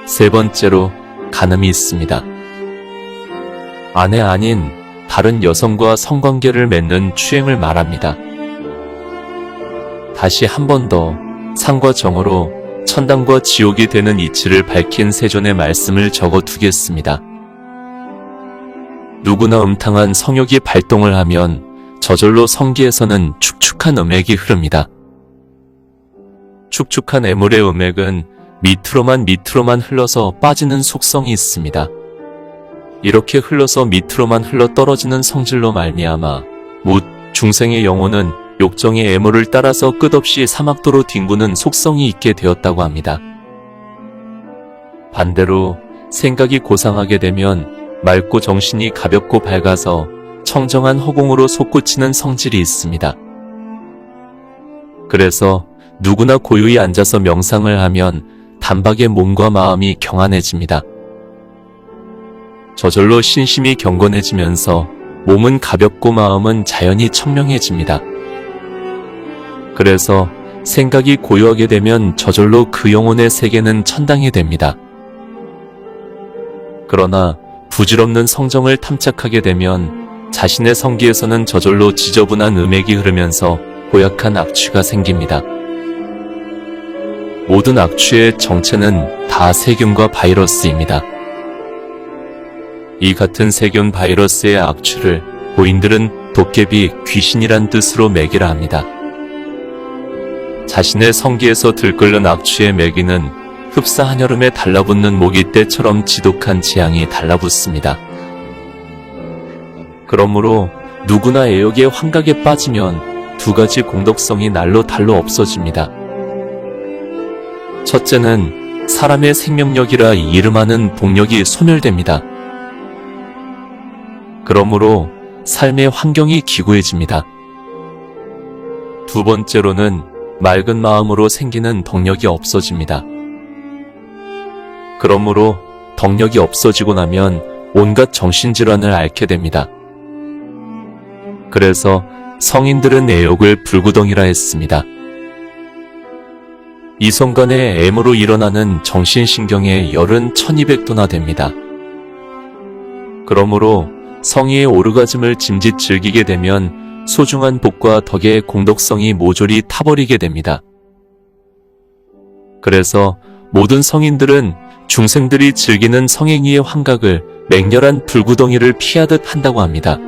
세 번째로 간음이 있습니다. 아내 아닌 다른 여성과 성관계를 맺는 추행을 말합니다. 다시 한 번 더 상과 정으로 천당과 지옥이 되는 이치를 밝힌 세존의 말씀을 적어두겠습니다. 누구나 음탕한 성욕이 발동을 하면 저절로 성기에서는 축축한 음액이 흐릅니다. 축축한 애물의 음액은 밑으로만 흘러서 빠지는 속성이 있습니다. 이렇게 흘러서 밑으로만 흘러 떨어지는 성질로 말미암아 묻 중생의 영혼은 욕정의 애물을 따라서 끝없이 사막도로 뒹구는 속성이 있게 되었다고 합니다. 반대로 생각이 고상하게 되면 맑고 정신이 가볍고 밝아서 청정한 허공으로 솟구치는 성질이 있습니다. 그래서 누구나 고요히 앉아서 명상을 하면 단박에 몸과 마음이 경안해집니다. 저절로 신심이 경건해지면서 몸은 가볍고 마음은 자연히 청명해집니다. 그래서 생각이 고요하게 되면 저절로 그 영혼의 세계는 천당이 됩니다. 그러나 부질없는 성정을 탐착하게 되면 자신의 성기에서는 저절로 지저분한 음액이 흐르면서 고약한 악취가 생깁니다. 모든 악취의 정체는 다 세균과 바이러스입니다. 이 같은 세균 바이러스의 악취를 고인들은 도깨비, 귀신이란 뜻으로 매기라 합니다. 자신의 성기에서 들끓는 악취의 매기는 흡사 한여름에 달라붙는 모기떼처럼 지독한 재앙이 달라붙습니다. 그러므로 누구나 애욕의 환각에 빠지면 두 가지 공덕성이 날로 달로 없어집니다. 첫째는 사람의 생명력이라 이름하는 복력이 소멸됩니다. 그러므로 삶의 환경이 기구해집니다. 두 번째로는 맑은 마음으로 생기는 덕력이 없어집니다. 그러므로 덕력이 없어지고 나면 온갖 정신질환을 앓게 됩니다. 그래서 성인들은 애욕을 불구덩이라 했습니다. 이 순간에 M으로 일어나는 정신신경의 열은 1200도나 됩니다. 그러므로 성의의 오르가즘을 짐짓 즐기게 되면 소중한 복과 덕의 공덕성이 모조리 타버리게 됩니다. 그래서 모든 성인들은 중생들이 즐기는 성행위의 환각을 맹렬한 불구덩이를 피하듯 한다고 합니다.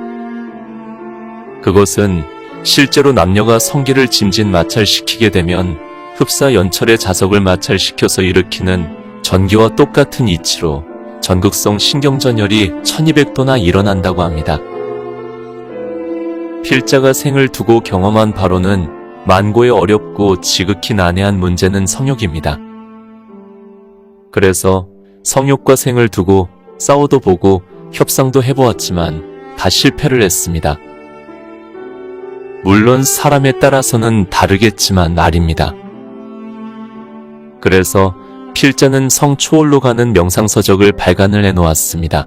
그것은 실제로 남녀가 성기를 짐짓 마찰시키게 되면 흡사 연철의 자석을 마찰시켜서 일으키는 전기와 똑같은 이치로 전극성 신경전열이 1200도나 일어난다고 합니다. 필자가 생을 두고 경험한 바로는 만고의 어렵고 지극히 난해한 문제는 성욕입니다. 그래서 성욕과 생을 두고 싸워도 보고 협상도 해보았지만 다 실패를 했습니다. 물론 사람에 따라서는 다르겠지만 말입니다. 그래서 필자는 성 초월로 가는 명상서적을 발간을 해놓았습니다.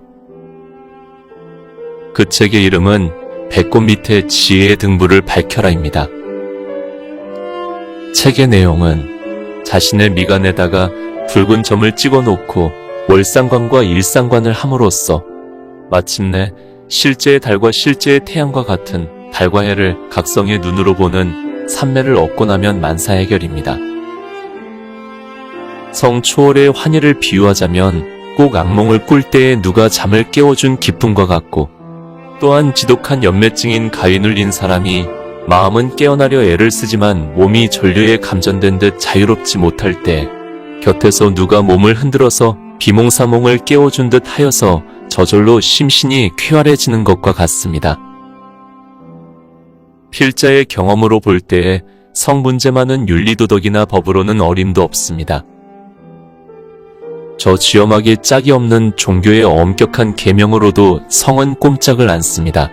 그 책의 이름은 배꼽 밑에 지혜의 등불을 밝혀라입니다. 책의 내용은 자신의 미간에다가 붉은 점을 찍어놓고 월상관과 일상관을 함으로써 마침내 실제의 달과 실제의 태양과 같은 달과 해를 각성의 눈으로 보는 삼매를 얻고 나면 만사해결입니다. 성 초월의 환희를 비유하자면 꼭 악몽을 꿀 때에 누가 잠을 깨워준 기쁨과 같고, 또한 지독한 연매증인 가위 눌린 사람이 마음은 깨어나려 애를 쓰지만 몸이 전류에 감전된 듯 자유롭지 못할 때 곁에서 누가 몸을 흔들어서 비몽사몽을 깨워준 듯 하여서 저절로 심신이 쾌활해지는 것과 같습니다. 필자의 경험으로 볼 때에 성 문제만은 윤리도덕이나 법으로는 어림도 없습니다. 저 쥐엄하기 짝이 없는 종교의 엄격한 계명으로도 성은 꼼짝을 않습니다.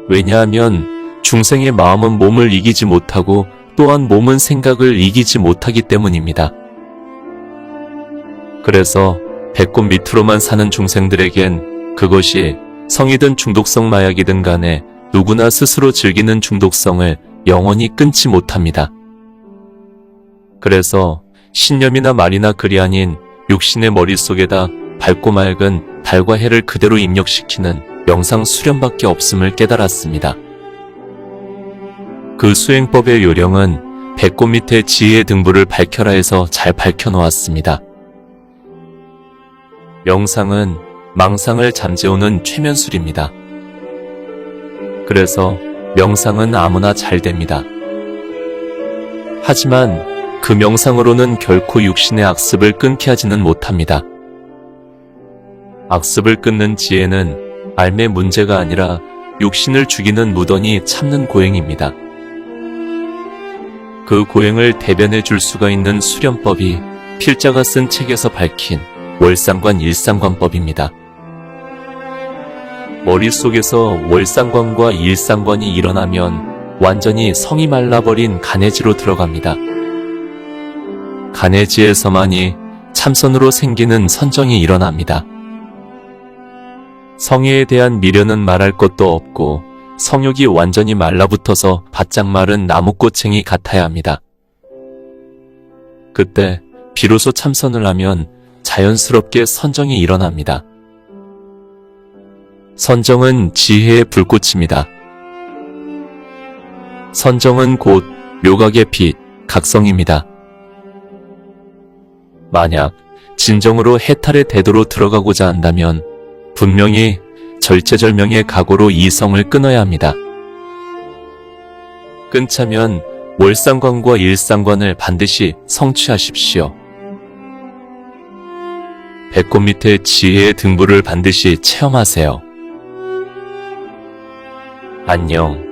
왜냐하면 중생의 마음은 몸을 이기지 못하고 또한 몸은 생각을 이기지 못하기 때문입니다. 그래서 배꼽 밑으로만 사는 중생들에겐 그것이 성이든 중독성 마약이든 간에 누구나 스스로 즐기는 중독성을 영원히 끊지 못합니다. 그래서 신념이나 말이나 글이 아닌 육신의 머릿속에다 밝고 맑은 달과 해를 그대로 입력시키는 명상 수련밖에 없음을 깨달았습니다. 그 수행법의 요령은 배꼽 밑에 지혜의 등불을 밝혀라 해서 잘 밝혀놓았습니다. 명상은 망상을 잠재우는 최면술입니다. 그래서 명상은 아무나 잘 됩니다. 하지만 그 명상으로는 결코 육신의 악습을 끊게 하지는 못합니다. 악습을 끊는 지혜는 삶의 문제가 아니라 육신을 죽이는 무던히 참는 고행입니다. 그 고행을 대변해 줄 수가 있는 수련법이 필자가 쓴 책에서 밝힌 월상관 일상관법입니다. 머릿속에서 월상관과 일상관이 일어나면 완전히 성이 말라버린 간해지로 들어갑니다. 간해지에서만이 참선으로 생기는 선정이 일어납니다. 성의에 대한 미련은 말할 것도 없고 성욕이 완전히 말라붙어서 바짝 마른 나무꼬챙이 같아야 합니다. 그때 비로소 참선을 하면 자연스럽게 선정이 일어납니다. 선정은 지혜의 불꽃입니다. 선정은 곧 묘각의 빛, 각성입니다. 만약 진정으로 해탈의 대도로 들어가고자 한다면 분명히 절체절명의 각오로 이 성을 끊어야 합니다. 끊자면 월상관과 일상관을 반드시 성취하십시오. 배꼽 밑에 지혜의 등불을 반드시 체험하세요. 안녕.